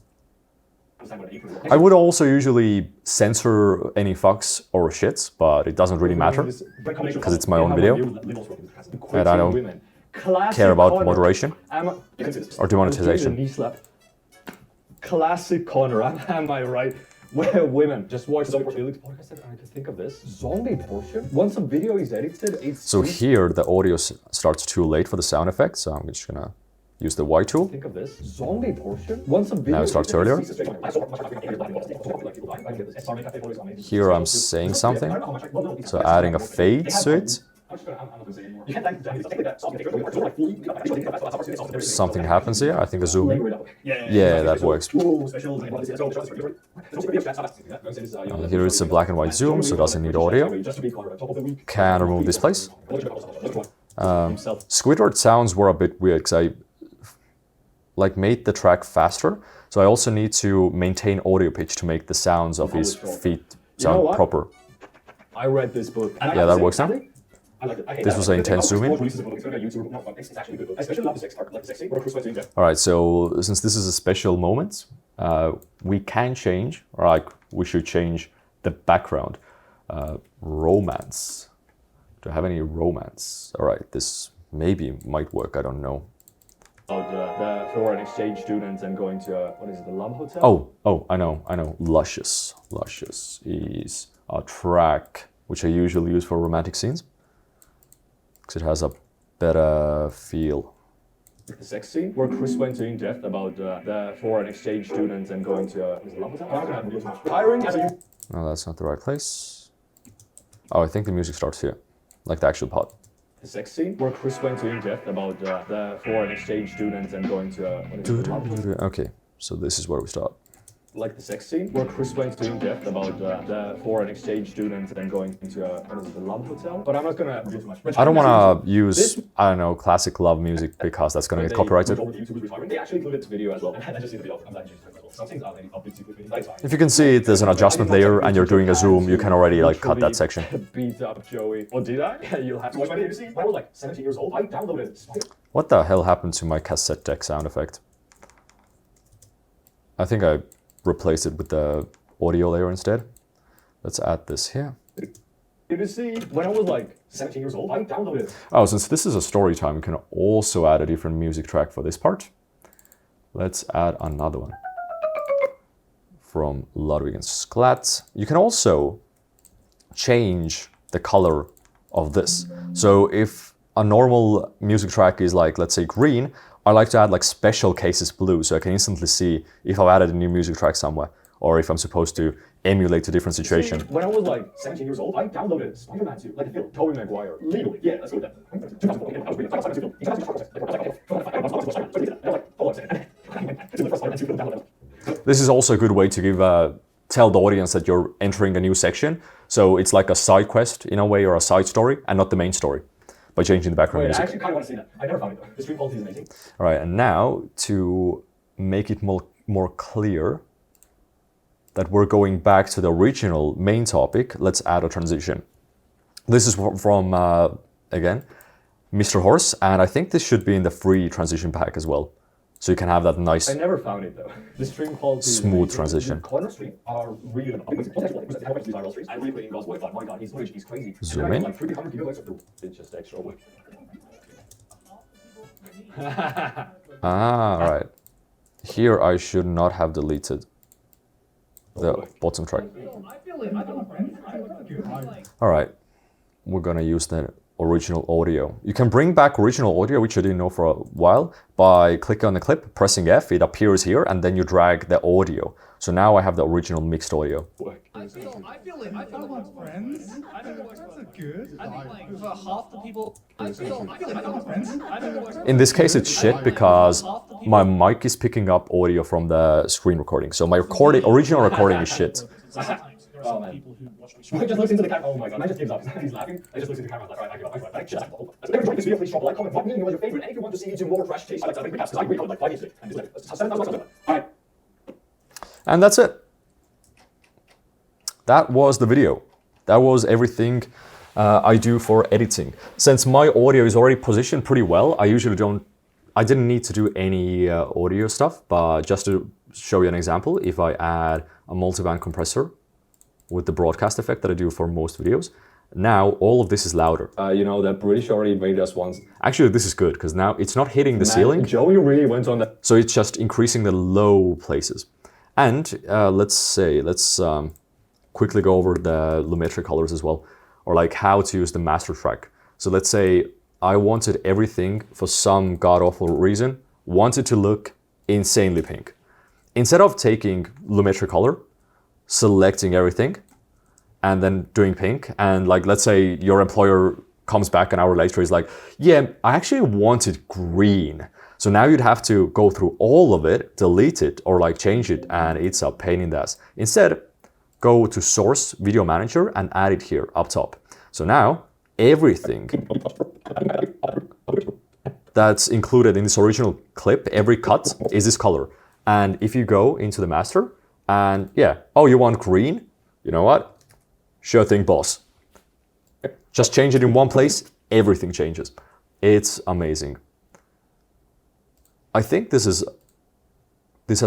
I would also usually censor any fucks or shits, but it doesn't really matter because it's my own video and I don't care about moderation or demonetization. Classic Connor, am I right? Where women just watch zombie portion. Podcast and I can think of this zombie portion. Once a video is edited, it's so here the audio starts too late for the sound effects, so I'm just gonna use the Y tool. Think of this zombie portion. Once a video now it starts earlier. Here I'm saying something, so adding a fade to it. Something happens here. I think the zoom. Yeah, that works. Here it's a black and white zoom, so it doesn't need audio. Can remove this place. Squidward sounds were a bit weird because I made the track faster, so I also need to maintain audio pitch to make the sounds of his feet sound proper. I read this book. Yeah, that works now. This was an intense zoom in. Alright, so since this is a special moment, we can change, or we should change the background. Romance. Do I have any romance? Alright, this maybe might work, I don't know. The foreign exchange students and going to, what is it, the Love Hotel? Oh, I know. Luscious. Luscious is a track which I usually use for romantic scenes. Because it has a better feel. The sex scene, where Chris went in depth about the foreign exchange students and going to, is it Love Hotel? Hiring as a... No, that's not the right place. Oh, I think the music starts here. Like the actual part. The sex scene, where Chris went in depth about the foreign exchange students and going to, what is it, okay, so this is where we start. Like the sex scene, where Chris went in depth about the foreign exchange students and going to, what is it, the Love Hotel? But I'm not gonna do too much. I don't want to use, I don't know, classic love music because that's going to get copyrighted. They actually included this video as well. I just see the video. I'm glad you If you can see it, there's an adjustment layer and you're doing a zoom, you can already cut that section. Beat up Joey. Oh, did I? You'll have to watch my video to see. I was like 17 years old. I downloaded it. What the hell happened to my cassette deck sound effect? I think I replaced it with the audio layer instead. Let's add this here. You see, when I was like 17 years old, I downloaded it. Oh, since this is a story time, we can also add a different music track for this part. Let's add another one. From Ludwig and Sklat. You can also change the color of this. So if a normal music track is like, let's say green, I like to add like special cases blue, so I can instantly see if I've added a new music track somewhere, or if I'm supposed to emulate a different situation. See, when I was like 17 years old, I downloaded Spider-Man 2, like the film, Tobey Maguire, legally. Yeah, let's go with that. This is also a good way to give tell the audience that you're entering a new section, so it's like a side quest in a way, or a side story, and not the main story, by changing the background music. I actually kind of want to see that. I never found it. The stream quality is amazing. All right, and now to make it more clear that we're going back to the original main topic, let's add a transition. This is from again, Mr. Horse, and I think this should be in the free transition pack as well. So you can have that nice I never found it though. The stream quality. smooth transition. The corner stream are really good. I really put in God's word, but my God, his footage is crazy. Zoom And I in. get, like 300 gigabytes of the. It's just extra wood. Ah, right. Here I should not have deleted the bottom track. All right, we're gonna use the original audio. You can bring back original audio, which I didn't know for a while, by clicking on the clip, pressing F, it appears here, and then you drag the audio. So now I have the original mixed audio. I feel like friends. I think friends are good. I think like for half the people. I feel like friends. I think In this case, it's shit because my mic is picking up audio from the screen recording. So my original recording is shit. Oh man. Mike just looks into the camera. Oh my God, Mike just gives up. He's laughing. I just looks into the camera. Like, alright, I give up. I give up. So if you enjoyed this video, please drop a like, comment, what meme was your favorite, and if you want to see me do more trash taste, I like big recaps because I recorded like 5 years ago. And just 7,000 likes. Alright. And that's it. That was the video. That was everything I do for editing. Since my audio is already positioned pretty well, I didn't need to do any audio stuff, but just to show you an example, if I add a multiband compressor with the broadcast effect that I do for most videos, now all of this is louder. You know, the British already made us once. Actually, this is good because now it's not hitting the ceiling. Joey really went on that. So it's just increasing the low places. And let's quickly go over the lumetri colors as well, or like how to use the master track. So let's say I wanted everything, for some god-awful reason, wanted to look insanely pink. Instead of taking lumetri color, selecting everything, and then doing pink, and like let's say your employer comes back an hour later, is like, yeah, I actually wanted green. So now you'd have to go through all of it, delete it, or like change it, and it's a pain in the ass. Instead, go to Source Video Manager and add it here up top. So now everything that's included in this original clip, every cut, is this color. And if you go into the master and yeah, oh, you want green? You know what? Sure thing, boss. Just change it in one place, everything changes. It's amazing. I think this has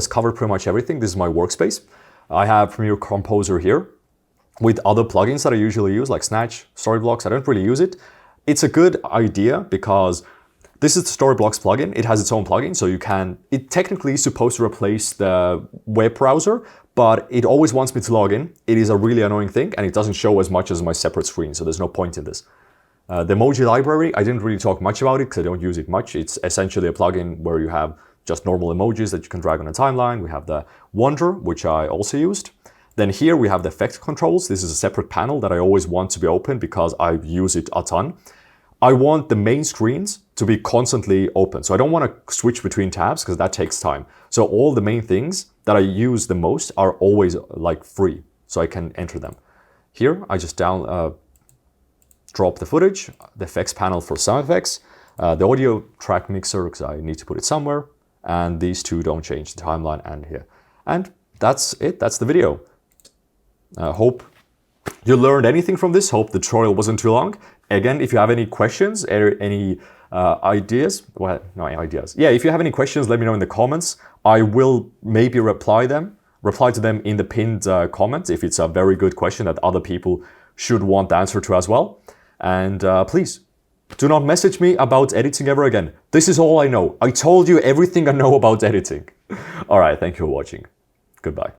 covered pretty much everything. This is my workspace. I have Premiere Composer here with other plugins that I usually use, like Snatch, Storyblocks. I don't really use it. It's a good idea because this is the Storyblocks plugin. It has its own plugin, so it technically is supposed to replace the web browser, but it always wants me to log in. It is a really annoying thing, and it doesn't show as much as my separate screen, so there's no point in this. The emoji library, I didn't really talk much about it because I don't use it much. It's essentially a plugin where you have just normal emojis that you can drag on a timeline. We have the Wonder, which I also used. Then here we have the effect controls. This is a separate panel that I always want to be open because I use it a ton. I want the main screens to be constantly open. So I don't want to switch between tabs because that takes time. So all the main things that I use the most are always like free, so I can enter them. Here I just drop the footage, the effects panel for sound effects, the audio track mixer because I need to put it somewhere, and these two don't change, the timeline and here. And that's it, that's the video. Hope you learned anything from this, hope the tutorial wasn't too long. Again, if you have any questions, any ideas, well, no ideas. Yeah, if you have any questions, let me know in the comments. I will maybe reply to them in the pinned comment if it's a very good question that other people should want the answer to as well. And please, do not message me about editing ever again. This is all I know. I told you everything I know about editing. All right, thank you for watching. Goodbye.